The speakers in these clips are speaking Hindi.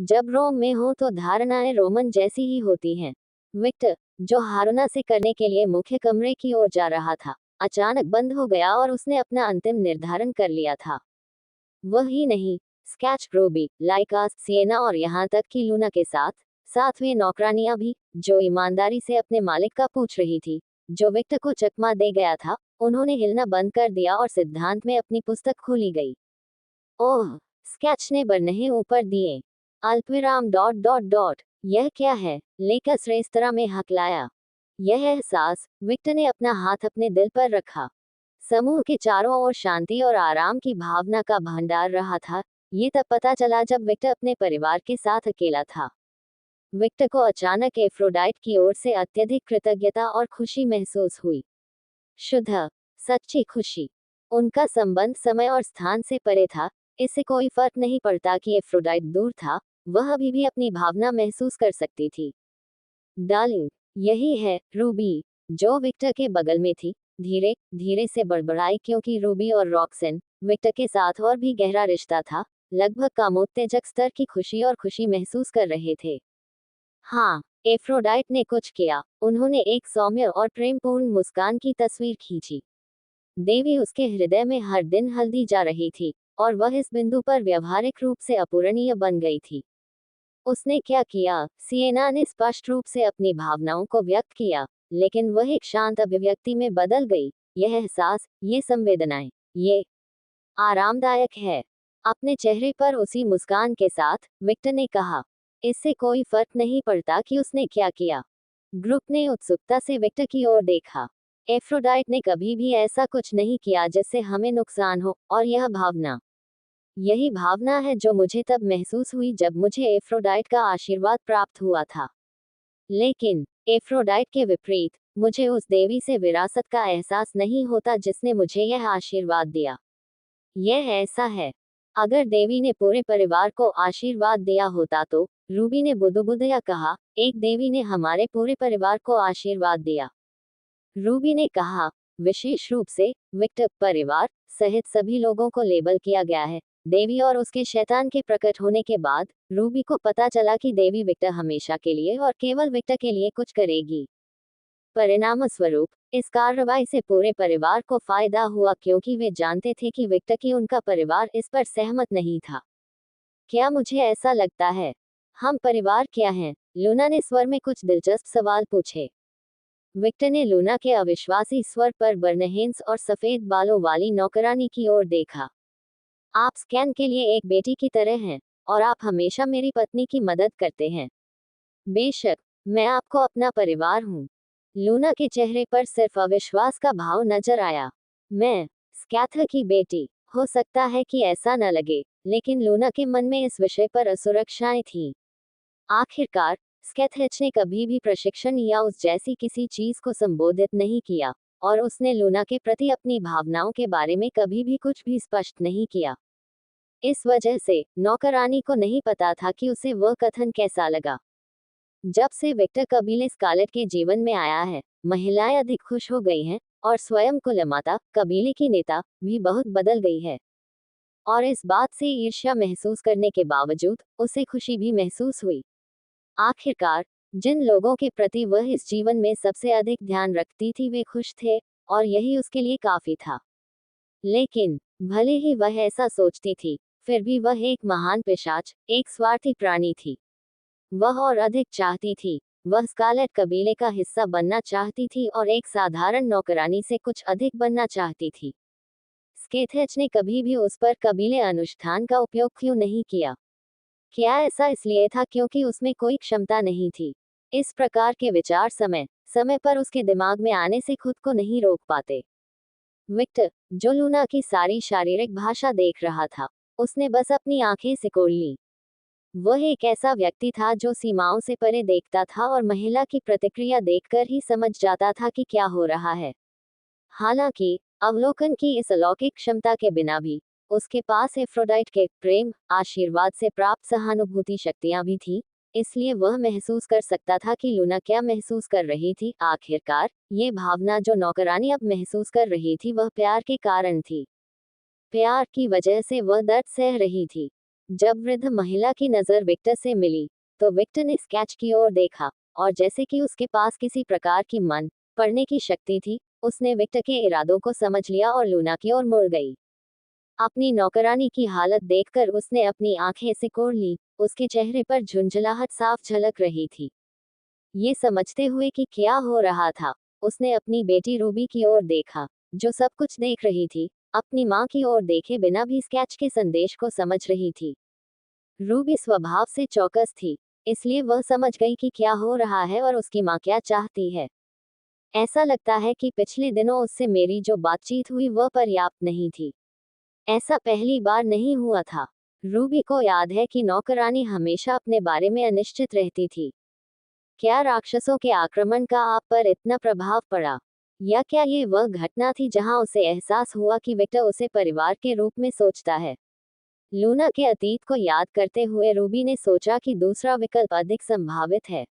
जब रोम में हो तो धारणाएं रोमन जैसी ही होती हैं। विक्टर, जो हारुना से करने के लिए मुख्य कमरे की ओर जा रहा था, अचानक बंद हो गया और उसने अपना अंतिम निर्धारण कर लिया था। वह ही नहीं, स्केच ग्रोबी, लाइका, सिएना और यहाँ तक कि लूना के साथ सातवें नौकरानियां भी, जो ईमानदारी से अपने मालिक का पूछ रही थी, जो विक्टर को चकमा दे गया था, उन्होंने हिलना बंद कर दिया और सिद्धांत में अपनी पुस्तक खोली गई। ओह! स्केच ने बरनहे ऊपर दिए। अल्पविराम डॉट डॉट डॉट। यह क्या है? लेकस रेस्तरां में हकलाया। यह एहसास, विक्टर ने अपना हाथ अपने दिल पर रखा। समूह के चारों ओर शांति और आराम की भावना का भंडार रहा था। ये तब पता चला जब विक्टर अपने परिवार के साथ अकेला था। विक्टर को अचानक एफ्रोडाइट की ओर से अत्यधिक कृतज्ञता और खुशी महसूस हुई। शुद्ध, सच्ची खुशी। उनका संबंध समय और स्थान से परे था। इससे कोई फर्क नहीं पड़ता कि एफ्रोडाइट दूर था, वह अभी भी अपनी भावना महसूस कर सकती थी। डार्लिंग, यही है रूबी, जो विक्टर के बगल में थी, धीरे धीरे से बड़बड़ाई, क्योंकि रूबी और रॉक्सन, विक्टर के साथ और भी गहरा रिश्ता था, लगभग कामोत्तेजक स्तर की खुशी और खुशी महसूस कर रहे थे। हाँ, एफ्रोडाइट ने कुछ किया। उन्होंने एक सौम्य और प्रेमपूर्ण मुस्कान की तस्वीर खींची। देवी उसके हृदय में हर दिन हल्दी जा रही थी, और वह इस बिंदु पर व्यवहारिक रूप से अपूरणीय बन गई थी। उसने क्या किया? सिएना ने स्पष्ट रूप से अपनी भावनाओं को व्यक्त किया, लेकिन वह एक शांत अभिव्यक्ति में बदल गई। यह एहसास, ये संवेदनाएं, ये आरामदायक है। अपने चेहरे पर उसी मुस्कान के साथ, विक्टर ने कहा, इससे कोई फर्क नहीं पड़ता कि उसने क्या किया। ग्रुप ने उत्सुकता से विक्टर की ओर देखा। एफ्रोडाइट ने कभी भी ऐसा कुछ नहीं किया जिससे हमें नुकसान हो, और यह भावना, यही भावना है जो मुझे तब महसूस हुई जब मुझे एफ्रोडाइट का आशीर्वाद प्राप्त हुआ था। लेकिन एफ्रोडाइट के विपरीत, मुझे उस देवी से विरासत का एहसास नहीं होता जिसने मुझे यह आशीर्वाद दिया। यह ऐसा है, अगर देवी ने पूरे परिवार को आशीर्वाद दिया होता तो, रूबी ने बुदबुदिया कहा, एक देवी ने हमारे पूरे परिवार को आशीर्वाद दिया। रूबी ने कहा, विशेष रूप से विक्टर परिवार सहित सभी लोगों को लेबल किया गया है। देवी और उसके शैतान के प्रकट होने के बाद, रूबी को पता चला कि देवी विक्टर हमेशा के लिए और केवल विक्टर के लिए कुछ करेगी। परिणामस्वरूप, इस कार्रवाई से पूरे परिवार को फायदा हुआ, क्योंकि वे जानते थे कि विक्टर की उनका परिवार इस पर सहमत नहीं था। क्या मुझे ऐसा लगता है? हम परिवार क्या हैं? लूना ने स्वर में कुछ दिलचस्प सवाल पूछे। विक्टर ने लूना के अविश्वासी स्वर पर बर्नहेंस और सफेद बालों वाली नौकरानी की ओर देखा। आप स्कैन के लिए एक बेटी की तरह हैं, और आप हमेशा मेरी पत्नी की मदद करते हैं। बेशक, मैं आपको अपना परिवार हूँ। लूना के चेहरे पर सिर्फ अविश्वास का भाव नजर आया। मैं स्कैथर की बेटी, हो सकता है कि ऐसा न लगे, लेकिन लूना के मन में इस विषय पर असुरक्षाएं थीं। आखिरकार, स्कैथच ने कभी भी प्रशिक्षण या उस जैसी किसी चीज को संबोधित नहीं किया, और उसने लूना के प्रति अपनी भावनाओं के बारे में कभी भी कुछ भी स्पष्ट नहीं किया। इस वजह से, नौकरानी को नहीं पता था कि उसे वह कथन कैसा लगा। जब से विक्टर कबीले स्कारलेट के जीवन में आया है, महिलाएं अधिक खुश हो गई हैं, और स्वयं कुलमाता, कबीले की नेता, भी बहुत बदल गई है। और इस बात से ईर्ष्या महसूस करने के बावजूद, उसे खुशी भी महसूस हुई। आखिरकार, जिन लोगों के प्रति वह इस जीवन में सबसे अधिक ध्यान रखती थी वे खुश थे, और यही उसके लिए काफी था। लेकिन, भले ही वह ऐसा सोचती थी, फिर भी वह एक महान पिशाच, एक स्वार्थी प्राणी थी। वह और अधिक चाहती थी। वह स्कारलेट कबीले का हिस्सा बनना चाहती थी और एक साधारण नौकरानी से कुछ अधिक बनना चाहती थी। स्केथेच ने कभी भी उस पर कबीले अनुष्ठान का उपयोग क्यों नहीं किया? क्या ऐसा इसलिए था क्योंकि उसमें कोई क्षमता नहीं थी? इस प्रकार के विचार समय समय पर उसके दिमाग में आने से खुद को नहीं रोक पाते। विक्टर, जो लूना की सारी शारीरिक भाषा देख रहा था, उसने बस अपनी आंखें सिकोड़ ली। वह एक ऐसा व्यक्ति था जो सीमाओं से परे देखता था और महिला की प्रतिक्रिया देखकर ही समझ जाता था कि क्या हो रहा है। हालांकि, अवलोकन की इस अलौकिक क्षमता के बिना भी, उसके पास एफ्रोडाइट के प्रेम, आशीर्वाद से प्राप्त सहानुभूति शक्तियां भी थीं, इसलिए वह महसूस कर सकता था कि लूना क्या महसूस कर रही थी। आखिरकार, ये भावना जो नौकरानी अब महसूस कर रही थी वह प्यार के कारण थी। प्यार की वजह से वह दर्द सह रही थी। जब वृद्ध महिला की नजर विक्टर से मिली तो विक्टर ने स्केच की ओर देखा, और जैसे कि उसके पास किसी प्रकार की मन पढ़ने की शक्ति थी, उसने विक्टर के इरादों को समझ लिया और लूना की ओर मुड़ गई। अपनी नौकरानी की हालत देखकर उसने अपनी आंखें सिकोड़ ली। उसके चेहरे पर झुंझलाहट साफ झलक रही थी। ये समझते हुए कि क्या हो रहा था, उसने अपनी बेटी रूबी की ओर देखा, जो सब कुछ देख रही थी, अपनी माँ की ओर देखे बिना भी स्केच के संदेश को समझ रही थी। रूबी स्वभाव से चौकस थी, इसलिए वह समझ गई कि क्या हो रहा है और उसकी माँ क्या चाहती है। ऐसा लगता है कि पिछले दिनों उससे मेरी जो बातचीत हुई वह पर्याप्त नहीं थी। ऐसा पहली बार नहीं हुआ था। रूबी को याद है कि नौकरानी हमेशा अपने बारे में अनिश्चित रहती थी। क्या राक्षसों के आक्रमण का आप पर इतना प्रभाव पड़ा, या क्या ये वह घटना थी जहां उसे एहसास हुआ कि विक्टर उसे परिवार के रूप में सोचता है। लूना के अतीत को याद करते हुए रूबी ने सोचा कि दूसरा विकल्प अधिक संभावित है।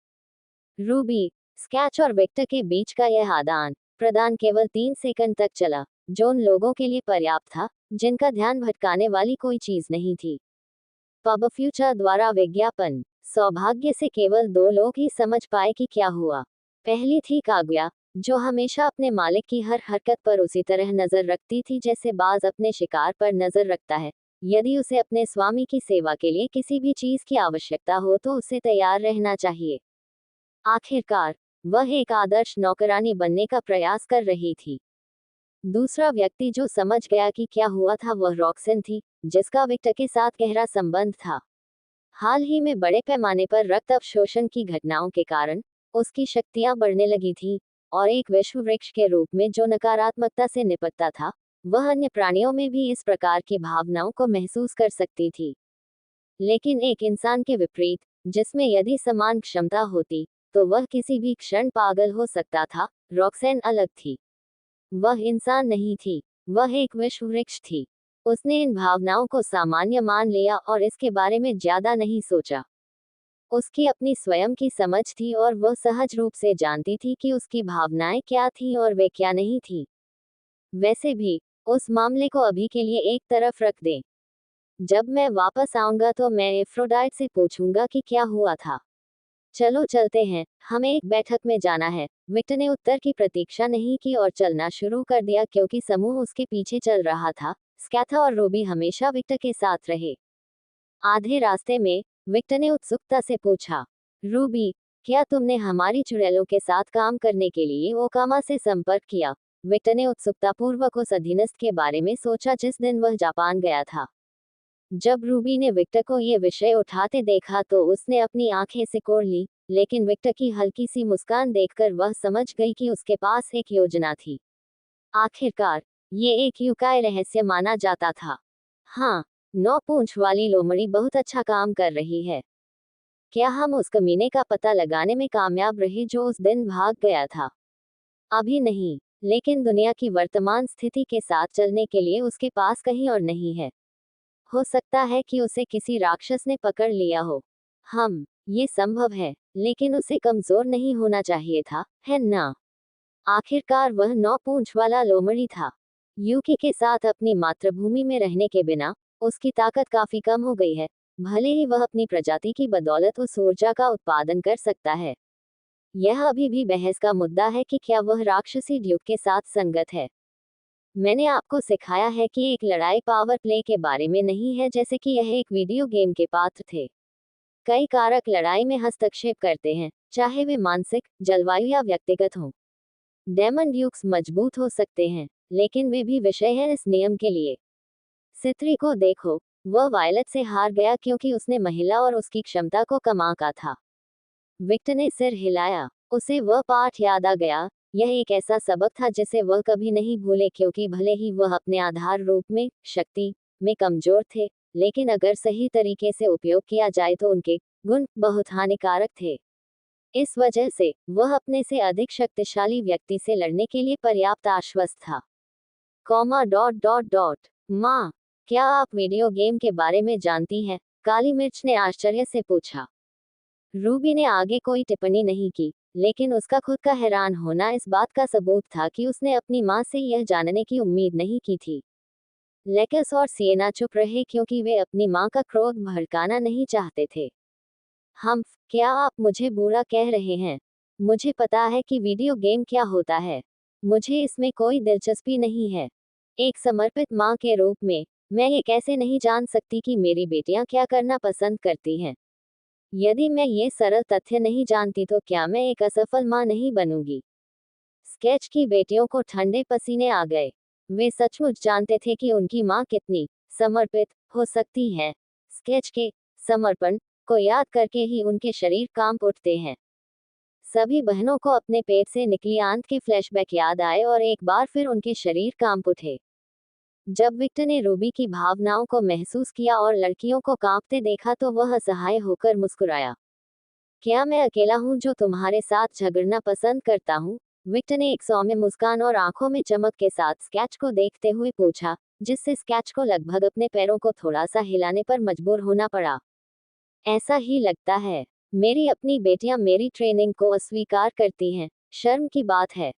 रूबी, स्केच और विक्टर के बीच का यह आदान प्रदान केवल 3 सेकंड तक चला, जो उन लोगों के लिए पर्याप्त था जिनका ध्यान भटकाने वाली कोई चीज नहीं थी। पब फ्यूचर द्वारा विज्ञापन। सौभाग्य से केवल 2 लोग ही समझ पाए कि क्या हुआ। पहली थी कागुया, जो हमेशा अपने मालिक की हर हरकत पर उसी तरह नजर रखती थी जैसे बाज अपने शिकार पर नजर रखता है। यदि उसे अपने स्वामी की सेवा के लिए किसी भी चीज की आवश्यकता हो तो उसे तैयार रहना चाहिए। आखिरकार वह एक आदर्श नौकरानी बनने का प्रयास कर रही थी। दूसरा व्यक्ति जो समझ गया कि क्या हुआ था वह रॉक्सन थी, जिसका विक्टर के साथ गहरा संबंध था। हाल ही में बड़े पैमाने पर रक्त अवशोषण की घटनाओं के कारण उसकी शक्तियां बढ़ने लगी थी, और एक विश्व वृक्ष के रूप में जो नकारात्मकता से निपटता था, वह अन्य प्राणियों में भी इस प्रकार की भावनाओं को महसूस कर सकती थी। लेकिन एक इंसान के विपरीत, जिसमें यदि समान क्षमता होती तो वह किसी भी क्षण पागल हो सकता था, रॉक्सेन अलग थी। वह इंसान नहीं थी, वह एक विश्व वृक्ष थी। उसने इन भावनाओं को सामान्य मान लिया और इसके बारे में ज्यादा नहीं सोचा। उसकी अपनी स्वयं की समझ थी और वह सहज रूप से जानती थी कि उसकी भावनाएं क्या थीं और वे क्या नहीं थीं। वैसे भी, उस मामले को अभी के लिए एक तरफ रख दें। जब मैं वापस आऊंगा तो मैं एफ्रोडाइट से पूछूंगा कि क्या हुआ था। चलो चलते हैं, हमें एक बैठक में जाना है। विक्टर ने उत्तर की प्रतीक्षा नहीं की और चलना शुरू कर दिया क्योंकि समूह उसके पीछे चल रहा था। स्कैथा और रूबी हमेशा विक्टर के साथ रहे। आधे रास्ते में विक्टर ने उत्सुकता से पूछा, रूबी, क्या तुमने हमारी चुड़ैलों के साथ काम करने के लिए ओकामा से संपर्क किया? विक्टर ने उत्सुकतापूर्वक उस अधीनस्थ के बारे में सोचा जिस दिन वह जापान गया था। जब रूबी ने विक्टर को ये विषय उठाते देखा तो उसने अपनी आंखें सिकोड़ ली, लेकिन विक्टर की हल्की सी मुस्कान देखकर वह समझ गई कि उसके पास एक योजना थी। आखिरकार, ये एक युकाय रहस्य माना जाता था। हाँ, 9 पूंछ वाली लोमड़ी बहुत अच्छा काम कर रही है। क्या हम उस कमीने का पता लगाने में कामयाब रहे जो उस दिन भाग गया था? अभी नहीं, लेकिन दुनिया की वर्तमान स्थिति के साथ चलने के लिए उसके पास कहीं और नहीं है। हो सकता है कि उसे किसी राक्षस ने पकड़ लिया हो। ये संभव है, लेकिन उसे कमजोर नहीं होना चाहिए था, है ना? आखिरकार वह 9 पूंछ वाला लोमड़ी था। यूकी के साथ अपनी मातृभूमि में रहने के बिना उसकी ताकत काफी कम हो गई है। भले ही वह अपनी प्रजाति की बदौलत उस ऊर्जा का उत्पादन कर सकता है। यह अभी भी बहस का मुद्दा है कि क्या वह राक्षसी ड्यूक के साथ संगत है। मैंने आपको सिखाया है कि एक लड़ाई पावर प्ले के बारे में नहीं है, जैसे कि यह एक वीडियो गेम के पात्र थे। कई कारक लड़ाई में हस्तक्षेप करते हैं, चाहे वे मानसिक, जलवायु या व्यक्तिगत हों। डेमन ड्यूक्स मजबूत हो सकते हैं, लेकिन वे भी विषय हैं इस नियम के लिए। सित्री को देखो, वह वायलट से हार गया क्योंकि उसने महिला और उसकी क्षमता को कम आंका था। विक्टर ने सिर हिलाया, उसे वह पाठ याद आ गया। यह एक ऐसा सबक था जिसे वह कभी नहीं भूले क्योंकि भले ही वह अपने आधार रूप में, शक्ति में कमजोर थे, लेकिन अगर सही तरीके से उपयोग किया जाए तो उनके गुण बहुत हानिकारक थे। इस वजह से वह अपने से अधिक शक्तिशाली व्यक्ति से लड़ने के लिए पर्याप्त आश्वस्त था। माँ, क्या आप वीडियो गेम के बारे में जानती हैं? काली मिर्च ने आश्चर्य से पूछा। रूबी ने आगे कोई टिप्पणी नहीं की, लेकिन उसका खुद का हैरान होना इस बात का सबूत था कि उसने अपनी माँ से यह जानने की उम्मीद नहीं की थी। लेकस और सिएना चुप रहे क्योंकि वे अपनी माँ का क्रोध भड़काना नहीं चाहते थे। क्या आप मुझे बुरा कह रहे हैं? मुझे पता है कि वीडियो गेम क्या होता है। मुझे इसमें कोई दिलचस्पी नहीं है। एक समर्पित माँ के रूप में, मैं ये कैसे नहीं जान सकती कि मेरी बेटियां क्या करना पसंद करती हैं? यदि मैं ये सरल तथ्य नहीं जानती तो क्या मैं एक असफल माँ नहीं बनूंगी? स्केच की बेटियों को ठंडे पसीने आ गए। वे सचमुच जानते थे कि उनकी माँ कितनी समर्पित हो सकती है। स्केच के समर्पण को याद करके ही उनके शरीर कांप उठते हैं। सभी बहनों को अपने पेट से निकली आंत के फ्लैशबैक याद आए और एक बार फिर उनके शरीर कांप उठे। जब विक्टर ने रूबी की भावनाओं को महसूस किया और लड़कियों को कांपते देखा तो वह असहाय होकर मुस्कुराया। क्या मैं अकेला हूँ जो तुम्हारे साथ झगड़ना पसंद करता हूँ? विक्टर ने एक सौम्य मुस्कान और आंखों में चमक के साथ स्केच को देखते हुए पूछा, जिससे स्केच को लगभग अपने पैरों को थोड़ा सा हिलाने पर मजबूर होना पड़ा। ऐसा ही लगता है। मेरी अपनी बेटियां मेरी ट्रेनिंग को अस्वीकार करती हैं। शर्म की बात है।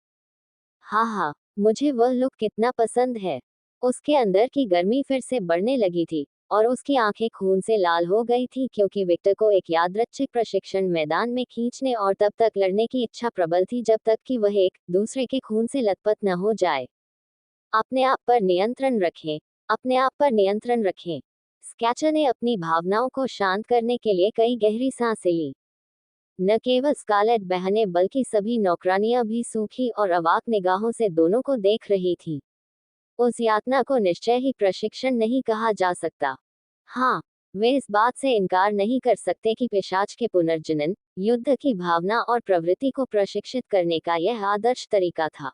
हाँ हाँ, मुझे वह लुक कितना पसंद है। उसके अंदर की गर्मी फिर से बढ़ने लगी थी और उसकी आंखें खून से लाल हो गई थी क्योंकि विक्टर को एक यादृच्छिक प्रशिक्षण मैदान में खींचने और तब तक लड़ने की इच्छा प्रबल थी जब तक कि वह एक दूसरे के खून से लथपथ न हो जाए। अपने आप पर नियंत्रण रखें। अपने आप पर नियंत्रण रखें। स्केचर ने अपनी भावनाओं को शांत करने के लिए कई गहरी सांसें ली। न केवल स्कारलेट बहनें बल्कि सभी नौकरानियां भी सूखी और अवाक निगाहों से दोनों को देख रही थी। उस यातना को निश्चय ही प्रशिक्षण नहीं कहा जा सकता। हाँ, वे इस बात से इनकार नहीं कर सकते कि पिशाच के पुनर्जनन, युद्ध की भावना और प्रवृत्ति को प्रशिक्षित करने का यह आदर्श तरीका था।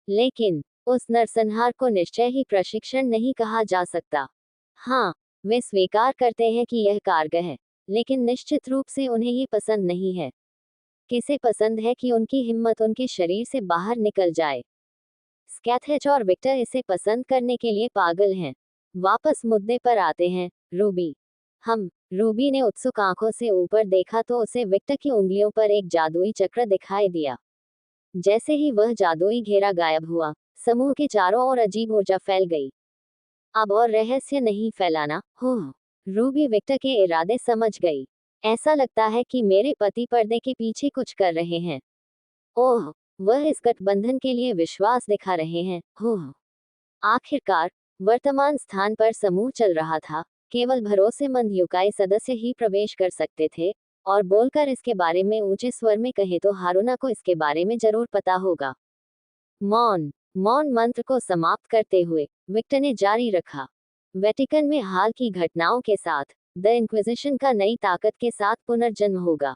लेकिन उस नरसंहार को निश्चय ही प्रशिक्षण नहीं कहा जा सकता। हाँ, वे स्वीकार करते हैं कि यह कारगर है, लेकिन निश्चित रूप से उन्हें ये पसंद नहीं है। किसे पसंद है कि उनकी हिम्मत उनके शरीर से बाहर निकल जाए? स्कैथेच और विक्टर इसे पसंद करने के लिए पागल हैं। वापस मुद्दे पर आते हैं। रूबी। रूबी ने उत्सुक आंखों से ऊपर देखा तो उसे विक्टर की उंगलियों पर एक जादुई चक्र दिखाई दिया। जैसे ही वह जादुई घेरा गायब हुआ, समूह के चारों ओर अजीब ऊर्जा फैल गई। अब और रहस्य नहीं फैलाना। हो। रूबी विक्टर के इरादे समझ गई। ऐसा लगता है कि मेरे पति पर्दे के पीछे कुछ कर रहे हैं। ओह, वह इस गठबंधन के लिए विश्वास दिखा रहे हैं। हो। आखिरकार वर्तमान स्थान पर समूह चल रहा था। केवल भरोसेमंद युकाई सदस्य ही प्रवेश कर सकते थे और बोलकर इसके बारे में ऊंचे स्वर में कहे तो हारूना को इसके बारे में जरूर पता होगा। मौन मौन मंत्र को समाप्त करते हुए विक्टर ने जारी रखा। वेटिकन में हाल की घटनाओं के साथ द इंक्विजिशन का नई ताकत के साथ पुनर्जन्म होगा।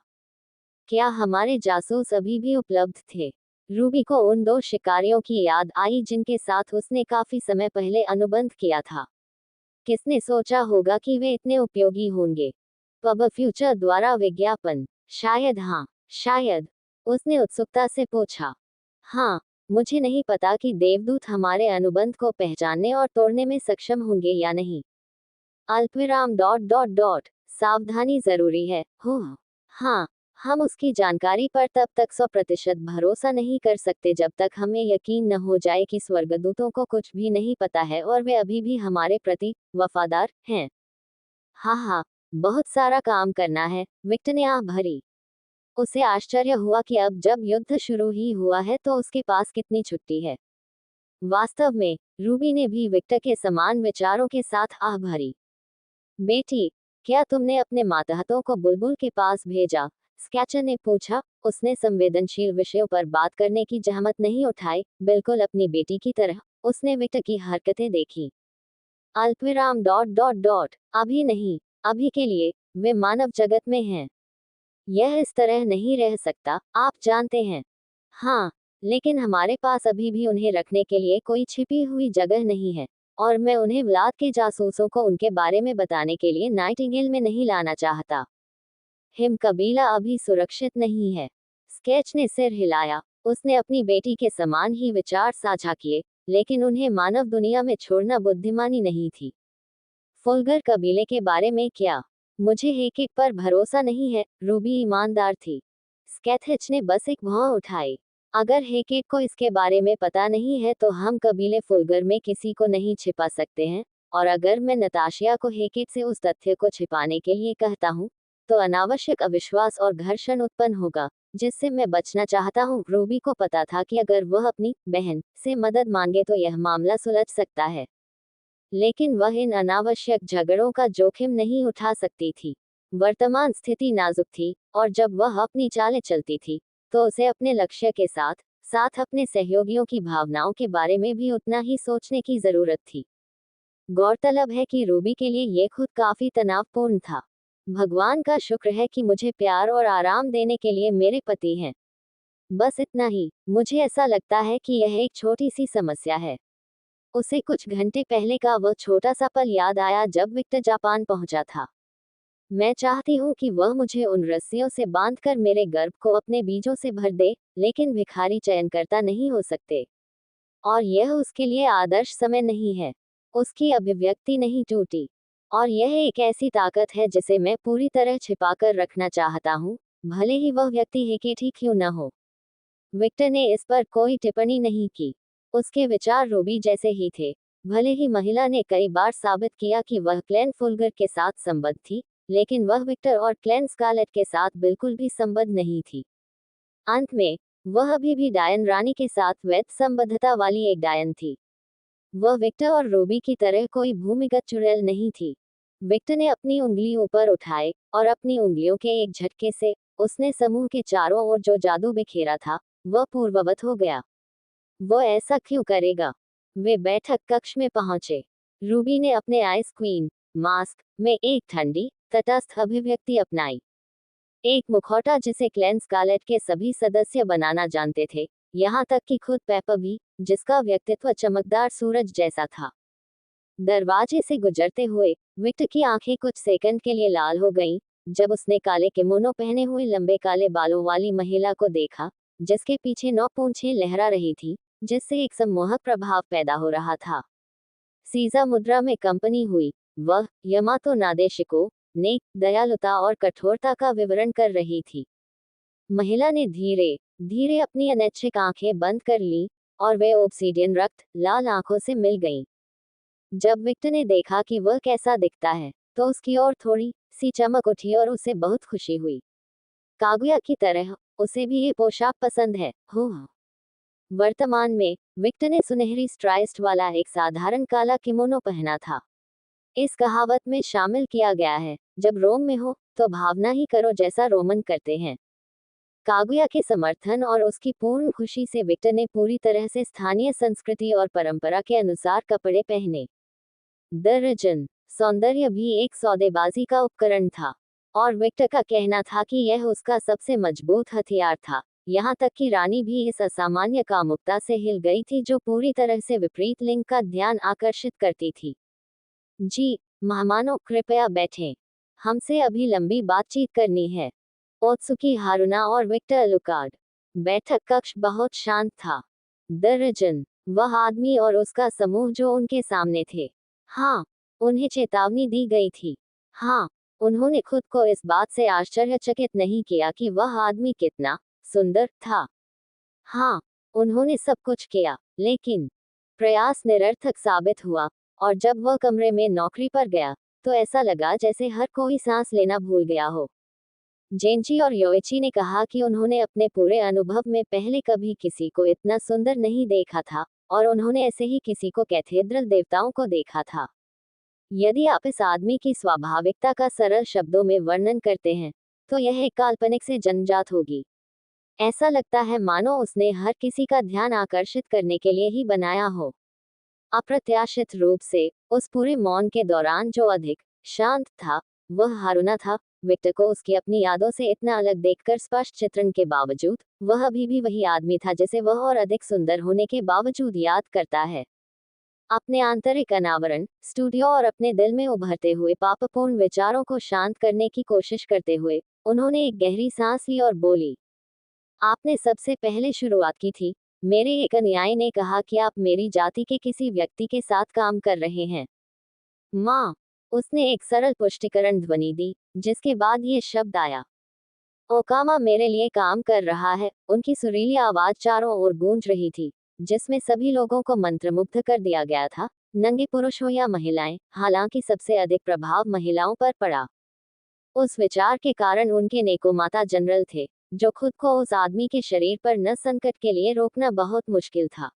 क्या हमारे जासूस अभी भी उपलब्ध थे? रूबी को उन दो शिकारियों की याद आई जिनके साथ उसने काफी समय पहले अनुबंध किया था। किसने सोचा होगा कि वे इतने उपयोगी होंगे? पब फ्यूचर द्वारा विज्ञापन। शायद हाँ, शायद। उसने उत्सुकता से पूछा। हाँ, मुझे नहीं पता कि देवदूत हमारे अनुबंध को पहचानने और तोड़ने में सक्षम होंगे या नहीं। अल्पविराम डॉट डॉट डॉट सावधानी जरूरी है। हो। हाँ, हम उसकी जानकारी पर तब तक 100% भरोसा नहीं कर सकते जब तक हमें यकीन न हो जाए कि स्वर्गदूतों को कुछ भी नहीं पता है और वे अभी भी हमारे प्रति वफादार हैं। हाँ हाँ, बहुत सारा काम करना है। विक्टर ने आह भरी। उसे आश्चर्य हुआ कि अब जब युद्ध शुरू ही हुआ है तो उसके पास कितनी छुट्टी है। वास्तव में रूबी ने भी विक्टर के समान विचारों के साथ आह भरी। बेटी, क्या तुमने अपने मातहतों को बुलबुल के पास भेजा? स्केचर ने पूछा। उसने संवेदनशील विषयों पर बात करने की जहमत नहीं उठाई, बिल्कुल अपनी बेटी की तरह। उसने विक्टर की हरकतें देखी। अल्पविराम डॉट डॉट डॉट अभी नहीं, अभी के लिए वे मानव जगत में हैं। यह इस तरह नहीं रह सकता, आप जानते हैं। हाँ, लेकिन हमारे पास अभी भी उन्हें रखने के लिए कोई छिपी हुई जगह नहीं है और मैं उन्हें व्लाद के जासूसों को उनके बारे में बताने के लिए नाइटिंगेल में नहीं लाना चाहता। हिम कबीला अभी सुरक्षित नहीं है। स्केच ने सिर हिलाया। उसने अपनी बेटी के समान ही विचार साझा किए, लेकिन उन्हें मानव दुनिया में छोड़ना बुद्धिमानी नहीं थी। फुलगर कबीले के बारे में क्या? मुझे एक एक पर भरोसा नहीं है। रूबी ईमानदार थी। स्केथिच ने बस एक भौं उठाई। अगर हेकेट को इसके बारे में पता नहीं है तो हम कबीले फुलगर में किसी को नहीं छिपा सकते हैं, और अगर मैं नताशिया को हेकेट से उस तथ्य को छिपाने के लिए कहता हूँ, तो अनावश्यक अविश्वास और घर्षण उत्पन्न होगा, जिससे मैं बचना चाहता हूँ। रूबी को पता था कि अगर वह अपनी बहन से मदद मांगे तो यह मामला सुलझ सकता है, लेकिन वह इन अनावश्यक झगड़ों का जोखिम नहीं उठा सकती थी। वर्तमान स्थिति नाजुक थी, और जब वह अपनी चालें चलती थी, तो उसे अपने लक्ष्य के साथ साथ अपने सहयोगियों की भावनाओं के बारे में भी उतना ही सोचने की जरूरत थी। गौरतलब है कि रूबी के लिए ये खुद काफी तनावपूर्ण था। भगवान का शुक्र है कि मुझे प्यार और आराम देने के लिए मेरे पति हैं। बस इतना ही। मुझे ऐसा लगता है कि यह एक छोटी सी समस्या है। उसे कुछ घंटे पहले का वह छोटा सा पल याद आया जब विक्टर जापान पहुंचा था। मैं चाहती हूँ कि वह मुझे उन रस्सियों से बांधकर मेरे गर्भ को अपने बीजों से भर दे, लेकिन भिखारी चयनकर्ता नहीं हो सकते। और यह उसके लिए आदर्श समय नहीं है। उसकी अभिव्यक्ति नहीं टूटी। और यह एक ऐसी ताकत है जिसे मैं पूरी तरह छिपाकर रखना चाहता हूँ, भले ही वह व्यक्ति हेकेट ही क्यों न हो। विक्टर ने इस पर कोई टिप्पणी नहीं की। उसके विचार रूबी जैसे ही थे। भले ही महिला ने कई बार साबित किया कि वह क्लेन फुलगर के साथ संबद्ध थी, लेकिन वह विक्टर और क्लेन स्कारलेट के साथ बिल्कुल भी संबद्ध नहीं थी। अंत में, वह अभी भी डायन रानी के साथ वैध संबद्धता वाली एक डायन थी। वह विक्टर और रूबी की तरह कोई भूमिगत चुड़ैल नहीं थी। विक्टर ने अपनी उंगली ऊपर उठाए, और अपनी उंगलियों के एक झटके से उसने समूह के चारों ओर जो जादू बिखेरा था, वह पूर्ववत हो गया। वो ऐसा क्यों करेगा? वे बैठक कक्ष में पहुंचे। रूबी ने अपने आइस क्वीन मास्क में एक ठंडी, तटस्थ अभिव्यक्ति अपनाई। एक मुखौटा जिसे क्लेन स्कारलेट के सभी सदस्य बनाना जानते थे, यहाँ तक कि खुद पेपर भी, जिसका व्यक्तित्व चमकदार सूरज जैसा था। दरवाजे से गुजरते हुए विक्टर की आंखें कुछ सेकंड के लिए लाल हो गईं, जब उसने काले किमोनो पहने हुए लंबे काले बालों वाली महिला को देखा, जिसके पीछे 9 पूंछें लहरा रही थी, जिससे एक सम्मोहक प्रभाव पैदा हो रहा था। सीजा मुद्रा में कंपनी हुई। वह यमातो नादेशिको ने दयालुता और कठोरता का विवरण कर रही थी। महिला ने धीरे धीरे अपनी अनैच्छिक आंखें बंद कर ली, और वे ऑब्सीडियन रक्त लाल आंखों से मिल गईं। जब विक्टर ने देखा कि वह कैसा दिखता है, तो उसकी ओर थोड़ी सी चमक उठी और उसे बहुत खुशी हुई। कागुया की तरह उसे भी ये पोशाक पसंद है। हो। वर्तमान में विक्टर ने सुनहरी स्ट्राइस्ट वाला एक साधारण काला किमोनो पहना था। इस कहावत में शामिल किया गया है, जब रोम में हो तो भावना ही करो जैसा रोमन करते हैं। कागुया के समर्थन और उसकी पूर्ण खुशी से विक्टर ने पूरी तरह से स्थानीय संस्कृति और परंपरा के अनुसार कपड़े पहने। दर्जन सौंदर्य भी एक सौदेबाजी का उपकरण था, और विक्टर का कहना था कि यह उसका सबसे मजबूत हथियार था। यहाँ तक कि रानी भी इस असामान्य कामुकता से हिल गई थी जो पूरी तरह से विपरीत लिंग का ध्यान आकर्षित करती थी। जी, मेहमानों कृपया बैठें। हमसे अभी लंबी बातचीत करनी है। ओत्सुकी हारुना और विक्टर अलुकार्ड। बैठक कक्ष बहुत शांत था। दर्जन वह आदमी और उसका समूह जो उनके सामने थे। हाँ, उन्हें चेतावनी दी गई थी। हाँ, उन्होंने खुद को इस बात से आश्चर्यचकित नहीं किया कि वह आदमी कितना सुंदर था। हाँ, उन्होंने सब कुछ किया, लेकिन प्रयास निरर्थक साबित हुआ, और जब वह कमरे में नौकरी पर गया, तो ऐसा लगा जैसे हर कोई सांस लेना भूल गया हो। जेंची और योइची ने कहा कि उन्होंने अपने पूरे अनुभव में पहले कभी किसी को इतना सुंदर नहीं देखा था, और उन्होंने ऐसे ही किसी को कैथेड्रल देवताओं को देखा था। यदि आप इस आदमी की स्वाभाविकता का सरल शब्दों में वर्णन करते हैं, तो यह एक काल्पनिक से जन्मजात होगी। ऐसा लगता है मानो उसने हर किसी का ध्यान आकर्षित करने के लिए ही बनाया हो। अप्रत्याशित रूप से उस पूरे मौन के दौरान जो अधिक शांत था, वह हारुना था। विक्टर को उसकी अपनी यादों से इतना अलग देखकर स्पष्ट चित्रण के बावजूद, वह अभी भी वही आदमी था जिसे वह और अधिक सुंदर होने के बावजूद याद करता है। अपने आंतरिक अनावरण, स्टूडियो और अपने दिल में उभरते हुए पापपूर्ण विचारों को शांत करने की कोशिश करते हुए, उन्होंने एक गहरी सांस ली और बोली, आपने सबसे पहले शुरुआत की थी। मेरे एक अनुयायी ने कहा कि आप मेरी जाति के किसी व्यक्ति के साथ काम कर रहे हैं। माँ, उसने एक सरल पुष्टिकरण ध्वनि दी, जिसके बाद ये शब्द आया। ओकामा मेरे लिए काम कर रहा है। उनकी सुरीली आवाज चारों ओर गूंज रही थी, जिसमें सभी लोगों को मंत्रमुग्ध कर दिया गया था, नंगे पुरुष हो या महिलाएं। हालांकि सबसे अधिक प्रभाव महिलाओं पर पड़ा। उस विचार के कारण उनके नेकोमाता जनरल थे, जो खुद को उस आदमी के शरीर पर न संकट के लिए रोकना बहुत मुश्किल था।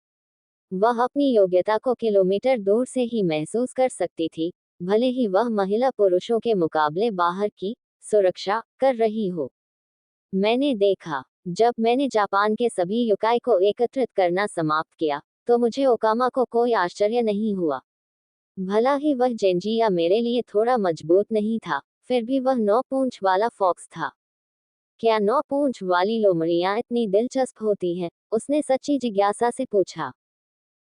वह अपनी योग्यता को किलोमीटर दूर से ही महसूस कर सकती थी, भले ही वह महिला पुरुषों के मुकाबले बाहर की सुरक्षा कर रही हो। मैंने देखा, जब मैंने जापान के सभी युकाई को एकत्रित करना समाप्त किया, तो मुझे ओकामा को कोई आश्चर्य नहीं हुआ। भला ही वह जेंजिया मेरे लिए थोड़ा मजबूत नहीं था, फिर भी वह 9 पूंछ वाला फॉक्स था। क्या 9 पूंछ वाली लोमड़ियां इतनी दिलचस्प होती हैं? उसने सच्ची जिज्ञासा से पूछा।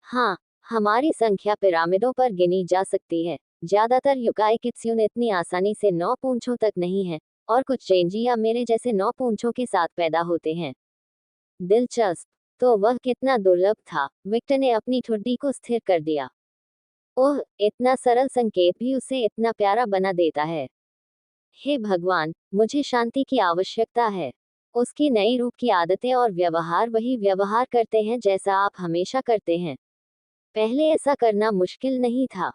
हाँ, हमारी संख्या पिरामिडों पर गिनी जा सकती है। ज्यादातर युकाई कित्स्यून इतनी आसानी से 9 पूंछों तक नहीं है, और कुछ जेंजिया मेरे जैसे 9 पूंछों के साथ पैदा होते हैं। दिलचस्प। तो वह कितना दुर्लभ था। विक्टर ने अपनी ठुड्डी को स्थिर कर दिया। ओह, इतना सरल संकेत भी उसे इतना प्यारा बना देता है। हे भगवान, मुझे शांति की आवश्यकता है। उसकी नई रूप की आदतें और व्यवहार वही व्यवहार करते हैं जैसा आप हमेशा करते हैं। पहले ऐसा करना मुश्किल नहीं था।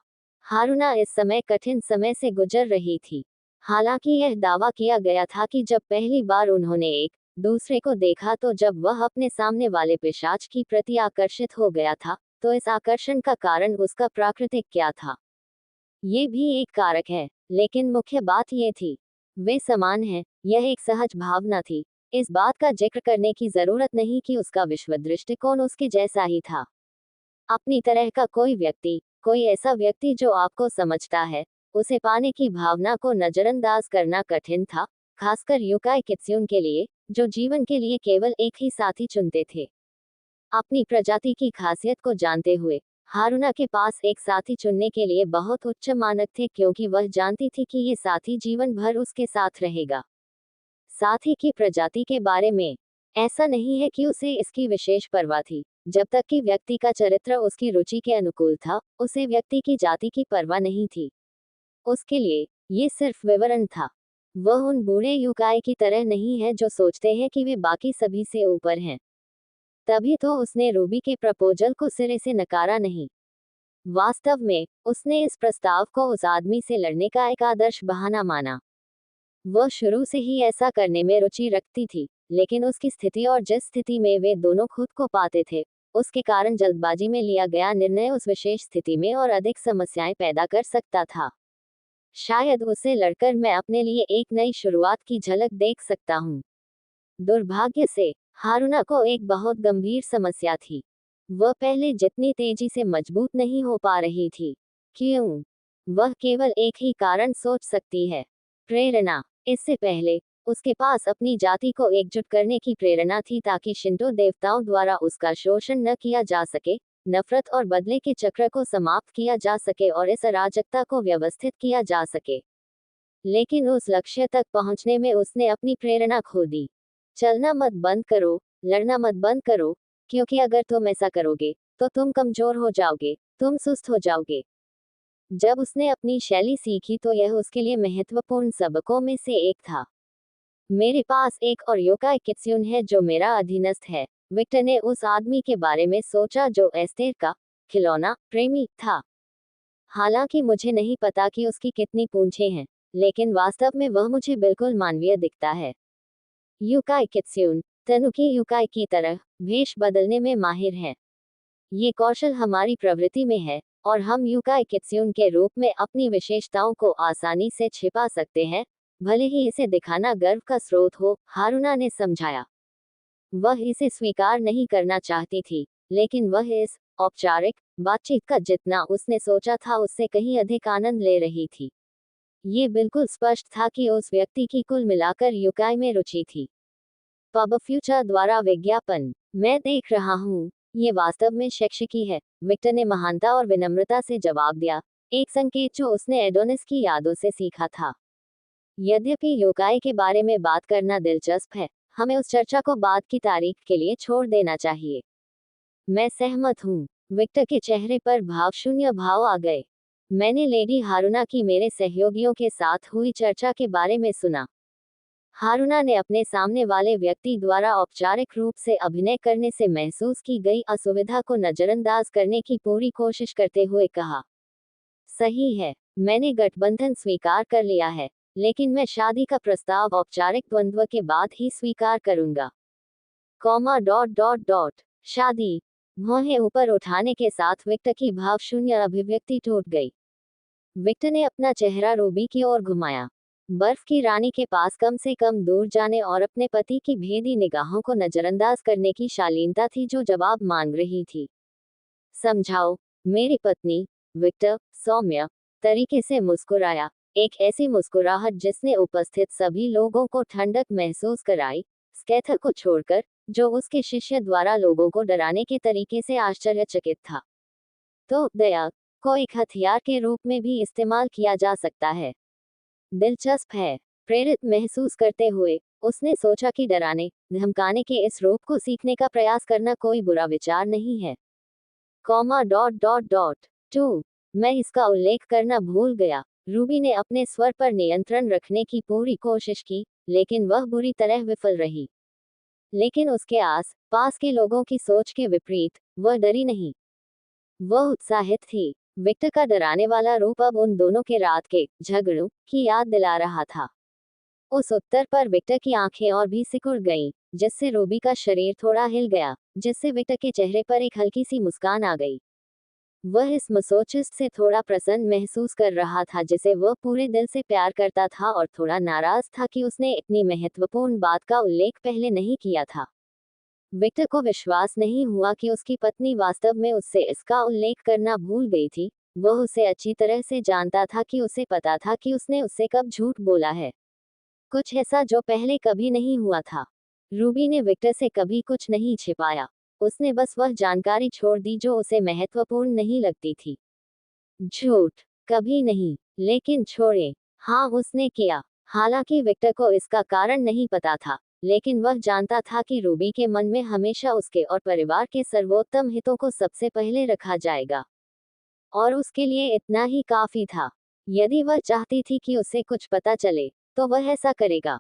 हारुना इस समय कठिन समय से गुजर रही थी। हालांकि यह दावा किया गया था कि जब पहली बार उन्होंने एक दूसरे को देखा, तो जब वह अपने सामने वाले पिशाच की प्रति आकर्षित हो गया था, तो इस आकर्षण का कारण उसका प्राकृतिक क्या था? ये भी एक कारक है, लेकिन मुख्य बात ये थी, वे समान हैं। यह एक सहज भावना थी। इस बात का जिक्र करने की जरूरत नहीं कि उसका विश्व दृष्टिकोण उसके जैसा ही था। अपनी तरह का कोई व्यक्ति, कोई ऐसा व्यक्ति जो आपको समझता है, उसे पाने की भावना को नजरअंदाज करना कठिन था, खासकर युकाई कित्स्यून के लिए, जो जीवन के लिए केवल एक ही साथी चुनते थे। अपनी प्रजाति की खासियत को जानते हुए, हारुना के पास एक साथी चुनने के लिए बहुत उच्च मानक थे, क्योंकि वह जानती थी कि ये साथी जीवन भर उसके साथ रहेगा। साथी की प्रजाति के बारे में ऐसा नहीं है कि उसे इसकी विशेष परवाह थी। जब तक कि व्यक्ति का चरित्र उसकी रुचि के अनुकूल था, उसे व्यक्ति की जाति की परवाह नहीं थी। उसके लिए ये सिर्फ विवरण था। वह उन बूढ़े युकाई की तरह नहीं है जो सोचते हैं कि वे बाकी सभी से ऊपर हैं। तभी तो उसने रूबी के प्रपोजल को सिरे से नकारा नहीं। वास्तव में उसने इस प्रस्ताव को उस आदमी से लड़ने का एक आदर्श बहाना माना। वह शुरू से ही ऐसा करने में रुचि रखती थी, लेकिन उसकी स्थिति और जिस स्थिति में वे दोनों खुद को पाते थे, उसके कारण जल्दबाजी में लिया गया निर्णय उस विशेष स्थिति में और अधिक समस्याएं पैदा कर सकता था। शायद उससे लड़कर मैं अपने लिए एक नई शुरुआत की झलक देख सकता हूँ। दुर्भाग्य से हारुना को एक बहुत गंभीर समस्या थी। वह पहले जितनी तेजी से मजबूत नहीं हो पा रही थी। क्यों? वह केवल एक ही कारण सोच सकती है, प्रेरणा। इससे पहले उसके पास अपनी जाति को एकजुट करने की प्रेरणा थी, ताकि शिंटो देवताओं द्वारा उसका शोषण न किया जा सके, नफरत और बदले के चक्र को समाप्त किया जा सके और इस अराजकता को व्यवस्थित किया जा सके। लेकिन उस लक्ष्य तक पहुंचने में उसने अपनी प्रेरणा खो दी। चलना मत बंद करो, लड़ना मत बंद करो, क्योंकि अगर तुम ऐसा करोगे, तो तुम कमजोर हो जाओगे, तुम सुस्त हो जाओगे। जब उसने अपनी शैली सीखी, तो यह उसके लिए महत्वपूर्ण सबकों में से एक था। मेरे पास एक और योकाई कित्स्यून है जो मेरा अधीनस्थ है। विक्टर ने उस आदमी के बारे में सोचा जो एस्तेर का खिलौना प्रेमी था। हालांकि मुझे नहीं पता कि उसकी कितनी पूंछें हैं, लेकिन वास्तव में वह मुझे बिल्कुल मानवीय दिखता है। युकाई कित्स्यून तनुकी युकाई की तरह वेश बदलने में माहिर है। ये कौशल हमारी प्रवृत्ति में है, और हम युकाई कित्स्यून के रूप में अपनी विशेषताओं को आसानी से छिपा सकते हैं, भले ही इसे दिखाना गर्व का स्रोत हो, हारुना ने समझाया। वह इसे स्वीकार नहीं करना चाहती थी, लेकिन वह इस औपचारिक बातचीत का जितना उसने सोचा था उससे कहीं अधिक आनंद ले रही थी। ये बिल्कुल स्पष्ट था कि उस व्यक्ति की कुल मिलाकर युकाई में रुचि थी। पब फ्यूचर द्वारा विज्ञापन। मैं देख रहा हूँ, ये वास्तव में शिक्षकी है, विक्टर ने महानता और विनम्रता से जवाब दिया, एक संकेत जो उसने एडोनिस की यादों से सीखा था। यद्यपि योकाई के बारे में बात करना दिलचस्प है, हमें उस चर्चा को बाद की तारीख के लिए छोड़ देना चाहिए। मैं सहमत हूँ। विक्टर के चेहरे पर भावशून्य भाव आ गए। मैंने लेडी हारुना की मेरे सहयोगियों के साथ हुई चर्चा के बारे में सुना। हारुना ने अपने सामने वाले व्यक्ति द्वारा औपचारिक रूप से अभिनय करने से महसूस की गई असुविधा को नजरअंदाज करने की पूरी कोशिश करते हुए कहा, सही है, मैंने गठबंधन स्वीकार कर लिया है, लेकिन मैं शादी का प्रस्ताव औपचारिक द्वंद्व के बाद ही स्वीकार करूंगा। शादी। भौहें ऊपर उठाने के साथ विक्टर की भावशून्य अभिव्यक्ति टूट गई। विक्टर ने अपना चेहरा रूबी की ओर घुमाया। बर्फ की रानी के पास कम से कम दूर जाने और अपने पति की भेदी निगाहों को नजरअंदाज करने की शालीनता थी जो जवाब मांग रही थी। समझाओ, मेरी पत्नी। विक्टर सौम्य तरीके से मुस्कुराया, एक ऐसी मुस्कुराहट जिसने उपस्थित सभी लोगों को ठंडक महसूस कराई, स्कैथर को छोड़कर, जो उसके शिष्य द्वारा लोगों को डराने के तरीके से आश्चर्यचकित था। तो दया को एक हथियार के रूप में भी इस्तेमाल किया जा सकता है। दिलचस्प है। प्रेरित महसूस करते हुए उसने सोचा कि डराने धमकाने के इस रूप को सीखने का प्रयास करना कोई बुरा विचार नहीं है। 2 मैं इसका उल्लेख करना भूल गया। रूबी ने अपने स्वर पर नियंत्रण रखने की पूरी कोशिश की, लेकिन वह बुरी तरह विफल रही। लेकिन उसके आस पास के लोगों की सोच के विपरीत वह डरी नहीं, वह उत्साहित थी। विक्टर का डराने वाला रूप अब उन दोनों के रात के झगड़ों की याद दिला रहा था। उस उत्तर पर विक्टर की आंखें और भी सिकुड़ गईं, जिससे रूबी का शरीर थोड़ा हिल गया, जिससे विक्टर के चेहरे पर एक हल्की सी मुस्कान आ गई। वह इस मसोचिस्ट से थोड़ा प्रसन्न महसूस कर रहा था जिसे वह पूरे दिल से प्यार करता था, और थोड़ा नाराज था कि उसने इतनी महत्वपूर्ण बात का उल्लेख पहले नहीं किया था। विक्टर को विश्वास नहीं हुआ कि उसकी पत्नी वास्तव में उससे इसका उल्लेख करना भूल गई थी। वह उसे अच्छी तरह से जानता था कि उसे पता था कि उसने उससे कब झूठ बोला है, कुछ ऐसा जो पहले कभी नहीं हुआ था। रूबी ने विक्टर से कभी कुछ नहीं छिपाया, उसने बस वह जानकारी छोड़ दी जो उसे महत्वपूर्ण नहीं लगती थी। झूठ कभी नहीं, लेकिन छोड़े। हाँ, उसने किया। हालांकि विक्टर को इसका कारण नहीं पता था, लेकिन वह जानता था कि रूबी के मन में हमेशा उसके और परिवार के सर्वोत्तम हितों को सबसे पहले रखा जाएगा, और उसके लिए इतना ही काफी था। यदि वह चाहती थी कि उसे कुछ पता चले, तो वह ऐसा करेगा।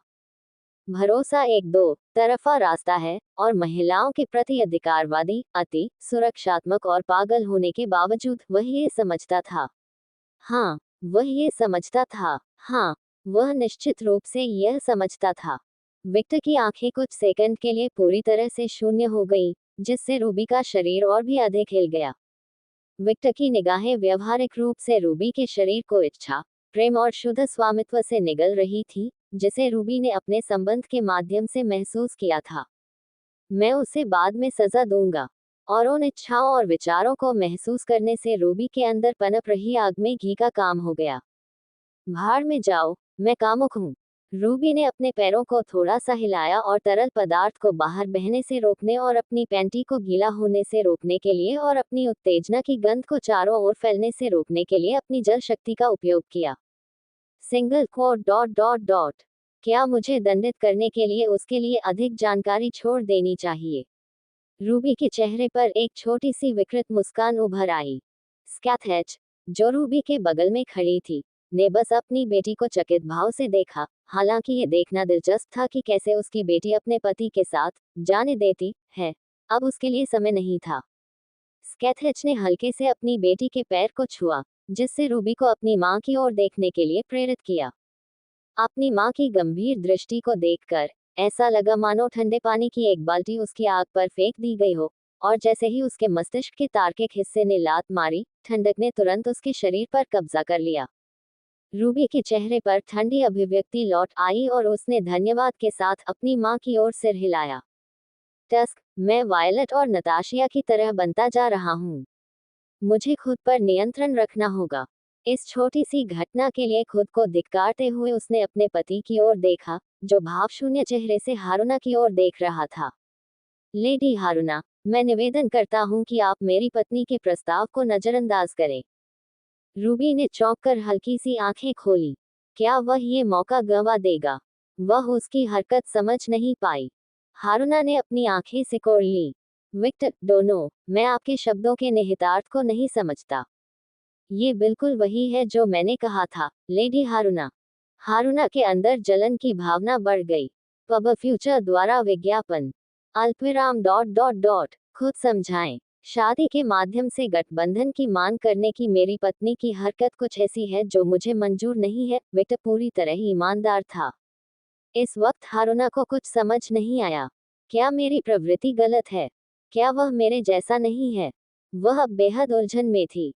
भरोसा एक दो तरफा रास्ता है, और महिलाओं के प्रति अधिकारवादी, अति सुरक्षात्मक और पागल होने के बावजूद वह ये समझता था। हाँ, वह ये समझता था। हाँ, वह निश्चित रूप से यह समझता था। विक्टर की आंखें कुछ सेकंड के लिए पूरी तरह से शून्य हो गईं, जिससे रूबी का शरीर और भी अधिक हिल गया। विक्टर की निगाहें व्यवहारिक रूप से रूबी के शरीर को इच्छा, प्रेम और शुद्ध स्वामित्व से निगल रही थी, जिसे रूबी ने अपने संबंध के माध्यम से महसूस किया था। मैं उसे बाद में सजा दूंगा। और उन इच्छाओं और विचारों को महसूस करने से रूबी के अंदर पनप रही आग में घी का काम हो गया। भाड़ में जाओ, मैं कामुक हूँ। रूबी ने अपने पैरों को थोड़ा सा हिलाया और तरल पदार्थ को बाहर बहने से रोकने और अपनी पैंटी को गीला होने से रोकने के लिए और अपनी उत्तेजना की गंध को चारों ओर फैलने से रोकने के लिए अपनी जल शक्ति का उपयोग किया। .. क्या मुझे दंडित करने के लिए उसके लिए अधिक जानकारी छोड़ देनी चाहिए? रूबी के चेहरे पर एक छोटी सी विकृत मुस्कान उभर आई। स्कैथेच, जो रूबी के बगल में खड़ी थी, ने बस अपनी बेटी को चकित भाव से देखा। हालांकि ये देखना दिलचस्प था कि कैसे उसकी बेटी अपने पति के साथ जाने देती है। अब उसके लिए समय नहीं था। स्कैथेच ने हल्के से अपनी बेटी के पैर को छुआ, जिससे रूबी को अपनी मां की ओर देखने के लिए प्रेरित किया। अपनी मां की गंभीर दृष्टि को देखकर ऐसा लगा मानो ठंडे पानी की एक बाल्टी उसकी आग पर फेंक दी गई हो, और जैसे ही उसके मस्तिष्क के तार्किक हिस्से ने लात मारी, ठंडक ने तुरंत उसके शरीर पर कब्जा कर लिया। रूबी के चेहरे पर ठंडी अभिव्यक्ति लौट आई और उसने धन्यवाद के साथ अपनी मां की ओर सिर हिलाया। टस्क, मैं वायलट और नताशिया की तरह बनता जा रहा हूँ। मुझे खुद पर नियंत्रण रखना होगा। इस छोटी सी घटना के लिए खुद को धिक्कारते हुए उसने अपने पति की ओर देखा, जो भावशून्य चेहरे से हारुना की ओर देख रहा था। लेडी हारुना, मैं निवेदन करता हूँ कि आप मेरी पत्नी के प्रस्ताव को नजरअंदाज करें। रूबी ने चौंक कर हल्की सी आंखें खोली। क्या वह ये मौका गंवा देगा? वह उसकी हरकत समझ नहीं पाई। हारुना ने अपनी आंखें सिकोड़ ली। विक्टर, दोनों, मैं आपके शब्दों के निहितार्थ को नहीं समझता। ये बिल्कुल वही है जो मैंने कहा था, लेडी हारुना। हारुना के अंदर जलन की भावना बढ़ गई। पब फ्यूचर द्वारा विज्ञापन। अल्पविराम डॉट डॉट डॉट खुद समझाएं। शादी के माध्यम से गठबंधन की मांग करने की मेरी पत्नी की हरकत कुछ ऐसी है जो मुझे मंजूर नहीं है। विक्टर पूरी तरह ही ईमानदार था। इस वक्त हारुना को कुछ समझ नहीं आया। क्या मेरी प्रवृत्ति गलत है? क्या वह मेरे जैसा नहीं है? वह अब बेहद उलझन में थी।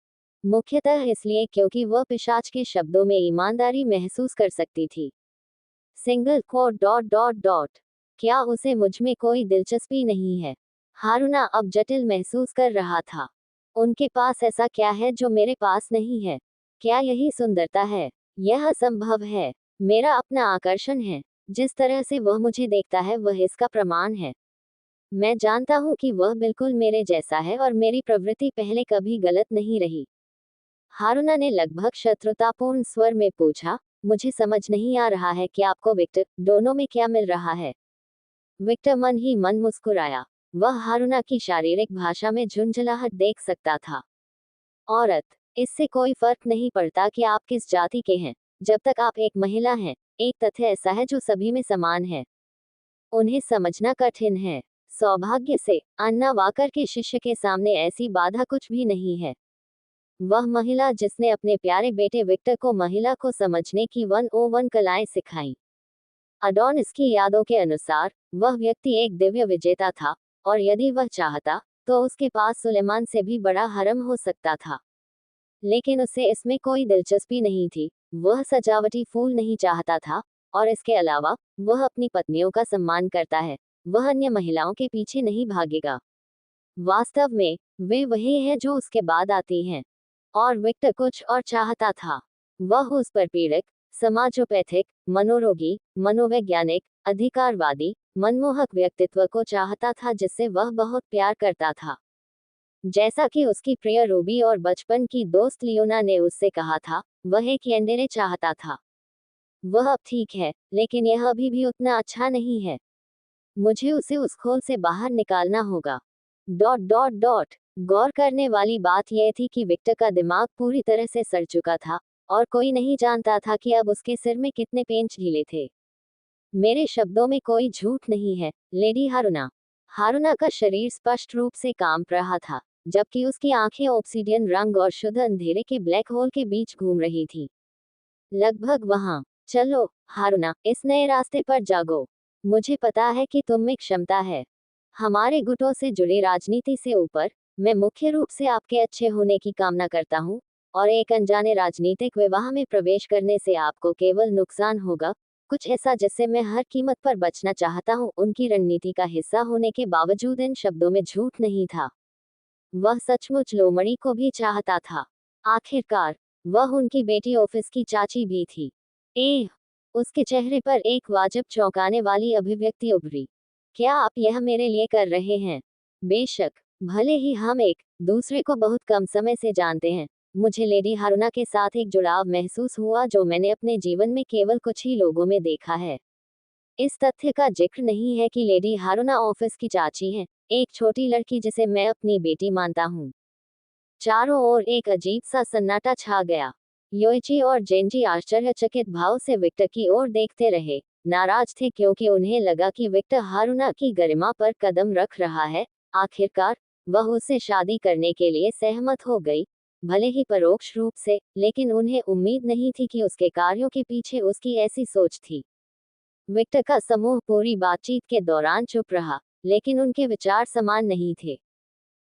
मुख्यतः इसलिए क्योंकि वह पिशाच के शब्दों में ईमानदारी महसूस कर सकती थी। Single quote dot dot dot क्या उसे मुझ में कोई दिलचस्पी नहीं है? हारुना अब जटिल महसूस कर रहा था। उनके पास ऐसा क्या है जो मेरे पास नहीं है? क्या यही सुंदरता है? यह असंभव है। मेरा अपना आकर्षण है। जिस तरह से वह मुझे देखता है वह इसका प्रमाण है। मैं जानता हूँ कि वह बिल्कुल मेरे जैसा है और मेरी प्रवृत्ति पहले कभी गलत नहीं रही। हारुना ने लगभग शत्रुतापूर्ण स्वर में पूछा, मुझे समझ नहीं आ रहा है कि आपको विक्टर दोनों में क्या मिल रहा है? विक्टर मन ही मन मुस्कुराया। वह हारुना की शारीरिक भाषा में झुंझलाहट देख सकता था। औरत, इससे कोई फर्क नहीं पड़ता कि आप किस जाति के हैं, जब तक आप एक महिला हैं। एक तथ्य ऐसा है जो सभी में समान है। उन्हें समझना कठिन है। सौभाग्य से अन्ना वाकर के शिष्य के सामने ऐसी बाधा कुछ भी नहीं है। वह महिला जिसने अपने प्यारे बेटे विक्टर को महिला को समझने की 101 कलाएं सिखाई। अडोनिस की यादों के अनुसार वह व्यक्ति एक दिव्य विजेता था, और यदि वह चाहता तो उसके पास सुलेमान से भी बड़ा हरम हो सकता था। लेकिन उसे इसमें कोई दिलचस्पी नहीं थी। वह सजावटी फूल नहीं चाहता था, और इसके अलावा वह अपनी पत्नियों का सम्मान करता है। वह अन्य महिलाओं के पीछे नहीं भागेगा। वास्तव में वे वही हैं जो उसके बाद आती हैं। और विक्टर कुछ और चाहता था। वह उस पर पीड़क, समाजोपैथिक, मनोरोगी, मनोवैज्ञानिक, अधिकारवादी, मनमोहक व्यक्तित्व को चाहता था जिससे वह बहुत प्यार करता था। जैसा कि उसकी प्रिय रूबी और बचपन की दोस्त लियोना ने उससे कहा था, वह एक येंडेरे चाहता था। वह अब ठीक है, लेकिन यह अभी भी उतना अच्छा नहीं है। मुझे उसे उस खोल से बाहर निकालना होगा। डॉट डॉट डॉट गौर करने वाली बात यह थी कि विक्टर का दिमाग पूरी तरह से सड़ चुका था, और कोई नहीं जानता था कि अब उसके सिर में कितने पेंच ढीले थे। मेरे शब्दों में कोई झूठ नहीं है, लेडी हारुना। हारुना का शरीर स्पष्ट रूप से कांप रहा था, जबकि उसकी आंखें ऑब्सीडियन रंग और शुद्ध अंधेरे के ब्लैक होल के बीच घूम रही थी। लगभग वहां। चलो हारुना, इस नए रास्ते पर जागो। मुझे पता है कि तुम में क्षमता है। हमारे गुटों से जुड़ी राजनीति से ऊपर, मैं मुख्य रूप से आपके अच्छे होने की कामना करता हूँ, और एक अनजाने राजनीतिक विवाह में प्रवेश करने से आपको केवल नुकसान होगा। कुछ ऐसा जिससे मैं हर कीमत पर बचना चाहता हूँ। उनकी रणनीति का हिस्सा होने के बावजूद इन शब्दों में झूठ नहीं था। वह सचमुच लोमड़ी को भी चाहता था। आखिरकार वह उनकी बेटी ऑफिस की चाची भी थी। एह, उसके चेहरे पर एक वाजिब चौंकाने वाली अभिव्यक्ति उभरी। क्या आप यह मेरे लिए कर रहे हैं? बेशक, भले ही हम एक दूसरे को बहुत कम समय से जानते हैं, मुझे लेडी हारुना के साथ एक जुड़ाव महसूस हुआ जो मैंने अपने जीवन में केवल कुछ ही लोगों में देखा है। इस तथ्य का जिक्र नहीं है कि लेडी हारुना ऑफिस की चाची हैं, एक छोटी लड़की जिसे मैं अपनी बेटी मानता हूँ। चारों ओर एक अजीब सा सन्नाटा छा गया। योइची और जेंजी आश्चर्यचकित भाव से विक्टर की ओर देखते रहे। नाराज थे क्योंकि उन्हें लगा कि विक्टर हारुना की गरिमा पर कदम रख रहा है। आखिरकार वह उससे शादी करने के लिए सहमत हो गई, भले ही परोक्ष रूप से, लेकिन उन्हें उम्मीद नहीं थी कि उसके कार्यों के पीछे उसकी ऐसी सोच थी। विक्टर का समूह पूरी बातचीत के दौरान चुप रहा, लेकिन उनके विचार समान नहीं थे।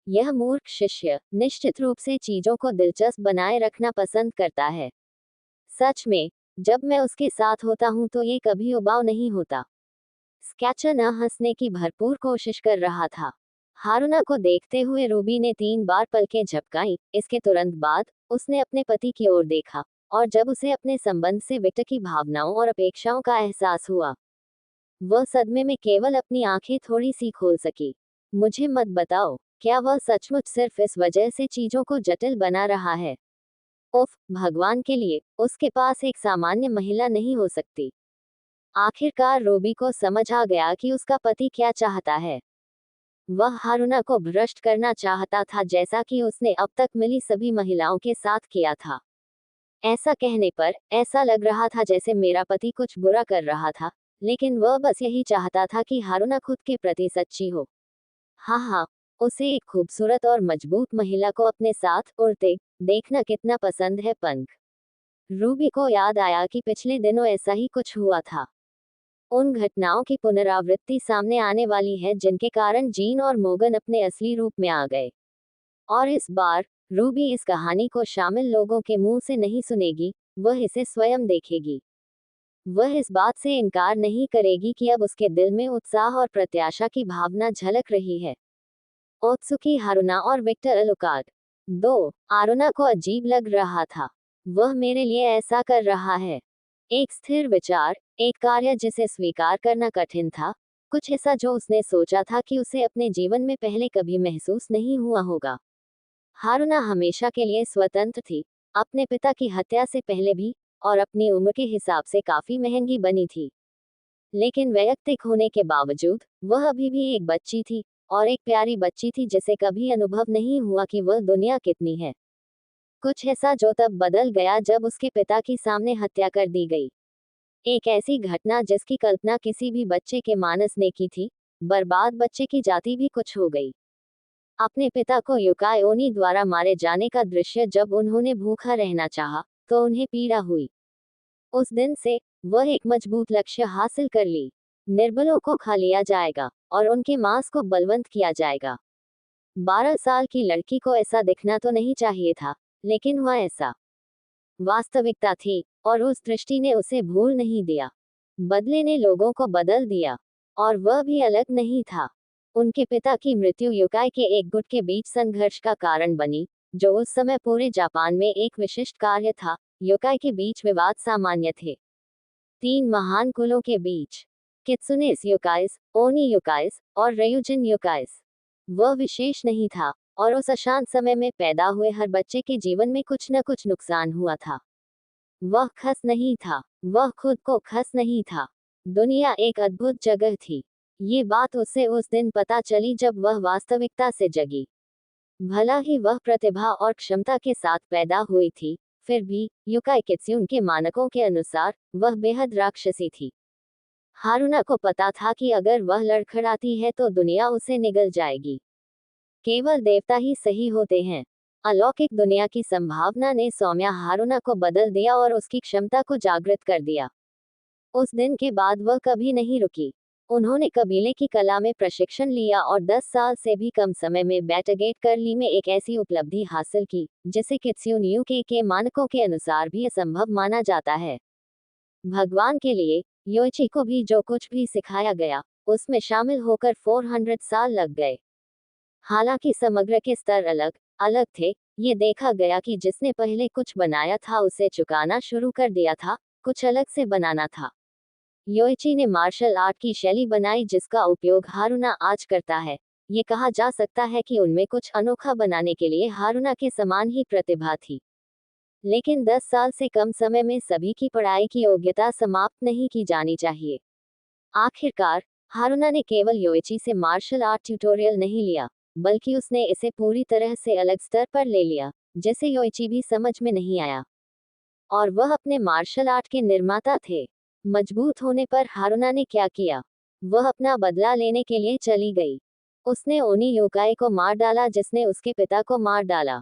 यह मूर्ख शिष्य निश्चित रूप से चीजों को दिलचस्प बनाए रखना पसंद करता है। सच में, जब मैं उसके साथ होता हूँ तो ये कभी उबाऊ नहीं होता। स्केचर न हंसने की भरपूर कोशिश कर रहा था। हारुना को देखते हुए रूबी ने 3 बार पलकें झपकाईं। इसके तुरंत बाद उसने अपने पति की ओर देखा, और जब उसे अपने संबंध से विक्टर की भावनाओं और अपेक्षाओं का एहसास हुआ, वह सदमे में केवल अपनी आंखें थोड़ी सी खोल सकी। मुझे मत बताओ, क्या वह सचमुच सिर्फ इस वजह से चीजों को जटिल बना रहा है? उफ, भगवान के लिए, उसके पास एक सामान्य महिला नहीं हो सकती। आखिरकार रूबी को समझ आ गया कि उसका पति क्या चाहता है। वह हारुना को भ्रष्ट करना चाहता था जैसा कि उसने अब तक मिली सभी महिलाओं के साथ किया था। ऐसा कहने पर ऐसा लग रहा था जैसे मेरा पति कुछ बुरा कर रहा था, लेकिन वह बस यही चाहता था कि हारुना खुद के प्रति सच्ची हो। हाँ हाँ, उसे एक खूबसूरत और मजबूत महिला को अपने साथ उड़ते देखना कितना पसंद है। पंख। रूबी को याद आया कि पिछले दिनों ऐसा ही कुछ हुआ था। उन घटनाओं की पुनरावृत्ति सामने आने वाली है जिनके कारण जीन और मोगन अपने असली रूप में आ गए। और इस बार रूबी इस कहानी को शामिल लोगों के मुंह से नहीं सुनेगी, वह इसे स्वयं देखेगी। वह इस बात से इनकार नहीं करेगी कि अब उसके दिल में उत्साह और प्रत्याशा की भावना झलक रही है। ओत्सुकी हारुना और विक्टर अलुकार्ड। 2 आरुना को अजीब लग रहा था। वह मेरे लिए ऐसा कर रहा है। एक स्थिर विचार, एक कार्य जिसे स्वीकार करना कठिन था, कुछ ऐसा जो उसने सोचा था कि उसे अपने जीवन में पहले कभी महसूस नहीं हुआ होगा। हारुना हमेशा के लिए स्वतंत्र थी, अपने पिता की हत्या से पहले भी, और अपनी उम्र के हिसाब से काफी महंगी बनी थी। लेकिन वैयक्तिक होने के बावजूद वह अभी भी एक बच्ची थी, और एक प्यारी बच्ची थी जिसे कभी अनुभव नहीं हुआ कि वह दुनिया कितनी है। कुछ ऐसा जो तब बदल गया जब उसके पिता की सामने हत्या कर दी गई। एक ऐसी घटना जिसकी कल्पना किसी भी बच्चे के मानस ने की थी। बर्बाद बच्चे की जाति भी कुछ हो गई। अपने पिता को युकाई ओनी द्वारा मारे जाने का दृश्य जब उन्होंने भूखा रहना चाहा, तो उन्हें पीड़ा हुई। उस दिन से वह एक मजबूत लक्ष्य हासिल कर ली। निर्बलों को खा लिया जाएगा और उनके मांस को बलवंत किया जाएगा। 12 साल की लड़की को ऐसा दिखना तो नहीं चाहिए था, लेकिन हुआ ऐसा। वास्तविकता थी, और उस दृष्टि ने उसे भूल नहीं दिया। बदले ने लोगों को बदल दिया, और वह भी अलग नहीं था। उनके पिता की मृत्यु युकाई के एक गुट के बीच संघर्ष का कारण बनी, जो उस समय पूरे जापान में एक विशिष्ट कार्य था। युकाई के बीच विवाद सामान्य थे। 3 महान कुलों के बीच, कित्सुनेस युकाइस, ओनी युकाइस और रयुजिन युकाइस। वह विशेष नहीं था, और उस अशांत समय में पैदा हुए हर बच्चे के जीवन में कुछ न कुछ नुकसान हुआ था। वह खस नहीं था, वह खुद को खस नहीं था। दुनिया एक अद्भुत जगह थी। ये बात उसे उस दिन पता चली जब वह वास्तविकता से जगी। भला ही वह प्रतिभा और क्षमता के साथ पैदा हुई थी, फिर भी युकाई कित्सुन के मानकों के अनुसार वह बेहद राक्षसी थी। हारुना को पता था कि अगर वह लड़खड़ाती है तो दुनिया उसे निगल जाएगी। केवल देवता ही सही होते हैं। अलौकिक दुनिया की संभावना ने सौम्या हारुना को बदल दिया और उसकी क्षमता को जागृत कर दिया। उस दिन के बाद वह कभी नहीं रुकी। उन्होंने कबीले की कला में प्रशिक्षण लिया और 10 साल से भी कम समय में बैटरगेट करली में एक ऐसी उपलब्धि हासिल की जिसे कित्सुन यूके के मानकों के अनुसार भी असंभव माना जाता है। भगवान के लिए योइची को भी जो कुछ भी सिखाया गया, उसमें शामिल होकर 400 साल लग गए। हालांकि समग्र के स्तर अलग अलग थे, ये देखा गया कि जिसने पहले कुछ बनाया था उसे चुकाना शुरू कर दिया था, कुछ अलग से बनाना था। योइची ने मार्शल आर्ट की शैली बनाई जिसका उपयोग हारुना आज करता है। ये कहा जा सकता है कि उनमें कुछ अनोखा बनाने के लिए हारुना के समान ही प्रतिभा थी। लेकिन 10 साल से कम समय में सभी की पढ़ाई की योग्यता समाप्त नहीं की जानी चाहिए। आखिरकार हारुना ने केवल योइची से मार्शल आर्ट ट्यूटोरियल नहीं लिया, बल्कि उसने इसे पूरी तरह से अलग स्तर पर ले लिया, जिसे योइची भी समझ में नहीं आया। और वह अपने मार्शल आर्ट के निर्माता थे। मजबूत होने पर हारुना ने क्या किया? वह अपना बदला लेने के लिए चली गई। उसने ओनी योकाई को मार डाला जिसने उसके पिता को मार डाला।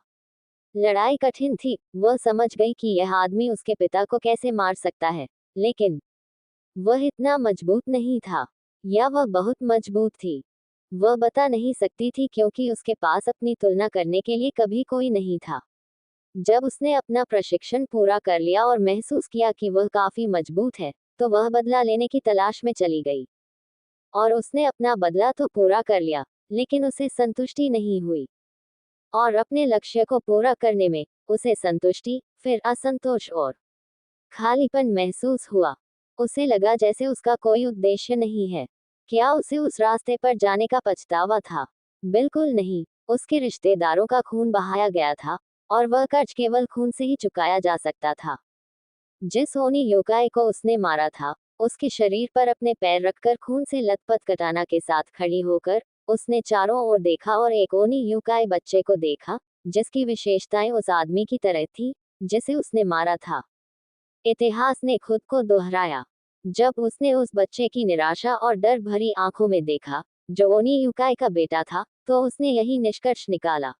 लड़ाई कठिन थी, वह समझ गई कि यह आदमी उसके पिता को कैसे मार सकता है, लेकिन वह इतना मजबूत नहीं था, या वह बहुत मजबूत थी। वह बता नहीं सकती थी क्योंकि उसके पास अपनी तुलना करने के लिए कभी कोई नहीं था। जब उसने अपना प्रशिक्षण पूरा कर लिया और महसूस किया कि वह काफी मजबूत है, तो वह बदला लेने की तलाश में चली गई। और उसने अपना बदला तो पूरा कर लिया, लेकिन उसे संतुष्टि नहीं हुई। और अपने लक्ष्य को पूरा करने में उसे संतुष्टि, फिर असंतोष और खालीपन महसूस हुआ। उसे लगा जैसे उसका कोई उद्देश्य नहीं है। क्या उसे उस रास्ते पर जाने का पछतावा था? बिल्कुल नहीं। उसके रिश्तेदारों का खून बहाया गया था, और वह कर्ज केवल खून से ही चुकाया जा सकता था। जिस ओनी योकाई को उसने मारा था, उसके शरीर पर अपने पैर रखकर खून से लथपथ कटाना के साथ खड़ी होकर उसने चारों ओर देखा और एक ओनी योकाई बच्चे को देखा, जिसकी विशेषताएं उस आदमी की तरह थी, जिसे उसने मारा था। इतिहास ने खुद को दोहराया। जब उसने उस बच्चे की निराशा और डर भरी आंखों में देखा, जो ओनी युकाई का बेटा था, तो उसने यही निष्कर्ष निकाला।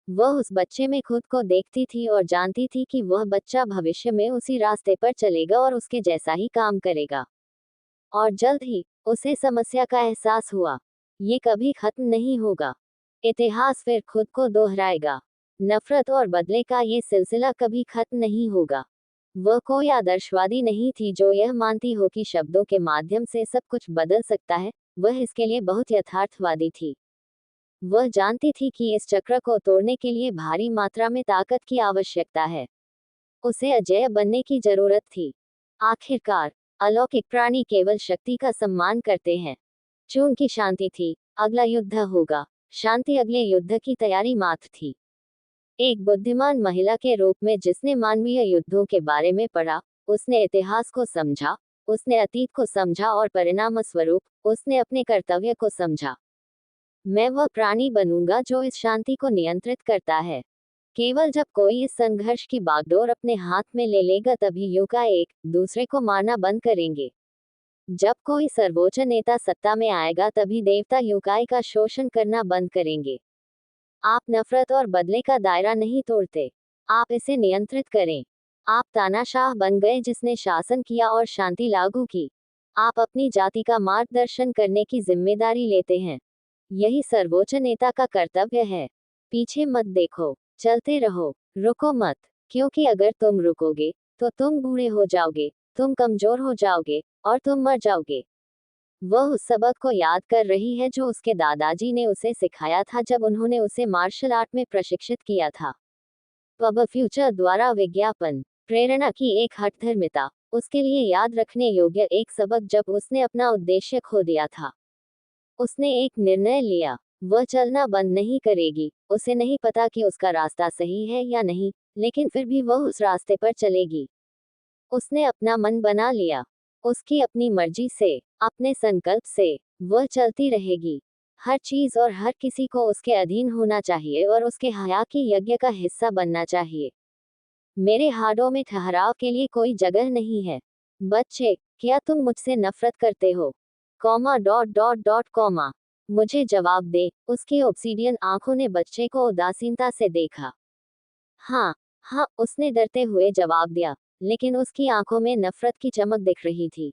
वह उस बच्चे में खुद को देखती थी और जानती थी कि वह बच्चा भविष्य में उसी रास्ते पर चलेगा और उसके जैसा ही काम करेगा। और जल्द ही उसे समस्या का एहसास हुआ। ये कभी खत्म नहीं होगा। इतिहास फिर खुद को दोहराएगा। नफरत और बदले का ये सिलसिला कभी खत्म नहीं होगा। वह कोई आदर्शवादी नहीं थी जो यह मानती हो कि शब्दों के माध्यम से सब कुछ बदल सकता है। वह इसके लिए बहुत यथार्थवादी थी। वह जानती थी कि इस चक्र को तोड़ने के लिए भारी मात्रा में ताकत की आवश्यकता है। उसे अजेय बनने की जरूरत थी। आखिरकार अलौकिक प्राणी केवल शक्ति का सम्मान करते हैं। चून की शांति थी, अगला युद्ध होगा। शांति अगले युद्ध की तैयारी मात्र थी। एक बुद्धिमान महिला के रूप में जिसने मानवीय युद्धों के बारे में पढ़ा, उसने इतिहास को समझा, उसने अतीत को समझा और परिणाम स्वरूप उसने अपने कर्तव्य को समझा। मैं वह प्राणी बनूंगा जो इस शांति को नियंत्रित करता है। केवल जब कोई इस संघर्ष की बागडोर अपने हाथ में ले लेगा तभी युका एक दूसरे को मारना बंद करेंगे। जब कोई सर्वोच्च नेता सत्ता में आएगा तभी देवता युकाई का शोषण करना बंद करेंगे। आप नफरत और बदले का दायरा नहीं तोड़ते, आप इसे नियंत्रित करें। आप तानाशाह बन गए जिसने शासन किया और शांति लागू की। आप अपनी जाति का मार्गदर्शन करने की जिम्मेदारी लेते हैं। यही सर्वोच्च नेता का कर्तव्य है। पीछे मत देखो, चलते रहो, रुको मत, क्योंकि अगर तुम रुकोगे तो तुम बूढ़े हो जाओगे, तुम कमजोर हो जाओगे और तुम मर जाओगे। वह उस सबक को याद कर रही है जो उसके दादाजी ने उसे सिखाया था जब उन्होंने उसे मार्शल आर्ट में प्रशिक्षित किया था। पब फ्यूचर द्वारा विज्ञापन प्रेरणा की एक हठधर्मिता, उसके लिए याद रखने योग्य एक सबक जब उसने अपना उद्देश्य खो दिया था। उसने एक निर्णय लिया, वह चलना बंद नहीं करेगी। उसे नहीं पता कि उसका रास्ता सही है या नहीं, लेकिन फिर भी वह उस रास्ते पर चलेगी। उसने अपना मन बना लिया। उसकी अपनी मर्जी से, अपने संकल्प से, वह चलती रहेगी। हर चीज और हर किसी को उसके अधीन होना चाहिए और उसके हया की यज्ञ का हिस्सा बनना चाहिए। मेरे हाडों में ठहराव के लिए कोई जगह नहीं है। बच्चे, क्या तुम मुझसे नफरत करते हो? Comma dot dot dot comma. मुझे जवाब दे। उसकी ऑब्सीडियन आंखों ने बच्चे को उदासीनता से देखा। हाँ, हाँ, उसने डरते हुए जवाब दिया, लेकिन उसकी आंखों में नफरत की चमक दिख रही थी।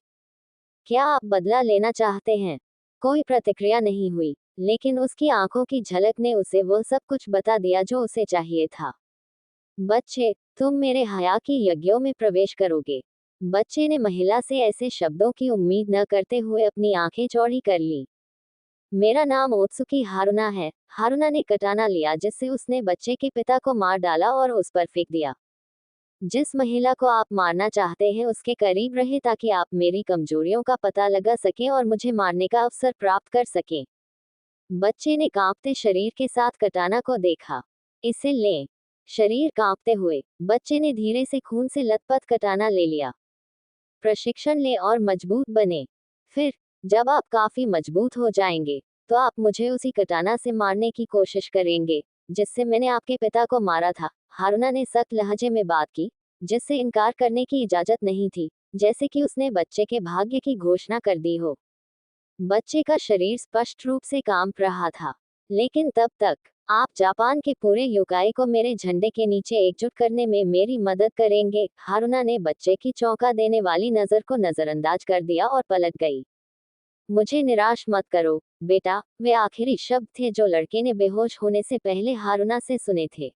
क्या आप बदला लेना चाहते हैं? कोई प्रतिक्रिया नहीं हुई, लेकिन उसकी आंखों की झलक ने उसे वह सब कुछ बता दिया जो उसे चाहिए था। बच्चे, तुम मेरे हया की यज्ञों में प्रवेश करोगे। बच्चे ने महिला से ऐसे शब्दों की उम्मीद न करते हुए अपनी आंखें चौड़ी कर ली। मेरा नाम ओत्सुकी हारुना है। हारुना ने कटाना लिया जिससे उसने बच्चे के पिता को मार डाला और उस पर फेंक दिया। जिस महिला को आप मारना चाहते हैं उसके करीब रहे ताकि आप मेरी कमजोरियों का पता लगा सकें और मुझे मारने का अवसर प्राप्त कर सकें। बच्चे ने कांपते शरीर के साथ कटाना को देखा। इसे लें। शरीर कांपते हुए बच्चे ने धीरे से खून से लथपथ कटाना ले लिया। प्रशिक्षण लें और मजबूत बने। फिर जब आप काफी मजबूत हो जाएंगे तो आप मुझे उसी कटाना से मारने की कोशिश करेंगे जिससे मैंने आपके पिता को मारा था। हारुना ने सख्त लहजे में बात की, जिससे इनकार करने की इजाजत नहीं थी, जैसे कि उसने बच्चे के भाग्य की घोषणा कर दी हो। बच्चे का शरीर स्पष्ट रूप से कांप रहा था। लेकिन तब तक आप जापान के पूरे युकाई को मेरे झंडे के नीचे एकजुट करने में मेरी मदद करेंगे। हारुना ने बच्चे की चौंका देने वाली नजर को नजरअंदाज कर दिया और पलट गई। मुझे निराश मत करो, बेटा, वे आखिरी शब्द थे जो लड़के ने बेहोश होने से पहले हारुना से सुने थे।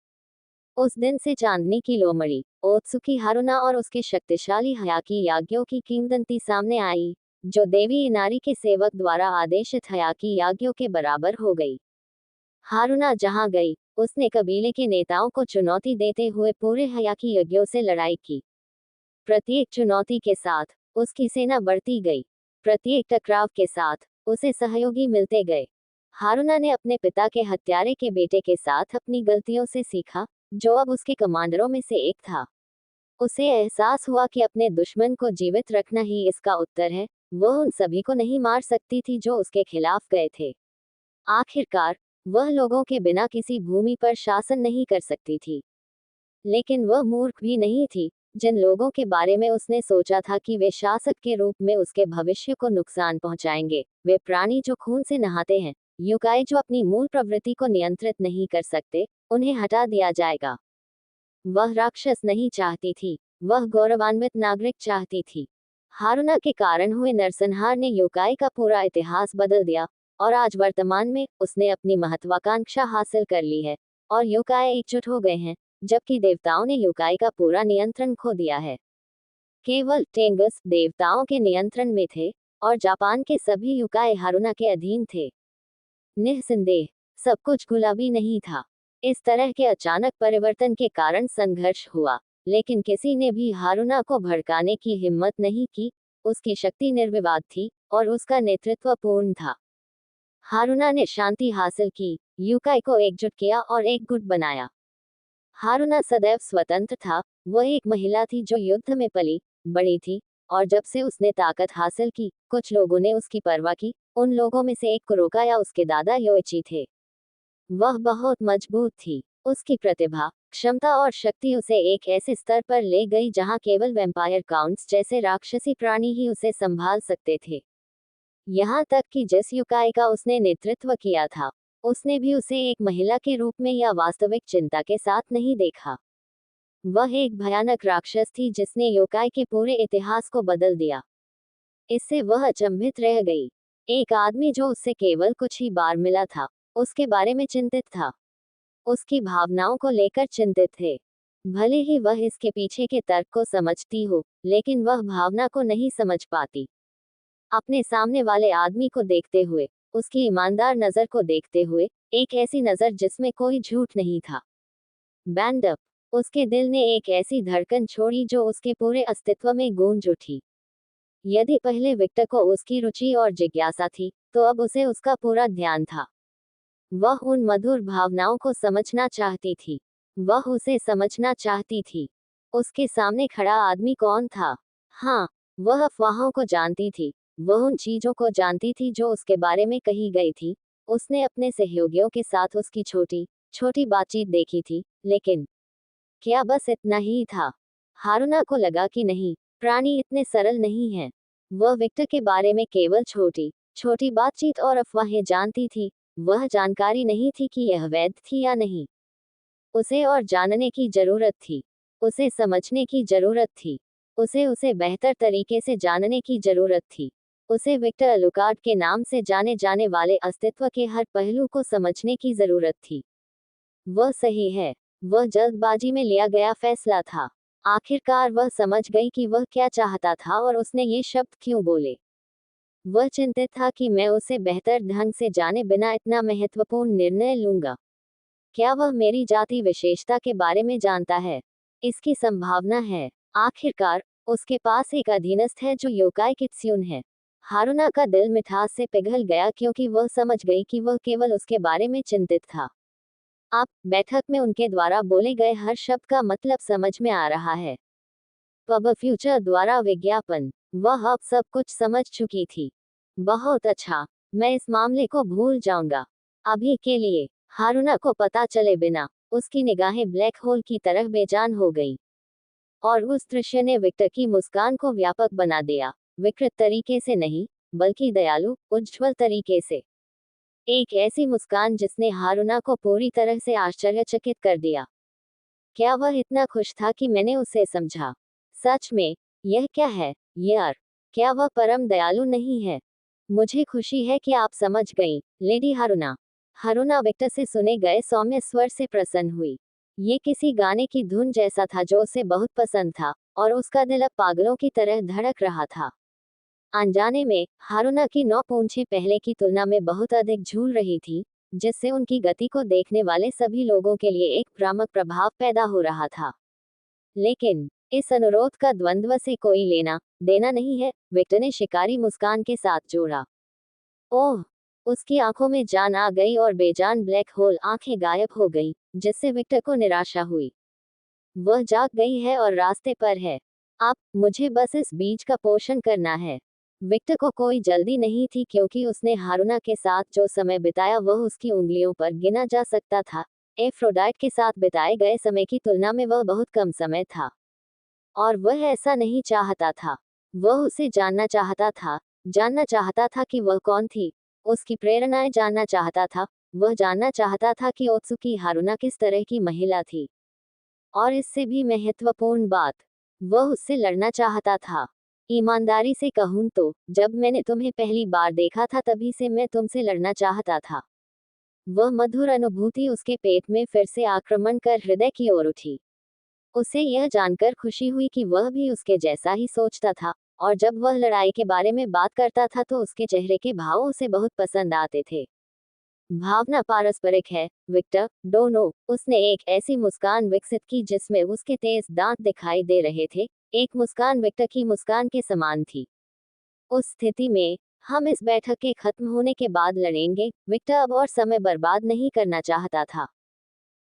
उस दिन से चांदनी की लोमड़ी, ओत्सुकी हारुना और उसके शक्तिशाली हयाकी याग्यों की किंवदंती सामने आई, जो देवी इनारी के सेवक द्वारा आदेशित हयाकी याग्यों के बराबर हो गई। हारुना जहां गई, उसने कबीले के नेताओं को चुनौती देते हुए पूरे हयाकी यज्ञों से लड़ाई की। प्रत्येक चुनौती के साथ उसकी सेना बढ़ती गई। प्रत्येक टकराव के साथ उसे सहयोगी मिलते गए। हारुना ने अपने पिता के हत्यारे के बेटे के साथ अपनी गलतियों से सीखा, जो अब उसके कमांडरों में से एक था। उसे एहसास हुआ कि अपने दुश्मन को जीवित रखना ही इसका उत्तर है। वह उन सभी को नहीं मार सकती थी जो उसके खिलाफ गए थे। आखिरकार वह लोगों के बिना किसी भूमि पर शासन नहीं कर सकती थी। लेकिन वह मूर्ख भी नहीं थी। जिन लोगों के बारे में उसने सोचा था कि वे शासक के रूप में उसके भविष्य को नुकसान पहुंचाएंगे, वे प्राणी जो खून से नहाते हैं, युकाई जो अपनी मूल प्रवृत्ति को नियंत्रित नहीं कर सकते, उन्हें हटा दिया जाएगा। वह राक्षस नहीं चाहती थी, वह गौरवान्वित नागरिक चाहती थी। हारुना के कारण हुए नरसंहार ने योकाई का पूरा इतिहास बदल दिया, और आज वर्तमान में उसने अपनी महत्वाकांक्षा हासिल कर ली है, और योकाई एकजुट हो गए हैं, जबकि देवताओं ने योकाई का पूरा नियंत्रण खो दिया है। केवल टेंगस देवताओं के नियंत्रण में थे, और जापान के सभी योकाई हारुना के अधीन थे। निस्संदेह सब कुछ गुलाबी नहीं था। इस तरह के अचानक परिवर्तन के कारण संघर्ष हुआ, लेकिन किसी ने भी हारुना को भड़काने की हिम्मत नहीं की। उसकी शक्ति निर्विवाद थी, और उसका नेतृत्व पूर्ण था। हारुना ने शांति हासिल की, युकाई को एकजुट किया और एक गुट बनाया। हारुना सदैव स्वतंत्र था। वह एक महिला थी जो युद्ध में पली बड़ी थी, और जब से उसने ताकत हासिल की, कुछ लोगों ने उसकी परवाह की। उन लोगों में से एक कुरोकाया उसके दादा योइची थे। वह बहुत मजबूत थी। उसकी प्रतिभा, क्षमता और शक्ति उसे एक ऐसे स्तर पर ले गई जहां केवल वैम्पायर काउंट्स जैसे राक्षसी प्राणी ही उसे संभाल सकते थे। यहाँ तक कि जिस युकाई का उसने नेतृत्व किया था, उसने भी उसे एक महिला के रूप में या वास्तविक चिंता के साथ नहीं देखा। वह एक भयानक राक्षस थी जिसने योकाई के पूरे इतिहास को बदल दिया। इससे वह अचंभित रह गई। एक आदमी जो उससे केवल कुछ ही बार मिला था, उसके बारे में चिंतित था, उसकी भावनाओं को लेकर चिंतित थे। भले ही वह इसके पीछे के तर्क को समझती हो, लेकिन वह भावना को नहीं समझ पाती। अपने सामने वाले आदमी को देखते हुए, उसकी ईमानदार नजर को देखते हुए, एक ऐसी नजर जिसमें कोई झूठ नहीं था। Band up. उसके दिल ने एक ऐसी धड़कन छोड़ी जो उसके पूरे अस्तित्व में गूंज उठी। यदि पहले विक्टर को उसकी रुचि और जिज्ञासा थी, तो अब उसे उसका पूरा ध्यान था। वह उन मधुर भावनाओं को समझना चाहती थी। वह उसे समझना चाहती थी। उसके सामने खड़ा आदमी कौन था? हाँ, वह अफवाहों को जानती थी। वह उन चीजों को जानती थी जो उसके बारे में कही गई थी। उसने अपने सहयोगियों के साथ उसकी छोटी छोटी बातचीत देखी थी, लेकिन क्या बस इतना ही था? हारुना को लगा कि नहीं, प्राणी इतने सरल नहीं हैं। वह विक्टर के बारे में केवल छोटी छोटी बातचीत और अफवाहें जानती थी। वह जानकारी नहीं थी कि यह वैध थी या नहीं। उसे और जानने की जरूरत थी। उसे समझने की जरूरत थी। उसे बेहतर तरीके से जानने की जरूरत थी। उसे विक्टर अलुकार्ड के नाम से जाने जाने वाले अस्तित्व के हर पहलू को समझने की जरूरत थी। वह सही है। वह जल्दबाजी में लिया गया फैसला था। आखिरकार वह समझ गई कि वह क्या चाहता था और उसने ये शब्द क्यों बोले। वह चिंतित था कि मैं उसे बेहतर ढंग से जाने बिना इतना महत्वपूर्ण निर्णय लूंगा। क्या वह मेरी जाति विशेषता के बारे में जानता है? इसकी संभावना है। आखिरकार उसके पास एक अधीनस्थ है जो योकाई कित्स्यून है। हारुना का दिल मिठास से पिघल गया क्योंकि वह समझ गई कि वह केवल उसके बारे में चिंतित था। अब बैठक में उनके द्वारा बोले गए हर शब्द का मतलब समझ में आ रहा है। पब फ्यूचर द्वारा विज्ञापन। वह अब सब कुछ समझ चुकी थी। बहुत अच्छा, मैं इस मामले को भूल जाऊंगा अभी के लिए। हारुना को पता चले बिना उसकी निगाहें ब्लैक होल की तरह बेजान हो गई, और उस दृश्य ने विक्टर की मुस्कान को व्यापक बना दिया। विकृत तरीके से नहीं, बल्कि दयालु, उज्ज्वल तरीके से। एक ऐसी मुस्कान जिसने हारुना को पूरी तरह से आश्चर्यचकित कर दिया। क्या वह इतना खुश था कि मैंने उसे समझा? सच में, यह क्या है यार? क्या वह परम दयालु नहीं है? मुझे खुशी है कि आप समझ गईं, लेडी हारुना। हारुना विक्टर से सुने गए सौम्य स्वर से प्रसन्न हुई। ये किसी गाने की धुन जैसा था जो उसे बहुत पसंद था, और उसका दिल अब पागलों की तरह धड़क रहा था। अनजाने में हारुना की 9 पूंछें पहले की तुलना में बहुत अधिक झूल रही थी, जिससे उनकी गति को देखने वाले सभी लोगों के लिए एक भ्रामक प्रभाव पैदा हो रहा था। लेकिन इस अनुरोध का द्वंद्व से कोई लेना देना नहीं है, विक्टर ने शिकारी मुस्कान के साथ जोड़ा। ओह! उसकी आंखों में जान आ गई और बेजान ब्लैक होल आंखें गायब हो गई, जिससे विक्टर को निराशा हुई। वह जाग गई है और रास्ते पर है। अब मुझे बस इस बीज का पोषण करना है। विक्टर को कोई जल्दी नहीं थी क्योंकि उसने हारुना के साथ जो समय बिताया वह उसकी उंगलियों पर गिना जा सकता था। एफ्रोडाइट के साथ बिताए गए समय की तुलना में वह बहुत कम समय था, और वह ऐसा नहीं चाहता था। वह उसे जानना चाहता था कि वह कौन थी, उसकी प्रेरणाएं जानना चाहता था। वह जानना चाहता था कि ओत्सुकी हारुना किस तरह की महिला थी, और इससे भी महत्वपूर्ण बात, वह उससे लड़ना चाहता था। ईमानदारी से कहूं तो जब मैंने तुम्हें पहली बार देखा था तभी से मैं तुमसे लड़ना चाहता था। वह मधुर अनुभूति उसके पेट में फिर से आक्रमण कर हृदय की ओर उठी। उसे यह जानकर खुशी हुई कि वह भी उसके जैसा ही सोचता था, और जब वह लड़ाई के बारे में बात करता था तो उसके चेहरे के भाव उसे बहुत पसंद आते थे। भावना पारस्परिक है, विक्टर, दोनों। उसने एक ऐसी मुस्कान विकसित की जिसमें उसके तेज दांत दिखाई दे रहे थे। एक मुस्कान विक्टर की मुस्कान के समान थी। उस स्थिति में हम इस बैठक के खत्म होने के बाद लड़ेंगे। विक्टर अब और समय बर्बाद नहीं करना चाहता था।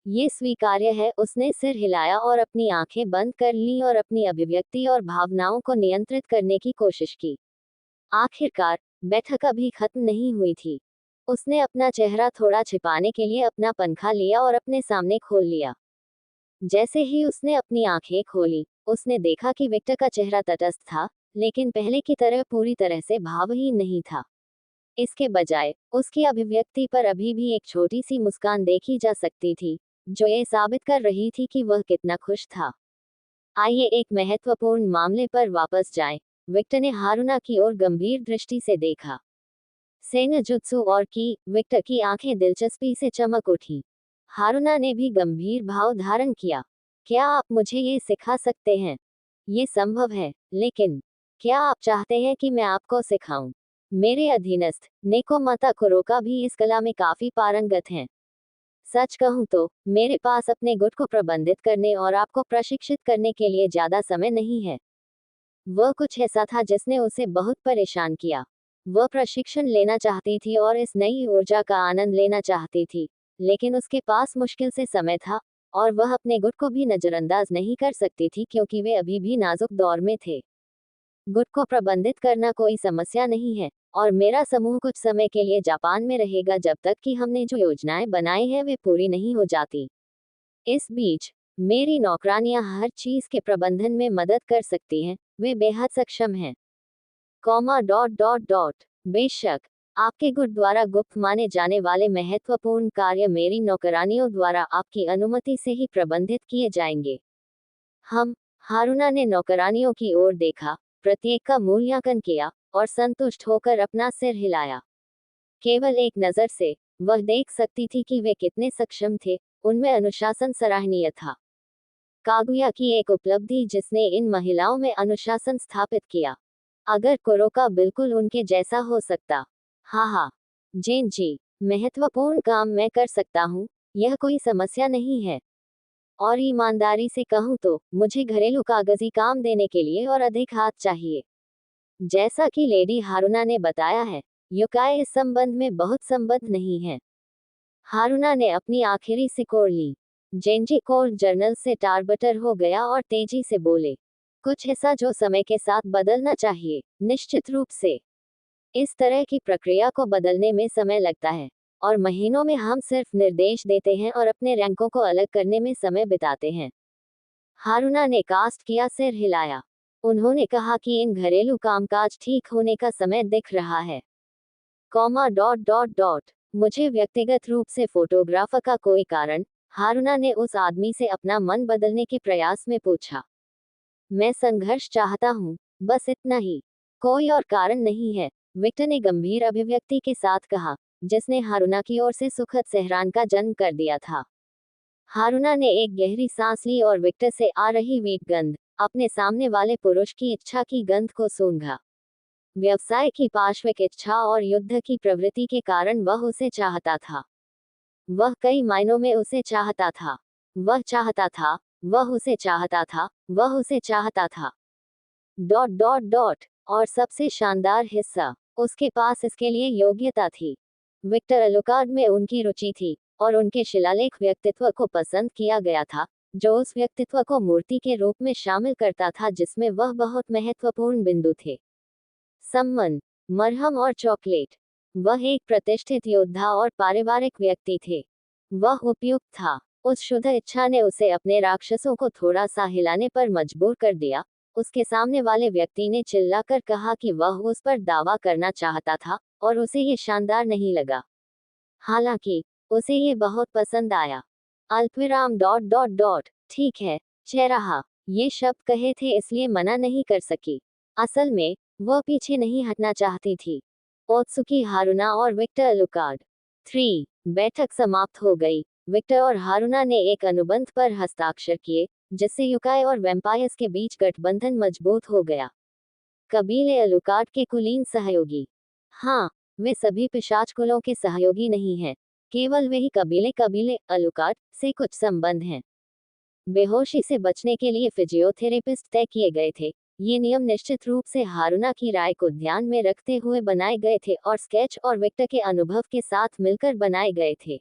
ये स्वीकार्य है। उसने सिर हिलाया और अपनी आंखें बंद कर लीं और अपनी अभिव्यक्ति और भावनाओं को नियंत्रित करने की कोशिश की। आखिरकार बैठक अभी खत्म नहीं हुई थी। उसने अपना चेहरा थोड़ा छिपाने के लिए अपना पंखा लिया और अपने सामने खोल लिया। जैसे ही उसने अपनी आंखें खोली, उसने देखा कि विक्टर का चेहरा तटस्थ था, लेकिन पहले की तरह पूरी तरह से भावहीन नहीं था। इसके बजाय उसकी अभिव्यक्ति पर अभी भी एक छोटी सी मुस्कान देखी जा सकती थी, जो ये साबित कर रही थी कि वह कितना खुश था। आइए एक महत्वपूर्ण मामले पर वापस जाएं। विक्टर ने हारुना की ओर गंभीर दृष्टि से देखा। सेनजुत्सु और की विक्टर की आंखें दिलचस्पी से चमक उठी। हारुना ने भी गंभीर भाव धारण किया। क्या आप मुझे ये सिखा सकते हैं? ये संभव है, लेकिन क्या आप चाहते हैं कि मैं आपको सिखाऊं? मेरे अधीनस्थ नेकोमाता कुरोका भी इस कला में काफी पारंगत हैं। सच कहूं तो मेरे पास अपने गुट को प्रबंधित करने और आपको प्रशिक्षित करने के लिए ज्यादा समय नहीं है। वह कुछ ऐसा था जिसने उसे बहुत परेशान किया। वह प्रशिक्षण लेना चाहती थी और इस नई ऊर्जा का आनंद लेना चाहती थी, लेकिन उसके पास मुश्किल से समय था, और वह अपने गुट को भी नजरअंदाज नहीं कर सकती थी क्योंकि वे अभी भी नाजुक दौर में थे। गुट को प्रबंधित करना कोई समस्या नहीं है, और मेरा समूह कुछ समय के लिए जापान में रहेगा जब तक कि हमने जो योजनाएं बनाई हैं वे पूरी नहीं हो जाती। इस बीच मेरी नौकरानियां हर चीज के प्रबंधन में मदद कर सकती हैं। वे बेहद सक्षम हैं। कॉमा डॉट डॉट डॉट बेशक आपके गुट द्वारा गुप्त माने जाने वाले महत्वपूर्ण कार्य मेरी नौकरानियों द्वारा आपकी अनुमति से ही प्रबंधित किए जाएंगे। हम हारुना ने नौकरानियों की ओर देखा, प्रत्येक का मूल्यांकन किया, और संतुष्ट होकर अपना सिर हिलाया। केवल एक नजर से वह देख सकती थी कि वे कितने सक्षम थे। उनमें अनुशासन सराहनीय था। कागुया की एक उपलब्धि जिसने इन महिलाओं में अनुशासन स्थापित किया। अगर कुरोका बिल्कुल उनके जैसा हो सकता। हाँ, जेन जी, महत्वपूर्ण काम मैं कर सकता हूँ, यह कोई समस्या नहीं है। और ईमानदारी से कहूँ तो मुझे घरेलू कागजी काम देने के लिए और अधिक हाथ चाहिए। जैसा कि लेडी हारुना ने बताया है, युकाई इस संबंध में बहुत संबद्ध नहीं है। हारुना ने अपनी आखिरी सिकोड़ ली। जेंजी कोल्ड जर्नल से टारबटर हो गया और तेजी से बोले, कुछ ऐसा जो समय के साथ बदलना चाहिए। निश्चित रूप से इस तरह की प्रक्रिया को बदलने में समय लगता है, और महीनों में हम सिर्फ निर्देश देते हैं और अपने रैंकों को अलग करने में समय बिताते हैं। हारुना ने कास्ट किया, सिर हिलाया। उन्होंने कहा कि इन घरेलू कामकाज ठीक होने का समय दिख रहा है। कॉमा डॉट डॉट डॉट मुझे व्यक्तिगत रूप से फोटोग्राफर का कोई कारण? हारुना ने उस आदमी से अपना मन बदलने के प्रयास में पूछा। मैं संघर्ष चाहता हूँ, बस इतना ही। कोई और कारण नहीं है, विक्टर ने गंभीर अभिव्यक्ति के साथ कहा, जिसने हारुना की ओर से सुखद सहरान का जन्म कर दिया था। हारुना ने एक गहरी सांस ली और विक्टर से आ रही वीट गंध, अपने सामने वाले पुरुष की इच्छा की गंध को सूंघा। व्यवसाय की पाश्विक इच्छा और युद्ध की प्रवृत्ति के कारण वह उसे चाहता था। वह कई मायनों में उसे चाहता था। वह चाहता था, वह उसे चाहता था, वह उसे चाहता था। डॉट डॉट डॉट और सबसे शानदार हिस्सा, उसके पास इसके लिए योग्यता थी। विक्टर एलुकार्ड में उनकी रुचि थी, और उनके शिलालेख व्यक्तित्व को पसंद किया गया था, जो उस व्यक्तित्व को मूर्ति के रूप में शामिल करता था जिसमें वह बहुत महत्वपूर्ण बिंदु थे। सम्मान, मरहम और चॉकलेट। वह एक प्रतिष्ठित योद्धा और पारिवारिक व्यक्ति थे। वह उपयुक्त था। उस शुद्ध इच्छा ने उसे अपने राक्षसों को थोड़ा सा हिलाने पर मजबूर कर दिया। उसके सामने वाले व्यक्ति ने चिल्लाकर कहा कि वह उस पर दावा करना चाहता था और उसे ये शानदार नहीं लगा। हालांकि उसे ये बहुत पसंद आया। अल्पविराम डॉट डॉट डॉट ठीक है, चेहरा ये शब्द कहे थे इसलिए मना नहीं कर सकी। असल में वह पीछे नहीं हटना चाहती थी। ओत्सुकी हारुना और विक्टर अलुकार्ड 3 बैठक समाप्त हो गई। विक्टर और हारुना ने एक अनुबंध पर हस्ताक्षर किए जिससे युकाई और वैम्पायर्स के बीच गठबंधन मजबूत हो गया। कबीले अलुकार्ड के कुलीन सहयोगी। हाँ, वे सभी पिशाच कुलों के सहयोगी नहीं हैं, केवल वही कबीले अलुकार्ड से कुछ संबंध हैं। बेहोशी से बचने के लिए फिजियोथेरेपिस्ट तय किए गए थे। ये नियम निश्चित रूप से हारुना की राय को ध्यान में रखते हुए बनाए गए थे और स्केच और विक्टर के अनुभव के साथ मिलकर बनाए गए थे।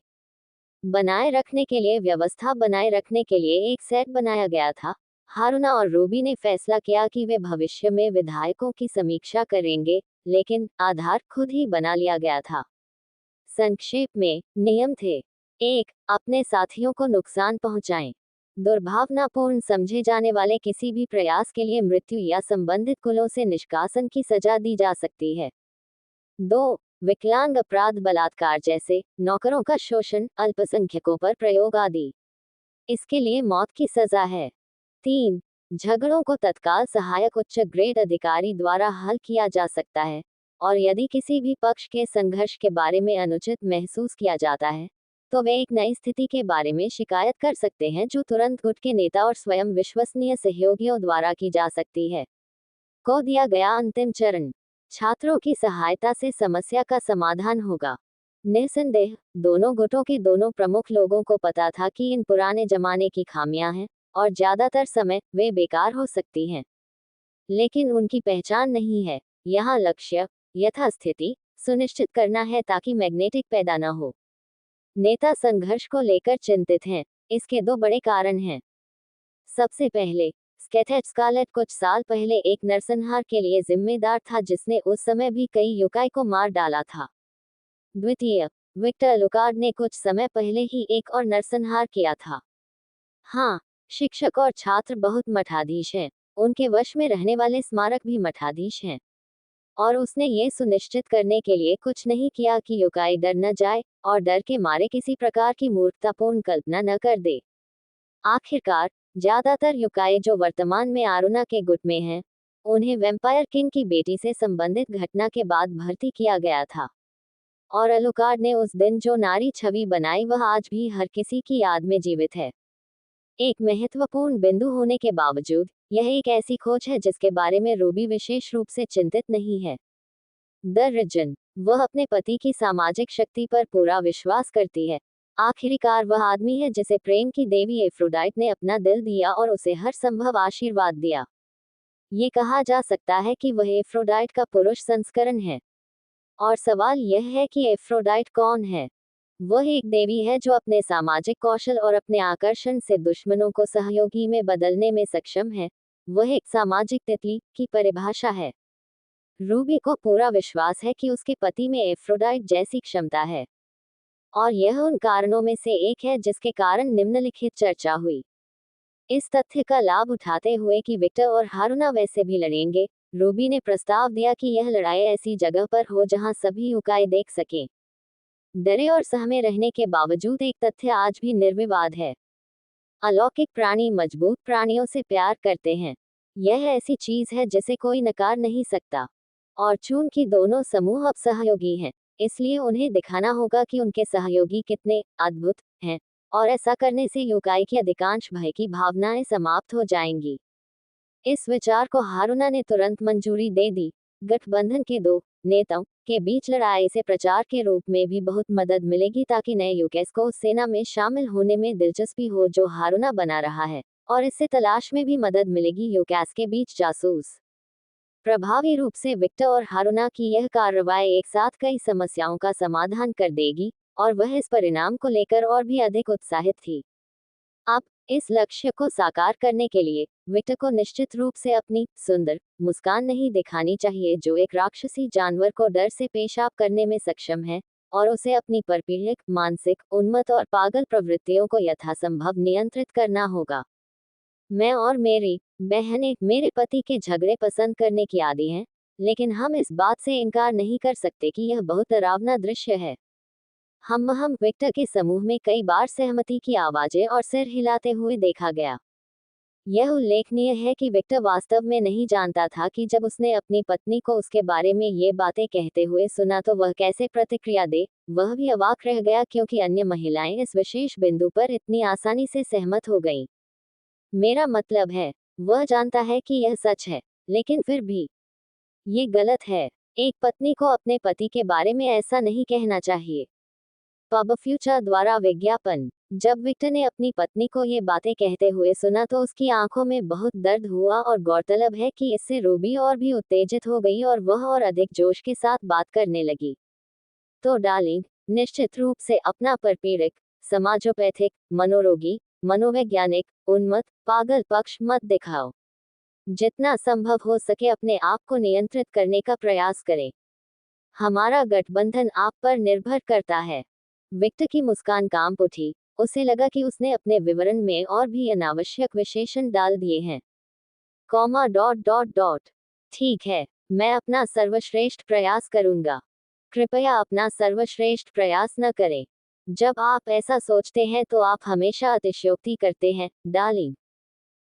बनाए रखने के लिए व्यवस्था बनाए रखने के लिए एक सेट बनाया गया था। हारुना और रूबी ने फैसला किया कि वे भविष्य में विधायकों की समीक्षा करेंगे, लेकिन आधार खुद ही बना लिया गया था। संक्षेप में नियम थे। 1. अपने साथियों को नुकसान पहुंचाएं। दुर्भावनापूर्ण समझे जाने वाले किसी भी प्रयास के लिए मृत्यु या संबंधित कुलों से निष्कासन की सजा दी जा सकती है। 2. विकलांग अपराध बलात्कार जैसे नौकरों का शोषण, अल्पसंख्यकों पर प्रयोग आदि। इसके लिए मौत की सजा है। 3. झगड़ों को तत्काल सहायक उच्च ग्रेड अधिकारी द्वारा हल किया जा सकता है, और यदि किसी भी पक्ष के संघर्ष के बारे में अनुचित महसूस किया जाता है, तो वे एक नई स्थिति के बारे में शिकायत कर सकते हैं जो तुरंत गुट के नेता और स्वयं विश्वसनीय सहयोगियों द्वारा की जा सकती है। को दिया गया अंतिम चरण। छात्रों की सहायता से समस्या का समाधान होगा। निस्संदेह दोनों गुटों के दोनों प्रमुख लोगों को पता था कि इन पुराने जमाने की खामियां हैं और ज्यादातर समय वे बेकार हो सकती हैं, लेकिन उनकी पहचान नहीं है। यहाँ लक्ष्य यथास्थिति सुनिश्चित करना है ताकि मैग्नेटिक पैदा न हो। नेता संघर्ष को लेकर चिंतित हैं। इसके दो बड़े कारण हैं। सबसे पहले, स्केथेट स्कारलेट कुछ साल पहले एक नरसंहार के लिए जिम्मेदार था जिसने उस समय भी कई युकाई को मार डाला था। द्वितीय, विक्टर अलुकार्ड ने कुछ समय पहले ही एक और नरसंहार किया था। हाँ, शिक्षक और छात्र बहुत मठाधीश हैं। उनके वश में रहने वाले स्मारक भी मठाधीश हैं, और उसने ये सुनिश्चित करने के लिए कुछ नहीं किया कि युकाई डर न जाए और डर के मारे किसी प्रकार की मूर्खतापूर्ण कल्पना न कर दे। आखिरकार ज्यादातर युकाई जो वर्तमान में आरुना के गुट में हैं, उन्हें वैम्पायर किंग की बेटी से संबंधित घटना के बाद भर्ती किया गया था, और अलुकार्ड ने उस दिन जो नारी छवि बनाई वह आज भी हर किसी की याद में जीवित है। एक महत्वपूर्ण बिंदु होने के बावजूद यह एक ऐसी खोज है जिसके बारे में रूबी विशेष रूप से चिंतित नहीं है। द रिजन, वह अपने पति की सामाजिक शक्ति पर पूरा विश्वास करती है। आखिरकार वह आदमी है जिसे प्रेम की देवी एफ्रोडाइट ने अपना दिल दिया और उसे हर संभव आशीर्वाद दिया। ये कहा जा सकता है कि वह एफ्रोडाइट का पुरुष संस्करण है। और सवाल यह है कि एफ्रोडाइट कौन है? वह एक देवी है जो अपने सामाजिक कौशल और अपने आकर्षण से दुश्मनों को सहयोगी में बदलने में सक्षम है। वह एक सामाजिक तितली की परिभाषा है। रूबी को पूरा विश्वास है कि उसके पति में एफ्रोडाइट जैसी क्षमता है, और यह उन कारणों में से एक है जिसके कारण निम्नलिखित चर्चा हुई। इस तथ्य का लाभ उठाते हुए कि विक्टर और हारुना वैसे भी लड़ेंगे, रूबी ने प्रस्ताव दिया कि यह लड़ाई ऐसी जगह पर हो जहां सभी युकाई देख सकें। डरे और सहमे रहने के बावजूद एक तथ्य आज भी निर्विवाद है। अलौकिक प्राणी मजबूत प्राणियों से प्यार करते हैं। यह ऐसी चीज है जिसे कोई नकार नहीं सकता। और चूंकि दोनों समूह अब सहयोगी हैं, इसलिए उन्हें दिखाना होगा कि उनके सहयोगी कितने अद्भुत हैं, और ऐसा करने से युकाई की अधिकांश भय की भावनाएं समाप्त हो जाएंगी। इस विचार को हारुना ने तुरंत मंजूरी दे दी। गठबंधन के दो नेताओं के बीच लड़ाई से प्रचार के रूप में भी बहुत मदद मिलेगी ताकि नए युकेस को उस सेना में शामिल होने में दिलचस्पी हो जो हारुना बना रहा है, और इससे तलाश में भी मदद मिलेगी युकेस के बीच जासूस। प्रभावी रूप से विक्टर और हारुना की यह कार्रवाई एक साथ कई समस्याओं का समाधान कर देगी, और वह इस परिणाम को लेकर और भी अधिक उत्साहित थी। अब इस लक्ष्य को साकार करने के लिए विक्टर को निश्चित रूप से अपनी सुंदर मुस्कान नहीं दिखानी चाहिए जो एक राक्षसी जानवर को डर से पेशाब करने में सक्षम है, और उसे अपनी परपीड़ित, मानसिक, उन्मत्त और पागल प्रवृत्तियों को यथासंभव नियंत्रित करना होगा। मैं और मेरी बहनें मेरे पति के झगड़े पसंद करने की आदी हैं, लेकिन हम इस बात से इनकार नहीं कर सकते कि यह बहुत डरावना दृश्य है। हम विक्टर के समूह में कई बार सहमति की आवाजें और सिर हिलाते हुए देखा गया। यह उल्लेखनीय है कि विक्टर वास्तव में नहीं जानता था कि जब उसने अपनी पत्नी को उसके बारे में ये बातें कहते हुए सुना तो वह कैसे प्रतिक्रिया दे। वह भी अवाक रह गया क्योंकि अन्य महिलाएं इस विशेष बिंदु पर इतनी आसानी से सहमत हो गईं। मेरा मतलब है, वह जानता है कि यह सच है, लेकिन फिर भी ये गलत है। एक पत्नी को अपने पति के बारे में ऐसा नहीं कहना चाहिए। पब फ्यूचर द्वारा विज्ञापन। जब विक्टर ने अपनी पत्नी को ये बातें कहते हुए सुना तो उसकी आंखों में बहुत दर्द हुआ और गौरतलब है कि इससे रूबी और भी उत्तेजित हो गई और वह और अधिक जोश के साथ बात करने लगी। तो डार्लिंग, निश्चित रूप से अपना परपीड़ित, समाजोपैथिक, मनोरोगी, मनोवैज्ञानिक, उन्मत्त, पागल पक्ष मत दिखाओ। जितना संभव हो सके अपने आप को नियंत्रित करने का प्रयास करें। हमारा गठबंधन आप पर निर्भर करता है। विक्टर की मुस्कान कांप उठी। उसे लगा कि उसने अपने विवरण में और भी अनावश्यक विशेषण डाल दिए हैं। Comma dot dot dot. ठीक है, मैं अपना सर्वश्रेष्ठ प्रयास करूंगा। कृपया अपना सर्वश्रेष्ठ प्रयास न करें। जब आप ऐसा सोचते हैं तो आप हमेशा अतिशयोक्ति करते हैं, डार्लिंग।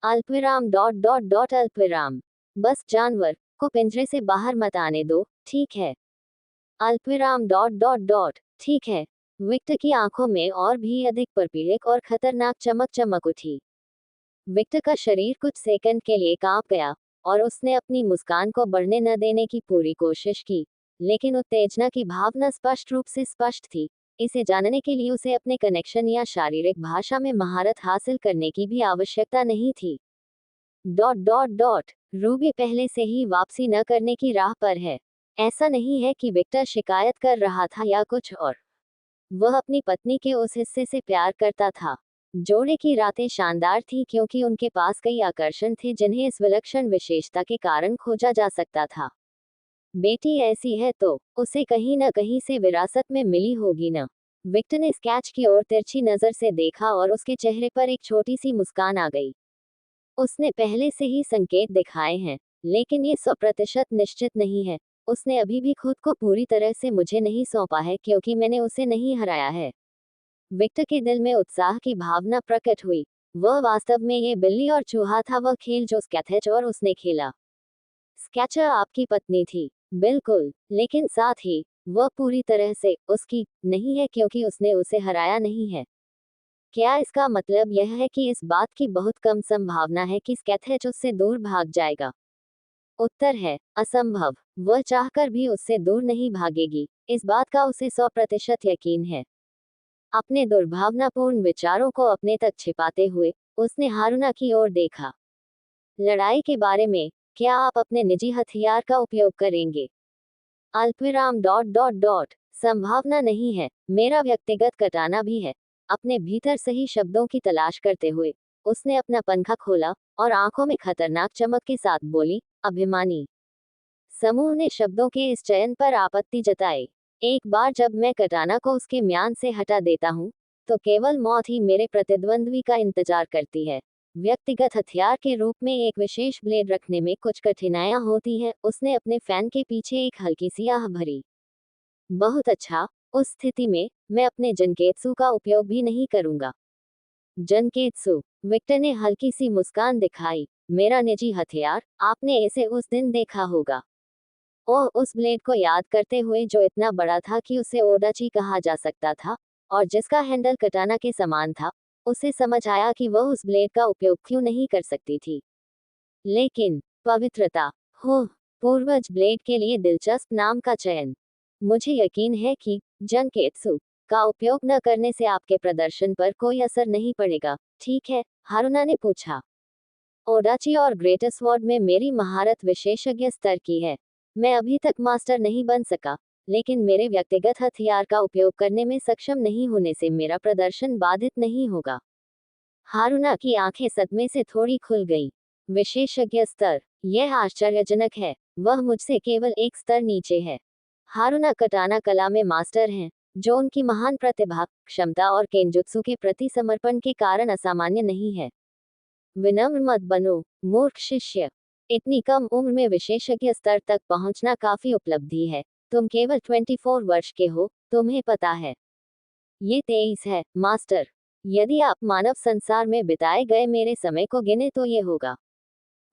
अल्पविराम डॉट डॉट डॉट अल्पविराम। बस जानवर को पिंजरे से बाहर मत आने दो, ठीक है। अल्पविराम डॉट डॉट डॉट। ठीक है। विक्टर की आंखों में और भी अधिक परपीड़ित और खतरनाक चमक चमक उठी। विक्टर का शरीर कुछ सेकंड के लिए कांप गया और उसने अपनी मुस्कान को बढ़ने न देने की पूरी कोशिश की, लेकिन उत्तेजना की भावना स्पष्ट रूप से स्पष्ट थी। इसे जानने के लिए उसे अपने कनेक्शन या शारीरिक भाषा में महारत हासिल करने की भी आवश्यकता नहीं थी। Dot dot dot. रूबी पहले से ही वापसी न करने की राह पर है। ऐसा नहीं है कि विक्टर शिकायत कर रहा था या कुछ और। वह अपनी पत्नी के उस हिस्से से प्यार करता था। जोड़े की रातें शानदार थी क्योंकि उनके पास कई आकर्षण थे जिन्हें इस विलक्षण विशेषता के कारण खोजा जा सकता था। बेटी ऐसी है तो उसे कहीं न कहीं से विरासत में मिली होगी न। विक्टर ने स्केच की ओर तिरछी नजर से देखा और उसके चेहरे पर एक छोटी सी मुस्कान आ गई। उसने पहले से ही संकेत दिखाए हैं, लेकिन ये 100% निश्चित नहीं है। उसने अभी भी खुद को पूरी तरह से मुझे नहीं सौंपा है क्योंकि मैंने उसे नहीं हराया है। विक्टर के दिल में उत्साह की भावना प्रकट हुई। वह वास्तव में ये बिल्ली और चूहा था, वह खेल जो स्कैथेच और उसने खेला। स्केचर आपकी पत्नी थी, बिल्कुल, लेकिन साथ ही वह पूरी तरह से उसकी नहीं है क्योंकि उसने उसे हराया नहीं है। क्या इसका मतलब यह है कि इस बात की बहुत कम संभावना है कि स्कैथेच उससे दूर भाग जाएगा? उत्तर है असंभव। वह चाहकर भी उससे दूर नहीं भागेगी, इस बात का उसे 100% यकीन है। अपने दुर्भावनापूर्ण विचारों को अपने तक छिपाते हुए उसने हारुना की ओर देखा। लड़ाई के बारे में क्या आप अपने निजी हथियार का उपयोग करेंगे? अल्पविराम डॉट डॉट डॉट। संभावना नहीं है। मेरा व्यक्तिगत कटाना भी है। अपने भीतर सही शब्दों की तलाश करते हुए उसने अपना पंखा खोला और आंखों में खतरनाक चमक के साथ बोली, अभिमानी। समूह ने शब्दों के इस चयन पर आपत्ति जताई। एक बार जब मैं कटाना को उसके म्यान से हटा देता हूँ, तो केवल मौत ही मेरे प्रतिद्वंद्वी का इंतजार करती है। व्यक्तिगत हथियार के रूप में एक विशेष ब्लेड रखने में कुछ कठिनाइयां होती हैं। उसने अपने फैन के पीछे एक हल्की सी आह भरी। बहुत अच्छा, उस स्थिति में मैं अपने जनकेत्सु का उपयोग भी नहीं करूंगा। जनकेत्सु। विक्टर ने हल्की सी मुस्कान दिखाई। मेरा निजी हथियार, आपने इसे उस दिन देखा होगा। ओह, उस ब्लेड को याद करते हुए जो इतना बड़ा था कि उसे ओडाची कहा जा सकता था और जिसका हैंडल कटाना के समान था, उसे समझ आया कि वह उस ब्लेड का उपयोग क्यों नहीं कर सकती थी। लेकिन पवित्रता, हो, पूर्वज ब्लेड के लिए दिलचस्प नाम का चयन। मुझे यकीन है कि जनकेत्सु का उपयोग न करने से आपके प्रदर्शन पर कोई असर नहीं पड़ेगा, ठीक है? हारुना ने पूछा। ओडाची और ग्रेट स्वॉर्ड में मेरी महारत विशेषज्ञ स्तर की है। मैं अभी तक मास्टर नहीं बन सका, लेकिन मेरे व्यक्तिगत हथियार का उपयोग करने में सक्षम नहीं होने से मेरा प्रदर्शन बाधित नहीं होगा। हारुना की आंखें सदमे से थोड़ी खुल गईं। विशेषज्ञ स्तर, यह आश्चर्यजनक है। वह मुझसे केवल एक स्तर नीचे है। हारुना कटाना कला में मास्टर हैं, जो उनकी महान प्रतिभा, क्षमता और केंजुत्सु के प्रति समर्पण के कारण असामान्य नहीं है। विनम्र मत बनो, मूर्ख शिष्य। इतनी कम उम्र में विशेषज्ञ स्तर तक पहुंचना काफी उपलब्धि है। तुम केवल 24 वर्ष के हो, तुम्हें पता है। ये 23 है, मास्टर। यदि आप मानव संसार में बिताए गए मेरे समय को गिने तो ये होगा।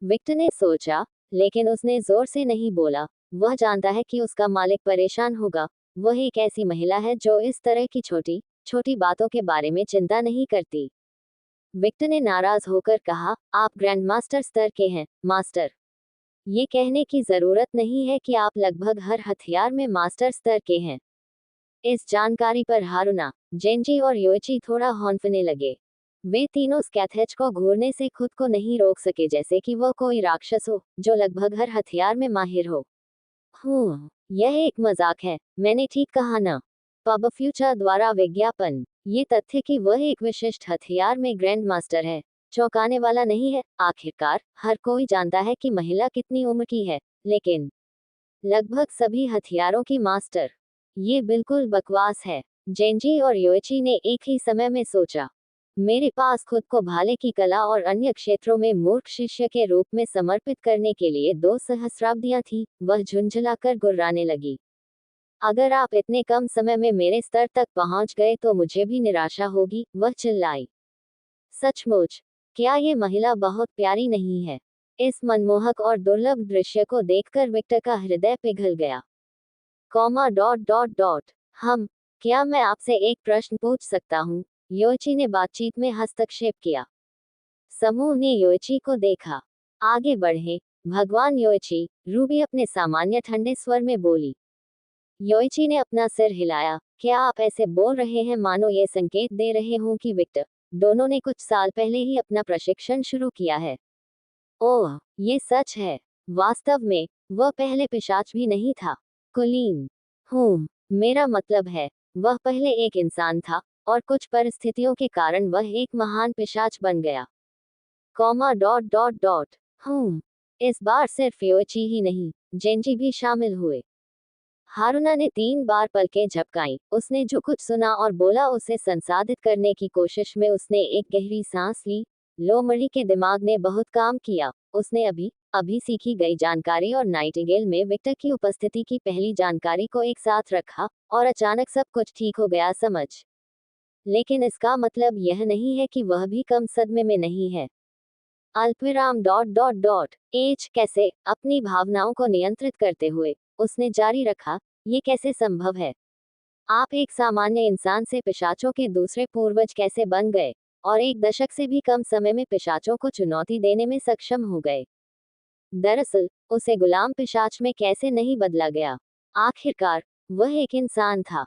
विक्टर ने सोचा, लेकिन उसने जोर से नहीं बोला। वह जानता है कि उसका मालिक परेशान होगा। वह एक ऐसी महिला है जो इस तरह की छोटी छोटी बातों के बारे में चिंता नहीं करती। विक्टर ने नाराज होकर कहा, आप ग्रैंड मास्टर स्तर के हैं, मास्टर। ये कहने की जरूरत नहीं है कि आप लगभग हर हथियार में मास्टर स्तर के हैं। इस जानकारी पर हारुना, जेंजी और योइची थोड़ा हौंफने लगे। वे तीनों स्कैथेज को घूरने से खुद को नहीं रोक सके, जैसे कि वह कोई राक्षस हो जो लगभग हर हथियार में माहिर हो। यह एक मजाक है, मैंने ठीक कहा ना? पब फ्यूचर द्वारा विज्ञापन। ये तथ्य कि वह एक विशिष्ट हथियार में ग्रैंड मास्टर है, चौंकाने वाला नहीं है। आखिरकार हर कोई जानता है कि महिला कितनी उम्र की है, लेकिन लगभग सभी हथियारों की मास्टर। ये बिल्कुल बकवास है। जेंजी और योइची ने एक ही समय में सोचा। मेरे पास खुद को भाले की कला और अन्य क्षेत्रों में मूर्ख शिष्य के रूप में समर्पित करने के लिए 2 सहस्राब्दियां थी। वह झुंझलाकर गुर्राने लगी। अगर आप इतने कम समय में मेरे स्तर तक पहुंच गए तो मुझे भी निराशा होगी, वह चिल्लाई। सचमुच, क्या ये महिला बहुत प्यारी नहीं है? इस मनमोहक और दुर्लभ दृश्य को देखकर विक्टर का हृदय पिघल गया। हम, क्या मैं आपसे एक प्रश्न पूछ सकता हूँ? योइची ने बातचीत में हस्तक्षेप किया। समूह ने योइची को देखा। आगे बढ़े, भगवान योइची, रूबी अपने सामान्य ठंडे स्वर में बोली। योइची ने अपना सिर हिलाया। क्या आप ऐसे बोल रहे हैं मानो ये संकेत दे रहे हों कि विक्टर, दोनों ने कुछ साल पहले ही अपना प्रशिक्षण शुरू किया है? ओह, ये सच है। वास्तव में, वह पहले पिशाच भी नहीं था, कुलीन। मेरा मतलब है, वह पहले एक इंसान था, और कुछ परिस्थितियों के कारण वह एक महान पिशाच बन गया। इस बार सिर्फ योइची ही नहीं, जेंजी भी शामिल हुए। हारुना ने 3 बार पलकें झपकाईं। उसने जो कुछ सुना और बोला उसे संसाधित करने की कोशिश में उसने एक गहरी सांस ली। लोमड़ी के दिमाग ने बहुत काम किया। उसने अभी सीखी गई जानकारी और नाइटिंगेल में विक्टर की उपस्थिति की पहली जानकारी को एक साथ रखा, और अचानक सब कुछ ठीक हो गया, समझ। लेकिन इसका मतलब यह नहीं है कि वह भी कम सदमे में नहीं है। अल्पविराम एज कैसे? अपनी भावनाओं को नियंत्रित करते हुए उसने जारी रखा, ये कैसे संभव है? आप एक सामान्य इंसान से पिशाचों के दूसरे पूर्वज कैसे बन गए, और 1 दशक से भी कम समय में पिशाचों को चुनौती देने में सक्षम हो गए? दरअसल, उसे गुलाम पिशाच में कैसे नहीं बदला गया? आखिरकार, वह एक इंसान था।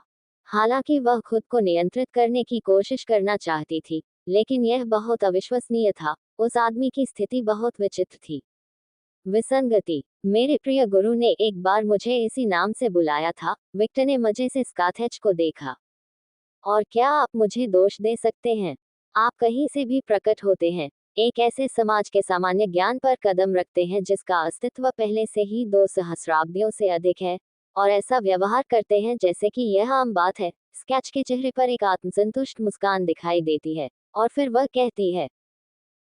हालांकि वह खुद को नियंत्रित करने की कोशिश करना चाहती थी, लेकिन यह बहुत अविश्वसनीय था। उस आदमी की स्थिति बहुत विचित्र थी। विसंगति। मेरे प्रिय गुरु ने एक बार मुझे इसी नाम से बुलाया था। विक्टर ने मजे से स्काथेच को देखा। और क्या आप मुझे दोष दे सकते हैं? आप कहीं से भी प्रकट होते हैं, एक ऐसे समाज के सामान्य ज्ञान पर कदम रखते हैं जिसका अस्तित्व पहले से ही 2 सहस्राब्दियों से अधिक है, और ऐसा व्यवहार करते हैं जैसे कि यह आम बात है। स्केच के चेहरे पर एक आत्मसंतुष्ट मुस्कान दिखाई देती है, और फिर वह कहती है,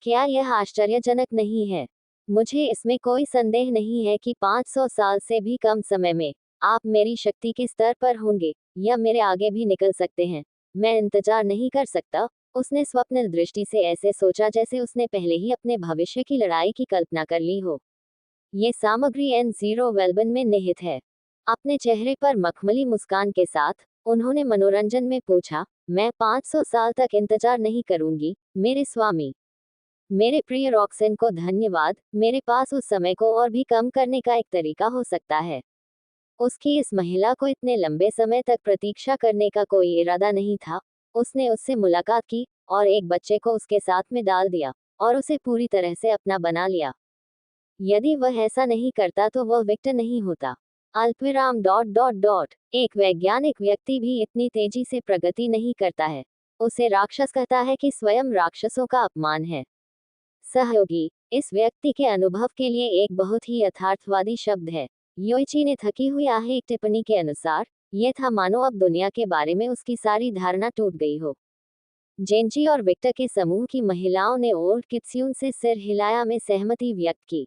क्या यह आश्चर्यजनक नहीं है? मुझे इसमें कोई संदेह नहीं है कि 500 साल से भी कम समय में आप मेरी शक्ति के स्तर पर होंगे, या मेरे आगे भी निकल सकते हैं। मैं इंतजार नहीं कर सकता। उसने स्वप्निल दृष्टि से ऐसे सोचा जैसे उसने पहले ही अपने भविष्य की लड़ाई की कल्पना कर ली हो। ये सामग्री N0 वेल्बन में निहित है। अपने चेहरे पर मखमली मुस्कान के साथ उन्होंने मनोरंजन में पूछा, मैं 500 साल तक इंतजार नहीं करूंगी, मेरे स्वामी। मेरे प्रिय रॉक्सन को धन्यवाद। मेरे पास उस समय को और भी कम करने का एक तरीका हो सकता है। उसकी इस महिला को इतने लंबे समय तक प्रतीक्षा करने का कोई इरादा नहीं था। उसने उससे मुलाकात की, और एक बच्चे को उसके साथ में डाल दिया, और उसे पूरी तरह से अपना बना लिया। यदि वह ऐसा नहीं करता तो वह विक्टर नहीं होता। अल्पविराम एक वैज्ञानिक व्यक्ति भी इतनी तेजी से प्रगति नहीं करता है। उसे राक्षस कहता है कि स्वयं राक्षसों का अपमान है। सहयोगी, इस व्यक्ति के अनुभव के लिए एक बहुत ही यथार्थवादी शब्द है। योइची ने थकी हुई आहें एक टिप्पणी के अनुसार, ये था मानो अब दुनिया के बारे में उसकी सारी धारणा टूट गई हो। जेंजी और विक्टर के समूह की महिलाओं ने ओल्ड कित्स्यून से सिर हिलाया में सहमति व्यक्त की।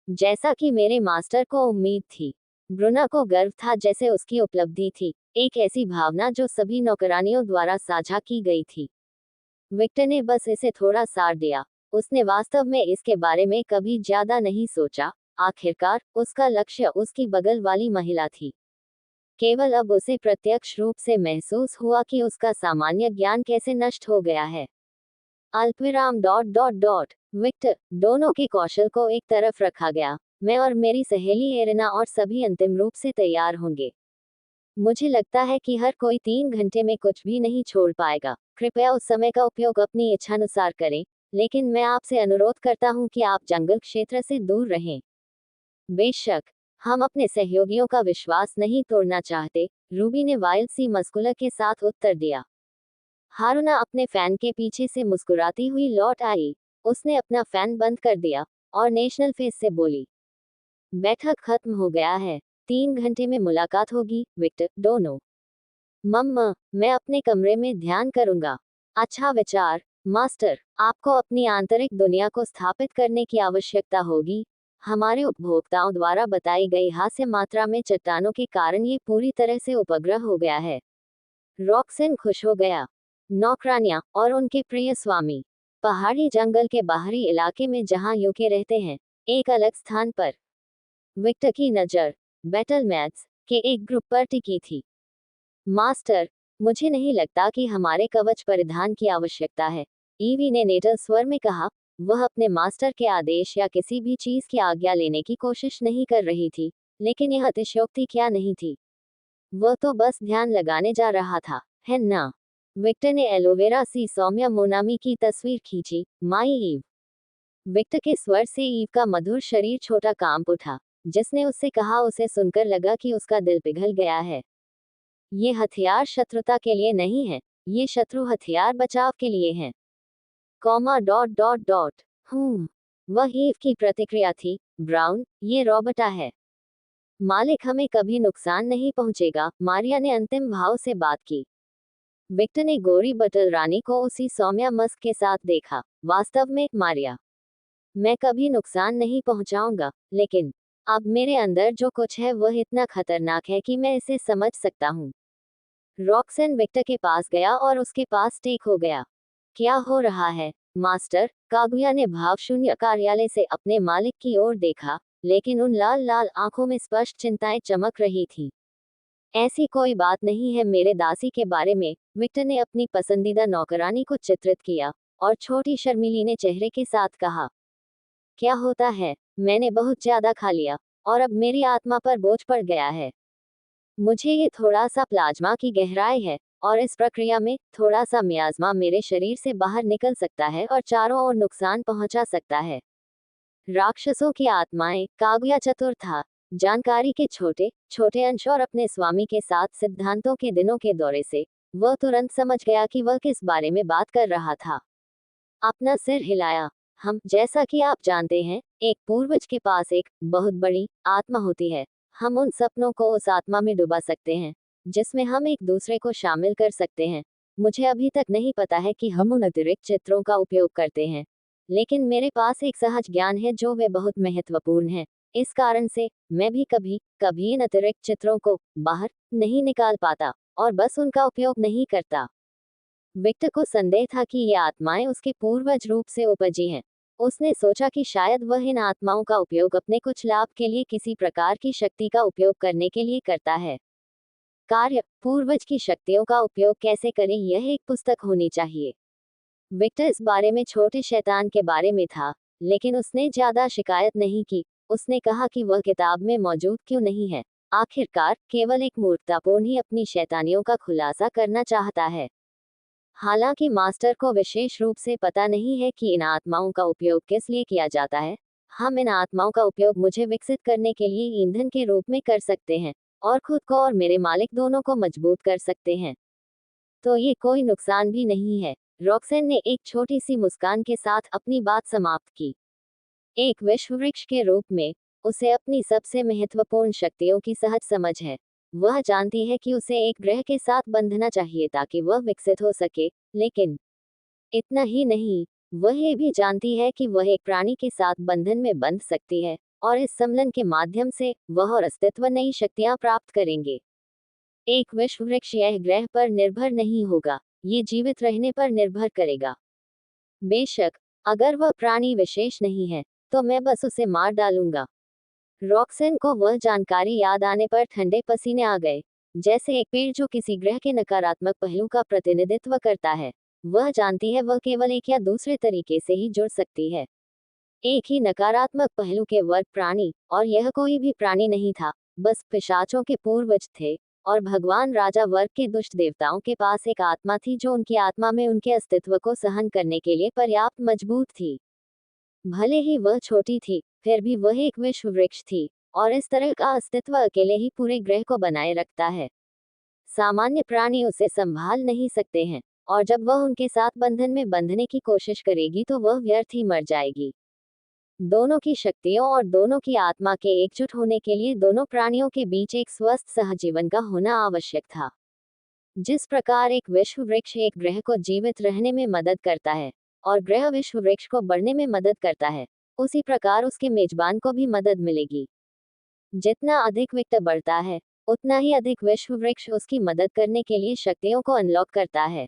जैसा कि मेरे मास्टर को उम्मीद थी। ब्रुना को गर्व था जैसे उसकी उपलब्धि थी, एक ऐसी भावना जो सभी नौकरानियों द्वारा साझा की गई थी। विक्टर ने बस इसे थोड़ा सार दिया। उसने वास्तव में इसके बारे में कभी ज्यादा नहीं सोचा। आखिरकार उसका लक्ष्य उसकी बगल वाली महिला थी। केवल अब उसे प्रत्यक्ष रूप से महसूस हुआ कि उसका सामान्य ज्ञान कैसे नष्ट हो गया है। अल्पविराम डॉट डॉट डॉट विक्टर, दोनों के कौशल को एक तरफ रखा गया। मैं और मेरी सहेली एरिना और सभी अंतिम रूप से तैयार होंगे। मुझे लगता है कि हर कोई 3 घंटे में कुछ भी नहीं छोड़ पाएगा। कृपया उस समय का उपयोग अपनी इच्छानुसार करें, लेकिन मैं आपसे अनुरोध करता हूं कि आप जंगल क्षेत्र से दूर रहें। बेशक, हम अपने सहयोगियों का विश्वास नहीं तोड़ना चाहते, रूबी ने वाइल्ड सी मस्कुलर के साथ उत्तर दिया। हारुना अपने फैन के पीछे से मुस्कुराती हुई लौट आई। उसने अपना फैन बंद कर दिया और नेशनल फेस से बोली, बैठक खत्म हो गया है। 3 घंटे में मुलाकात होगी, विक्टर। दोनों। मम्मा, मैं अपने कमरे में ध्यान करूंगा। अच्छा विचार, मास्टर। आपको अपनी आंतरिक दुनिया को स्थापित करने की आवश्यकता होगी। हमारे उपभोक्ताओं द्वारा बताई गई हास्य मात्रा में चट्टानों के कारण ये पूरी तरह से उपग्रह हो गया है। रॉक्सन खुश हो गया। नौकरानियां और उनके प्रिय स्वामी पहाड़ी जंगल के बाहरी इलाके में जहां यूके रहते हैं, एक अलग स्थान पर। विक्टर की नज़र बैटल मैथ्स के एक ग्रुप पर टिकी थी। मास्टर, मुझे नहीं लगता कि हमारे कवच परिधान की आवश्यकता है, ईवी ने नेटल स्वर में कहा। वह अपने मास्टर के आदेश या किसी भी चीज की आज्ञा लेने की कोशिश नहीं कर रही थी, लेकिन यह अतिशयोक्ति क्या नहीं थी। वह तो बस ध्यान लगाने जा रहा था, है ना? विक्टर ने एलोवेरा सी सौम्या मोनामी की तस्वीर खींची। माई ईव। विक्टर के स्वर से ईव का मधुर शरीर छोटा कांप उठा। जिसने उससे कहा, उसे सुनकर लगा कि उसका दिल पिघल गया है। ये हथियार शत्रुता के लिए नहीं है, ये शत्रु हथियार बचाव के लिए हैं। Comma dot dot dot. वह ईव की प्रतिक्रिया थी। ब्राउन, ये रॉबर्टा है। मालिक, हमें कभी नुकसान नहीं पहुंचेगा, मारिया ने अंतिम भाव से बात की। विक्टर ने गोरी बटल रानी को उसी सौम्या मस्क के साथ देखा। वास्तव में, मारिया, मैं कभी नुकसान नहीं पहुंचाऊंगा, लेकिन अब मेरे अंदर जो कुछ है वह इतना खतरनाक है कि मैं इसे समझ सकता हूँ। रॉक्सन विक्टर के पास गया और उसके पास टेक हो गया। क्या हो रहा है, मास्टर? कागुया ने भावशून्य कार्यालय से अपने मालिक की ओर देखा, लेकिन उन लाल लाल आंखों में स्पष्ट चिंताएं चमक रही थी। ऐसी कोई बात नहीं है मेरे दासी के बारे में, विक्टर ने अपनी पसंदीदा नौकरानी को चित्रित किया और छोटी शर्मीली ने चेहरे के साथ कहा, क्या होता है? मैंने बहुत ज्यादा खा लिया और अब मेरी आत्मा पर बोझ पड़ गया है। मुझे ये थोड़ा सा प्लाज्मा की गहराई है और इस प्रक्रिया में थोड़ा सा मियाज़्मा मेरे शरीर से बाहर निकल सकता है और चारों ओर नुकसान पहुंचा सकता है। राक्षसों की आत्माएं, कागुया चतुर था। जानकारी के छोटे छोटे अंश और अपने स्वामी के साथ सिद्धांतों के दिनों के दौरे से वह तुरंत समझ गया कि वह किस बारे में बात कर रहा था। अपना सिर हिलाया। हम, जैसा कि आप जानते हैं, एक पूर्वज के पास एक बहुत बड़ी आत्मा होती है। हम उन सपनों को उस आत्मा में डुबा सकते हैं जिसमें हम एक दूसरे को शामिल कर सकते हैं। मुझे अभी तक नहीं पता है कि हम उन अतिरिक्त चित्रों का उपयोग करते हैं, लेकिन मेरे पास एक सहज ज्ञान है जो वे बहुत महत्वपूर्ण है। इस कारण से मैं भी कभी कभी इन अतिरिक्त चित्रों को बाहर नहीं निकाल पाता और बस उनका उपयोग नहीं करता। विक्टर को संदेह था कि ये आत्माएं उसके पूर्वज रूप से उपजी हैं। उसने सोचा कि शायद वह इन आत्माओं का उपयोग अपने कुछ लाभ के लिए किसी प्रकार की शक्ति का उपयोग करने के लिए करता है। कार्य, पूर्वज की शक्तियों का उपयोग कैसे करें, यह एक पुस्तक होनी चाहिए। विक्टर इस बारे में छोटे शैतान के बारे में था, लेकिन उसने ज्यादा शिकायत नहीं की। उसने कहा कि वह किताब में मौजूद क्यों नहीं है। आखिरकार केवल एक मूर्खतापूर्ण ही अपनी शैतानियों का खुलासा करना चाहता है। हालांकि मास्टर को विशेष रूप से पता नहीं है कि इन आत्माओं का उपयोग किस लिए किया जाता है। हम इन आत्माओं का उपयोग मुझे विकसित करने के लिए ईंधन के रूप में कर सकते हैं और खुद को और मेरे मालिक दोनों को मजबूत कर सकते हैं। तो ये कोई नुकसान भी नहीं है। रॉक्सन ने एक छोटी सी मुस्कान के साथ अपनी बात समाप्त की। एक विश्व वृक्ष के रूप में उसे अपनी सबसे महत्वपूर्ण शक्तियों की सहज समझ है। वह जानती है कि उसे एक ग्रह के साथ बंधना चाहिए ताकि वह विकसित हो सके, लेकिन इतना ही नहीं, वह ये भी जानती है कि वह एक प्राणी के साथ बंधन में बंध सकती है, और इस सम्मिलन के माध्यम से वह और अस्तित्व नई शक्तियां प्राप्त करेंगे। एक विश्व वृक्ष यह ग्रह पर निर्भर नहीं होगा, ये जीवित रहने पर निर्भर करेगा। बेशक, अगर वह प्राणी विशेष नहीं है, तो मैं बस उसे मार डालूंगा। रॉक्सन को वह जानकारी याद आने पर ठंडे पसीने आ गए। जैसे एक पेड़ जो किसी ग्रह के नकारात्मक पहलू का प्रतिनिधित्व करता है, वह जानती है वह केवल एक या दूसरे तरीके से ही जुड़ सकती है। एक ही नकारात्मक पहलू के वर्ग प्राणी, और यह कोई भी प्राणी नहीं था, बस पिशाचों के पूर्वज थे। और भगवान राजा वर्ग के दुष्ट देवताओं के पास एक आत्मा थी जो उनकी आत्मा में उनके अस्तित्व को सहन करने के लिए पर्याप्त मजबूत थी। भले ही वह छोटी थी, फिर भी वह एक विश्व वृक्ष थी, और इस तरह का अस्तित्व अकेले ही पूरे ग्रह को बनाए रखता है। सामान्य प्राणी उसे संभाल नहीं सकते हैं, और जब वह उनके साथ बंधन में बंधने की कोशिश करेगी तो वह व्यर्थ ही मर जाएगी। दोनों की शक्तियों और दोनों की आत्मा के एकजुट होने के लिए दोनों प्राणियों के बीच एक स्वस्थ सहजीवन का होना आवश्यक था। जिस प्रकार एक विश्व वृक्ष एक ग्रह को जीवित रहने में मदद करता है, और ग्रह विश्व वृक्ष को बढ़ने में मदद करता है, उसी प्रकार उसके मेजबान को भी मदद मिलेगी। जितना अधिक विक्ट बढ़ता है, उतना ही अधिक विश्व वृक्ष उसकी मदद करने के लिए शक्तियों को अनलॉक करता है।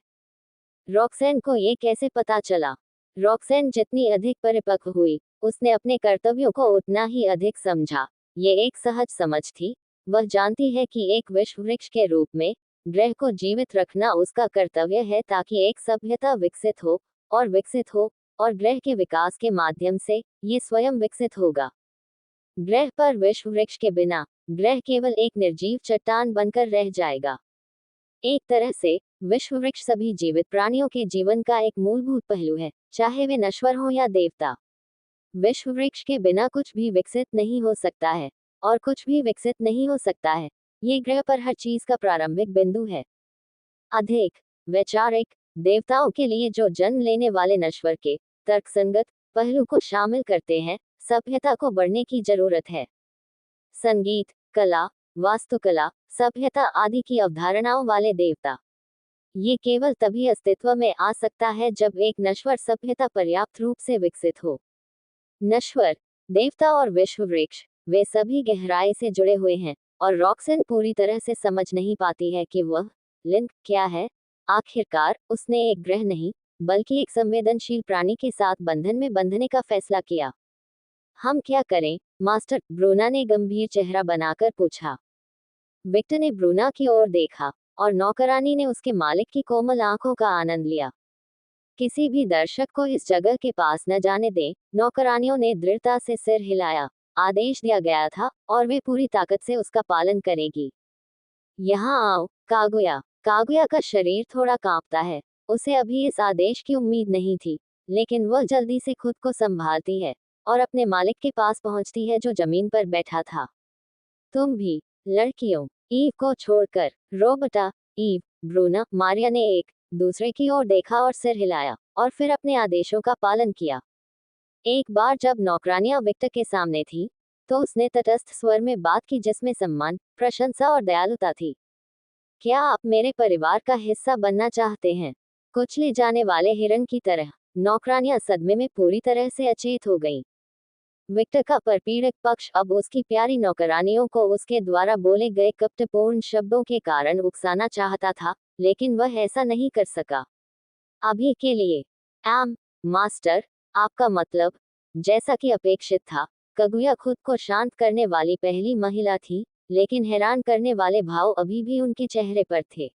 रॉक्सैन को ये कैसे पता चला? रॉक्सैन जितनी अधिक परिपक्व हुई, उसने अपने कर्तव्यों को उतना ही अधिक समझा। ये एक सहज समझ थी। वह जानती है कि एक विश्व वृक्ष के रूप में ग्रह को जीवित रखना उसका कर्तव्य है ताकि एक सभ्यता विकसित हो, और ग्रह के विकास के माध्यम से ये स्वयं विकसित होगा। ग्रह पर विश्व वृक्ष के बिना ग्रह केवल एक निर्जीव चट्टान बनकर रह जाएगा। एक तरह से विश्व वृक्ष सभी जीवित प्राणियों के जीवन का एक मूलभूत पहलू है, चाहे वे नश्वर हों या देवता। विश्व वृक्ष के बिना कुछ भी विकसित नहीं हो सकता है, और कुछ भी विकसित नहीं हो सकता है। ये ग्रह पर हर चीज का प्रारंभिक बिंदु है। अधिक वैचारिक देवताओं के लिए जो जन्म लेने वाले नश्वर के तर्कसंगत पहलू को शामिल करते हैं, सभ्यता को बढ़ने की जरूरत है। संगीत, कला, वास्तुकला, सभ्यता आदि की अवधारणाओं वाले देवता, ये केवल तभी अस्तित्व में आ सकता है जब एक नश्वर सभ्यता पर्याप्त रूप से विकसित हो। नश्वर देवता और विश्व वृक्ष, वे सभी गहराई से जुड़े हुए हैं, और रॉक्सन पूरी तरह से समझ नहीं पाती है कि वह लिंक क्या है। आखिरकार उसने एक ग्रह नहीं, बल्कि एक संवेदनशील प्राणी के साथ बंधन में बंधने का फैसला किया। हम क्या करें, मास्टर? ब्रूना ने गंभीर चेहरा बनाकर पूछा। विक्टर ने ब्रूना की ओर देखा, और नौकरानी ने उसके मालिक की कोमल आंखों का आनंद लिया। किसी भी दर्शक को इस जगह के पास न जाने दें, नौकरानियों ने दृढ़ता से सिर हिलाया। आदेश दिया गया था, और वे पूरी ताकत से उसका पालन करेगी। यहाँ आओ, कागुया। कागुया का शरीर थोड़ा कांपता है। उसे अभी इस आदेश की उम्मीद नहीं थी, लेकिन वह जल्दी से खुद को संभालती है, और अपने मालिक के पास पहुंचती है जो जमीन पर बैठा था। तुम भी, लड़कियों, ईव को छोड़कर। रोबर्टा, ईव, ब्रूना, मारिया ने एक दूसरे की ओर देखा और सिर हिलाया, और फिर अपने आदेशों का पालन किया। एक बार जब नौकरानियां विक्टर के सामने थी, तो उसने तटस्थ स्वर में बात की जिसमें सम्मान, प्रशंसा और दयालुता थी। क्या आप मेरे परिवार का हिस्सा बनना चाहते हैं? कुचले जाने वाले हिरण की तरह नौकरानियां सदमे में पूरी तरह से अचेत हो गईं। विक्टर का परपीड़क पक्ष अब उसकी प्यारी नौकरानियों को उसके द्वारा बोले गए कपटपूर्ण शब्दों के कारण उकसाना चाहता था, लेकिन वह ऐसा नहीं कर सका। अभी के लिए। मास्टर, आपका मतलब? जैसा कि अपेक्षित था, कगुया खुद को शांत करने वाली पहली महिला थी, लेकिन हैरान करने वाले भाव अभी भी उनके चेहरे पर थे।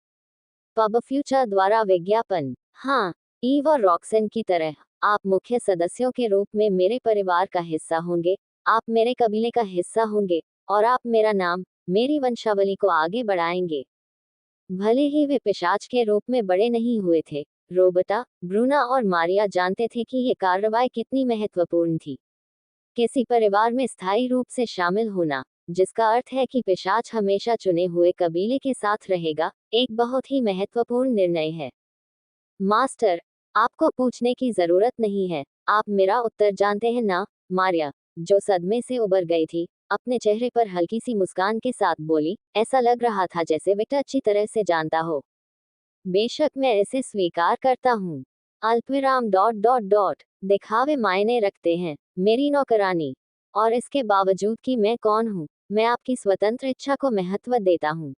पब फ्यूचर द्वारा विज्ञापन। हाँ, ईव और रॉक्सन की तरह आप मुख्य सदस्यों के रूप में मेरे परिवार का हिस्सा होंगे। आप मेरे कबीले का हिस्सा होंगे, और आप मेरा नाम, मेरी वंशावली को आगे बढ़ाएंगे। भले ही वे पिशाच के रूप में बड़े नहीं हुए थे, रोबर्टा, ब्रूना और मारिया जानते थे कि ये कार्रवाई कितनी महत्वपूर्ण थी। किसी परिवार में स्थायी रूप से शामिल होना, जिसका अर्थ है कि पिशाच हमेशा चुने हुए कबीले के साथ रहेगा, एक बहुत ही महत्वपूर्ण निर्णय है। मास्टर, आपको पूछने की जरूरत नहीं है, आप मेरा उत्तर जानते हैं ना? मारिया, जो सदमे से उबर गई थी, अपने चेहरे पर हल्की सी मुस्कान के साथ बोली, ऐसा लग रहा था जैसे विक्टर अच्छी तरह से जानता हो। बेशक मैं इसे स्वीकार करता हूँ। अल्पविराम डॉट डॉट डॉट दिखावे मायने रखते हैं, मेरी नौकरानी। और इसके बावजूद कि मैं कौन हूँ, मैं आपकी स्वतंत्र इच्छा को महत्व देता हूँ।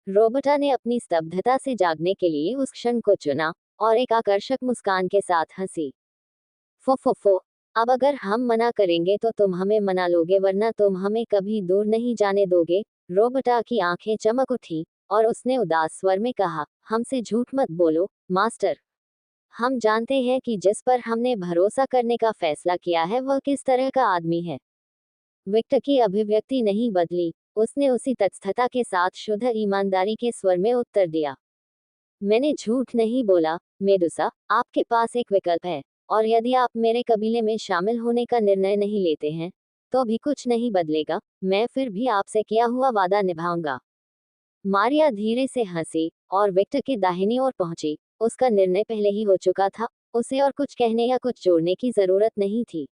रोबर्टा ने अपनी स्तब्धता से जागने के लिए उस क्षण को चुना और एक आकर्षक मुस्कान के साथ हंसी। फो अब अगर हम मना करेंगे तो तुम हमें मना लोगे, वरना तुम हमें कभी दूर नहीं जाने दोगे। रोबर्टा की आंखें चमक उठी और उसने उदास स्वर में कहा, हमसे झूठ मत बोलो, मास्टर। हम जानते हैं कि जिस पर हमने भरोसा करने का फैसला किया है वह किस तरह का आदमी है। विक्टर की अभिव्यक्ति नहीं बदली, उसने उसी तटस्थता के साथ शुद्ध ईमानदारी के स्वर में उत्तर दिया, मैंने झूठ नहीं बोला, मेडुसा, आपके पास एक विकल्प है, और यदि आप मेरे कबीले में शामिल होने का निर्णय नहीं लेते हैं, तो भी कुछ नहीं बदलेगा, मैं फिर भी आपसे किया हुआ वादा निभाऊंगा। मारिया धीरे से हंसी और विक्टर के दाहिनी ओर पहुंची, उसका निर्णय पहले ही हो चुका था, उसे और कुछ कहने या कुछ जोड़ने की जरूरत नहीं थी।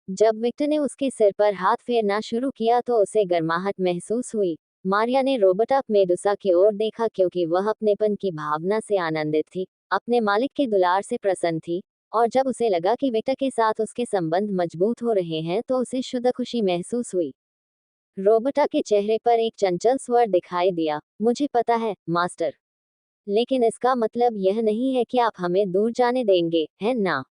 जब विक्टर ने उसके सिर पर हाथ फेरना शुरू किया तो उसे गर्माहट महसूस हुई। मारिया ने रोबर्टा मेडुसा की ओर देखा क्योंकि वह अपनेपन की भावना से आनंदित थी, अपने मालिक के दुलार से प्रसन्न थी, और जब उसे लगा कि विक्टर के साथ उसके संबंध मजबूत हो रहे हैं तो उसे शुद्ध खुशी महसूस हुई। रोबर्टा के चेहरे पर एक चंचल स्वर दिखाई दिया, मुझे पता है, मास्टर। लेकिन इसका मतलब यह नहीं है कि आप हमें दूर जाने देंगे, है ना?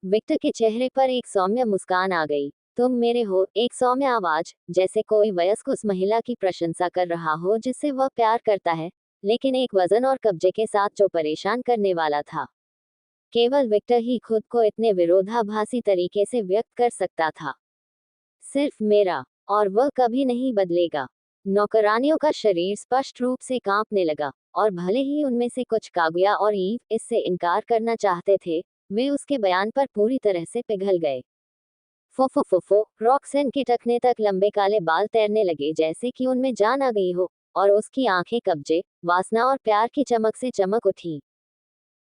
विक्टर के चेहरे पर एक सौम्य मुस्कान आ गई। तुम मेरे हो, एक सौम्य आवाज, जैसे कोई वयस्क उस महिला की प्रशंसा कर रहा हो जिससे वह प्यार करता है, लेकिन एक वजन और कब्जे के साथ जो परेशान करने वाला था। केवल विक्टर ही खुद को इतने विरोधाभासी तरीके से व्यक्त कर सकता था। सिर्फ मेरा, और वह कभी नहीं बदलेगा। नौकरानियों का शरीर स्पष्ट रूप से कांपने लगा, और भले ही उनमें से कुछ कागुया और ईव इससे इनकार करना चाहते थे, वे उसके बयान पर पूरी तरह से पिघल गए। फो रॉक्सेन के टखने तक लंबे काले बाल तैरने लगे जैसे कि उनमें जान आ गई हो, और उसकी आंखें कब्जे, वासना और प्यार की चमक से चमक उठी।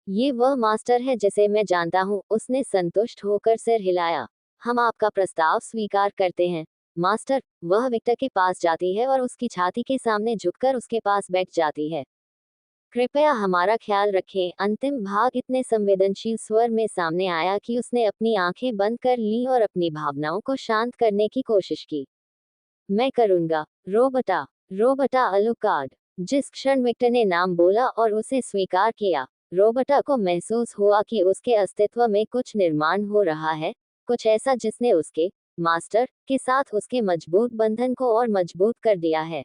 ये वह मास्टर है जिसे मैं जानता हूँ, उसने संतुष्ट होकर सिर हिलाया। हम आपका प्रस्ताव स्वीकार करते हैं, मास्टर। वह विक्टर के पास जाती है और उसकी छाती के सामने झुककर उसके पास बैठ जाती है। कृपया हमारा ख्याल रखें। अंतिम भाग इतने संवेदनशील स्वर में सामने आया कि उसने अपनी आंखें बंद कर लीं और अपनी भावनाओं को शांत करने की कोशिश की। मैं करूंगा, रोबर्टा। रोबर्टा अलुकार्ड। जिस क्षण विक्टर ने नाम बोला और उसे स्वीकार किया, रोबर्टा को महसूस हुआ कि उसके अस्तित्व में कुछ निर्माण हो रहा है, कुछ ऐसा जिसने उसके मास्टर के साथ उसके मजबूत बंधन को और मजबूत कर दिया है।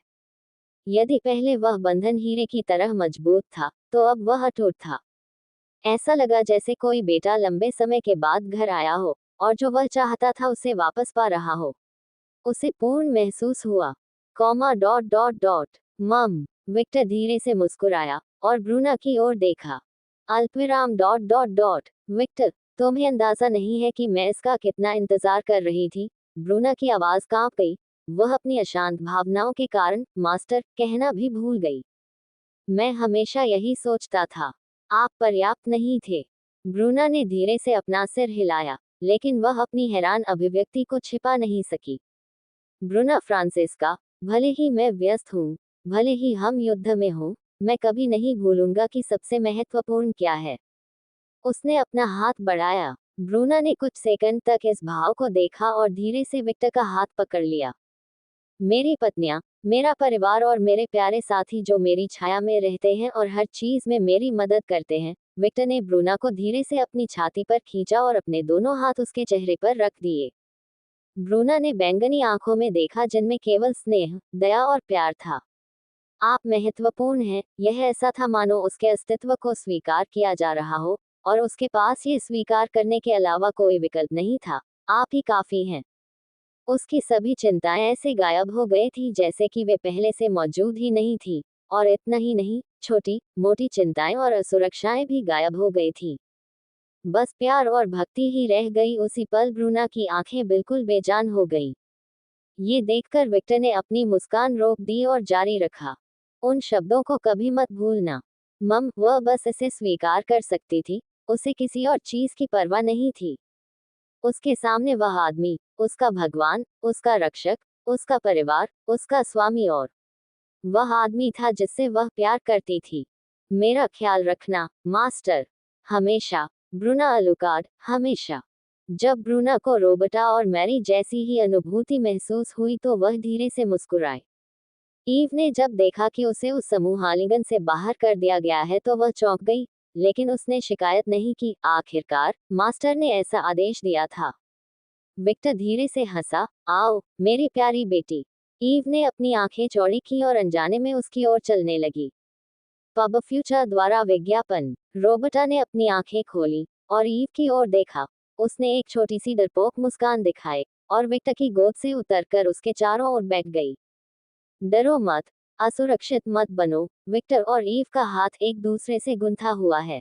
यदि पहले वह बंधन हीरे की तरह मजबूत था, तो अब वह अटूट था। ऐसा लगा जैसे कोई बेटा लंबे समय के बाद घर आया हो, और जो वह चाहता था उसे वापस पा रहा हो। उसे पूर्ण महसूस हुआ। कॉमा डॉट डॉट डॉट मम। विक्टर धीरे से मुस्कुराया और ब्रूना की ओर देखा। अल्पविराम डॉट डॉट डॉट विक्टर, तुम्हें अंदाजा नहीं है कि मैं इसका कितना इंतजार कर रही थी। ब्रूना की आवाज कांप गई, वह अपनी अशांत भावनाओं के कारण मास्टर कहना भी भूल गई। मैं हमेशा यही सोचता था, आप पर्याप्त नहीं थे। ब्रूना ने धीरे से अपना सिर हिलाया, लेकिन वह अपनी हैरान अभिव्यक्ति को छिपा नहीं सकी। ब्रूना फ्रांसिस्का, भले ही मैं व्यस्त हूँ, भले ही हम युद्ध में हों, मैं कभी नहीं भूलूंगा कि सबसे महत्वपूर्ण क्या है। उसने अपना हाथ बढ़ाया। ब्रूना ने कुछ सेकंड तक इस भाव को देखा और धीरे से विक्टर का हाथ पकड़ लिया। मेरी पत्नियां, मेरा परिवार और मेरे प्यारे साथी जो मेरी छाया में रहते हैं और हर चीज में मेरी मदद करते हैं। विक्टर ने ब्रूना को धीरे से अपनी छाती पर खींचा और अपने दोनों हाथ उसके चेहरे पर रख दिए। ब्रूना ने बैंगनी आंखों में देखा जिनमें केवल स्नेह, दया और प्यार था। आप महत्वपूर्ण हैं, यह ऐसा था मानो उसके अस्तित्व को स्वीकार किया जा रहा हो, और उसके पास ये स्वीकार करने के अलावा कोई विकल्प नहीं था। आप ही काफी हैं। उसकी सभी चिंताएं ऐसे गायब हो गई थी जैसे कि वे पहले से मौजूद ही नहीं थी, और इतना ही नहीं, छोटी मोटी चिंताएं और असुरक्षाएं भी गायब हो गई थी। बस प्यार और भक्ति ही रह गई। उसी पल ब्रूना की आंखें बिल्कुल बेजान हो गई। ये देखकर विक्टर ने अपनी मुस्कान रोक दी और जारी रखा, उन शब्दों को कभी मत भूलना, मम। वह बस इसे स्वीकार कर सकती थी, उसे किसी और चीज की परवाह नहीं थी। उसके सामने वह आदमी, उसका भगवान, उसका रक्षक, उसका परिवार, उसका स्वामी और वह आदमी था जिससे वह प्यार करती थी। मेरा ख्याल रखना, मास्टर। हमेशा। ब्रूना अलुकार्ड, हमेशा। जब ब्रूना को रोबर्टा और मैरी जैसी ही अनुभूति महसूस हुई तो वह धीरे से मुस्कुराए। ईव ने जब देखा कि उसे उस समूह आलिंगन से बाहर कर दिया गया है तो वह चौंक गई, लेकिन उसने शिकायत नहीं की। आखिरकार मास्टर ने ऐसा आदेश दिया था। विक्टर धीरे से हंसा। आओ मेरी प्यारी बेटी। ईव ने अपनी आंखें चौड़ी की और अनजाने में उसकी ओर चलने लगी। पब फ्यूचर द्वारा विज्ञापन। रोबर्टा ने अपनी आंखें खोली और ईव की ओर देखा। उसने एक छोटी सी डरपोक मुस्कान दिखाई और विक्टर की गोद से उतरकर उसके चारों ओर बैठ गई। डरो मत, असुरक्षित मत बनो। विक्टर और ईव का हाथ एक दूसरे से गुंथा हुआ है।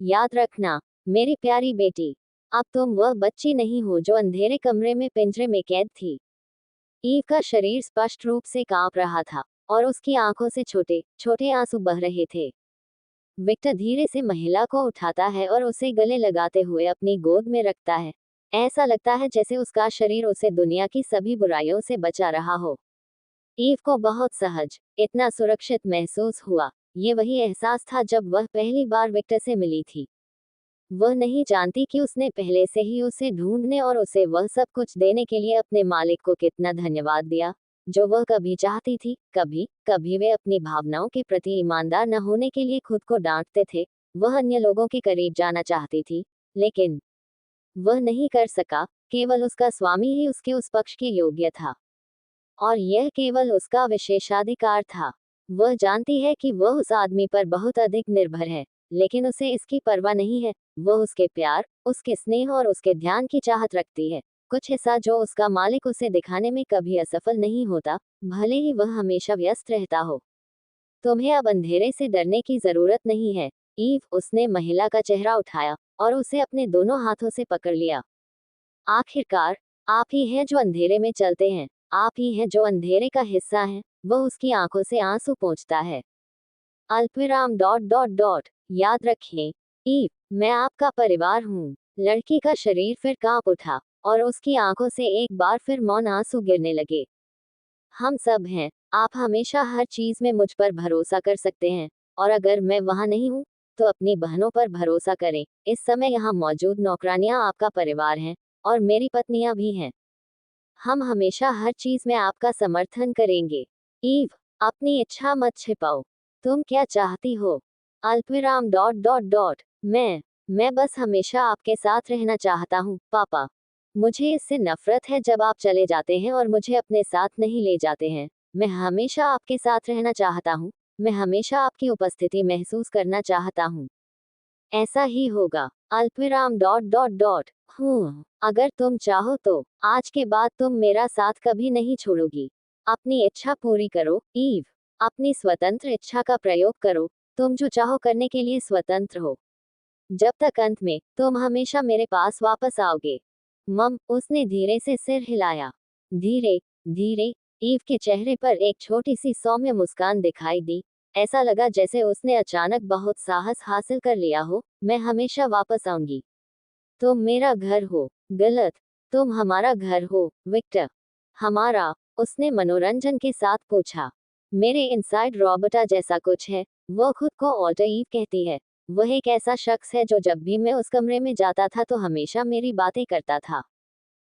याद रखना, मेरी प्यारी बेटी, अब तुम वह बच्ची नहीं हो जो अंधेरे कमरे में पिंजरे में कैद थी। ईव का शरीर स्पष्ट रूप से कांप रहा था और उसकी आंखों से छोटे छोटे आंसू बह रहे थे। विक्टर धीरे से महिला को उठाता है और उसे गले लगाते हुए अपनी गोद में रखता है। ऐसा लगता है जैसे उसका शरीर उसे दुनिया की सभी बुराइयों से बचा रहा हो। ईव को बहुत सहज, इतना सुरक्षित महसूस हुआ। ये वही एहसास था जब वह पहली बार विक्टर से मिली थी। वह नहीं जानती कि उसने पहले से ही उसे ढूंढने और उसे वह सब कुछ देने के लिए अपने मालिक को कितना धन्यवाद दिया, जो वह कभी चाहती थी। कभी कभी वे अपनी भावनाओं के प्रति ईमानदार न होने के लिए खुद को डांटते थे। वह अन्य लोगों के करीब जाना चाहती थी, लेकिन वह नहीं कर सका। केवल उसका स्वामी ही उसके उस पक्ष के योग्य था, और यह केवल उसका विशेषाधिकार था। वह जानती है कि वह उस आदमी पर बहुत अधिक निर्भर है, लेकिन उसे इसकी परवाह नहीं है। वह उसके प्यार, उसके स्नेह और उसके ध्यान की चाहत रखती है, कुछ हिस्सा जो उसका मालिक उसे दिखाने में कभी असफल नहीं होता, भले ही वह हमेशा व्यस्त रहता हो। तुम्हें अब अंधेरे से डरने की जरूरत नहीं है, ईव। उसने महिला का चेहरा उठाया और उसे अपने दोनों हाथों से पकड़ लिया। आखिरकार, आप ही हैं जो अंधेरे में चलते हैं, आप ही हैं जो अंधेरे का हिस्सा हैं। वह उसकी आंखों से आंसू पोंछता है। अल्पविराम डॉट डॉट डॉट। याद रखें, ईव, मैं आपका परिवार हूँ। लड़की का शरीर फिर कांप उठा और उसकी आंखों से एक बार फिर मौन आंसू गिरने लगे। हम सब हैं। आप हमेशा हर चीज में मुझ पर भरोसा कर सकते हैं, और अगर मैं वहां नहीं हूँ तो अपनी बहनों पर भरोसा करें। इस समय यहाँ मौजूद नौकरानियां आपका परिवार हैं, और मेरी पत्नियां भी हैं। हम हमेशा हर चीज में आपका समर्थन करेंगे। ईव, अपनी इच्छा मत छिपाओ। तुम क्या चाहती हो? अल्पविराम डॉट डॉट डॉट। मैं बस हमेशा आपके साथ रहना चाहता हूँ, पापा। मुझे इससे नफरत है जब आप चले जाते हैं और मुझे अपने साथ नहीं ले जाते हैं। मैं हमेशा आपके साथ रहना चाहता हूँ। मैं हमेशा आपकी उपस्थिति महसूस करना चाहता हूँ। ऐसा ही होगा। अल्पविराम डॉट डॉट डॉट। अगर तुम चाहो तो आज के बाद तुम मेरा साथ कभी नहीं छोड़ोगी। अपनी इच्छा पूरी करो, ईव। अपनी स्वतंत्र इच्छा का प्रयोग करो। तुम जो चाहो करने के लिए स्वतंत्र हो, जब तक अंत में तुम हमेशा मेरे पास वापस आओगे। मम, उसने धीरे से सिर हिलाया। धीरे धीरे ईव के चेहरे पर एक छोटी सी सौम्य मुस्कान दिखाई दी। ऐसा लगा जैसे उसने अचानक बहुत साहस हासिल कर लिया हो। मैं हमेशा वापस आऊंगी। तुम मेरा घर हो। गलत। तुम हमारा घर हो, विक्टर। हमारा? उसने मनोरंजन के साथ पूछा। मेरे इनसाइड रॉबर्टा जैसा कुछ है। वह खुद को ऑल्टर ईव कहती है। वह एक ऐसा शख्स है जो जब भी मैं उस कमरे में जाता था तो हमेशा मेरी बातें करता था।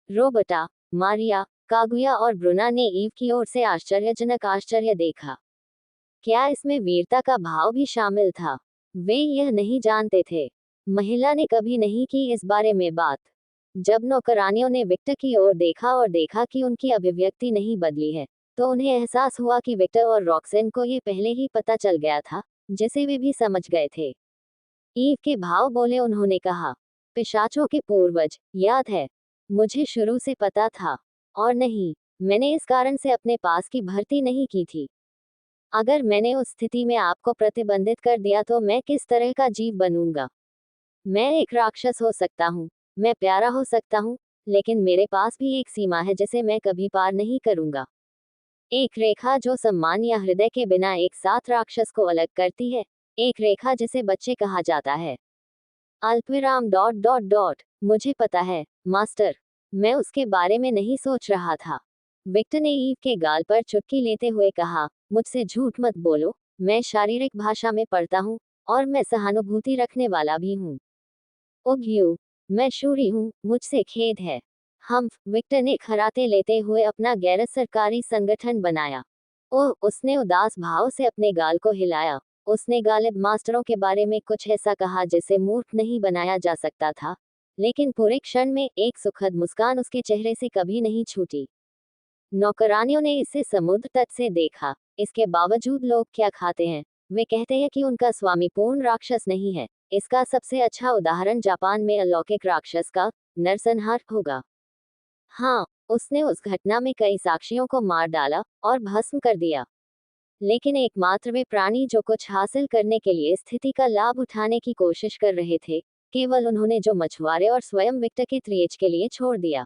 रोबर्टा, मारिया, कागुया और ब्रुना ने ईव की ओर से आश्चर्यजनक आश्चर्य देखा। क्या इसमें वीरता का भाव भी शामिल था? वे यह नहीं जानते थे। महिला ने कभी नहीं की इस बारे में बात। जब नौकरानियों ने विक्टर की ओर देखा और देखा कि उनकी अभिव्यक्ति नहीं बदली है, तो उन्हें एहसास हुआ कि विक्टर और रॉक्सेन को ये पहले ही पता चल गया था, जिसे वे भी समझ गए थे। ईव के भाव बोले उन्होंने कहा, पिशाचों के पूर्वज, याद है? मुझे शुरू से पता था। और नहीं, मैंने इस कारण से अपने पास की भर्ती नहीं की थी। अगर मैंने उस स्थिति में आपको प्रतिबंधित कर दिया तो मैं किस तरह का जीव बनूंगा? मैं एक राक्षस हो सकता हूँ, मैं प्यारा हो सकता हूँ, लेकिन मेरे पास भी एक सीमा है जिसे मैं कभी पार नहीं करूंगा। एक रेखा जो सम्मान या हृदय के बिना एक साथ राक्षस को अलग करती है। एक रेखा जिसे बच्चे कहा जाता है। अल्पविराम डॉट डॉट डॉट। मुझे पता है, मास्टर। मैं उसके बारे में नहीं सोच रहा था। विक्टर ने ईव के गाल पर चुटकी लेते हुए कहा, मुझसे झूठ मत बोलो, मैं शारीरिक भाषा में पढ़ता हूँ, और मैं सहानुभूति रखने वाला भी हूँ। ओह यू, मैं शूरी हूँ, मुझसे खेद है। विक्टर ने खराटे लेते हुए अपना गैर सरकारी संगठन बनाया। ओह, उसने उदास भाव से अपने गाल को हिलाया। उसने गालिब मास्टरों के बारे में कुछ ऐसा कहा जिसे मूर्ख नहीं बनाया जा सकता था, लेकिन पूरे क्षण में एक सुखद मुस्कान उसके चेहरे से कभी नहीं छूटी। नौकरानियों ने इसे समुद्र तट से देखा। इसके बावजूद लोग क्या खाते हैं? वे कहते हैं कि उनका स्वामी पूर्ण राक्षस नहीं है। इसका सबसे अच्छा उदाहरण जापान में अलौकिक राक्षस का नरसंहार होगा। हाँ, उसने उस घटना में कई साक्षियों को मार डाला और भस्म कर दिया। लेकिन एकमात्र वे प्राणी जो कुछ हासिल करने के लिए स्थिति का लाभ उठाने की कोशिश कर रहे थे, केवल उन्होंने जो मछुआरे और स्वयं विक्टर के त्रिएज के लिए छोड़ दिया।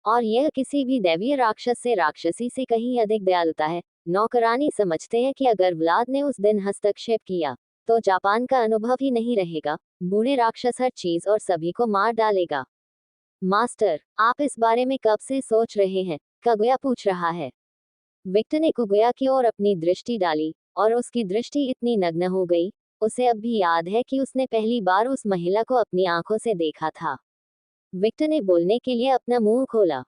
और यह किसी भी दैवीय राक्षस से राक्षसी से कहीं अधिक दयालुता है। नौकरानी समझते हैं कि अगर व्लाद ने उस दिन हस्तक्षेप किया, तो जापान का अनुभव ही नहीं रहेगा। बूढ़े राक्षस हर चीज और सभी को मार डालेगा। मास्टर, आप इस बारे में कब से सोच रहे हैं? कागुया पूछ रहा है। विक्टर ने कुगुया की ओर अपनी दृष्टि डाली, और उसकी दृष्टि इतनी नग्न हो गई, उसे अब भी याद है कि उसने पहली बार उस महिला को अपनी आंखों से देखा था। विक्टर ने बोलने के लिए अपना मुंह खोला।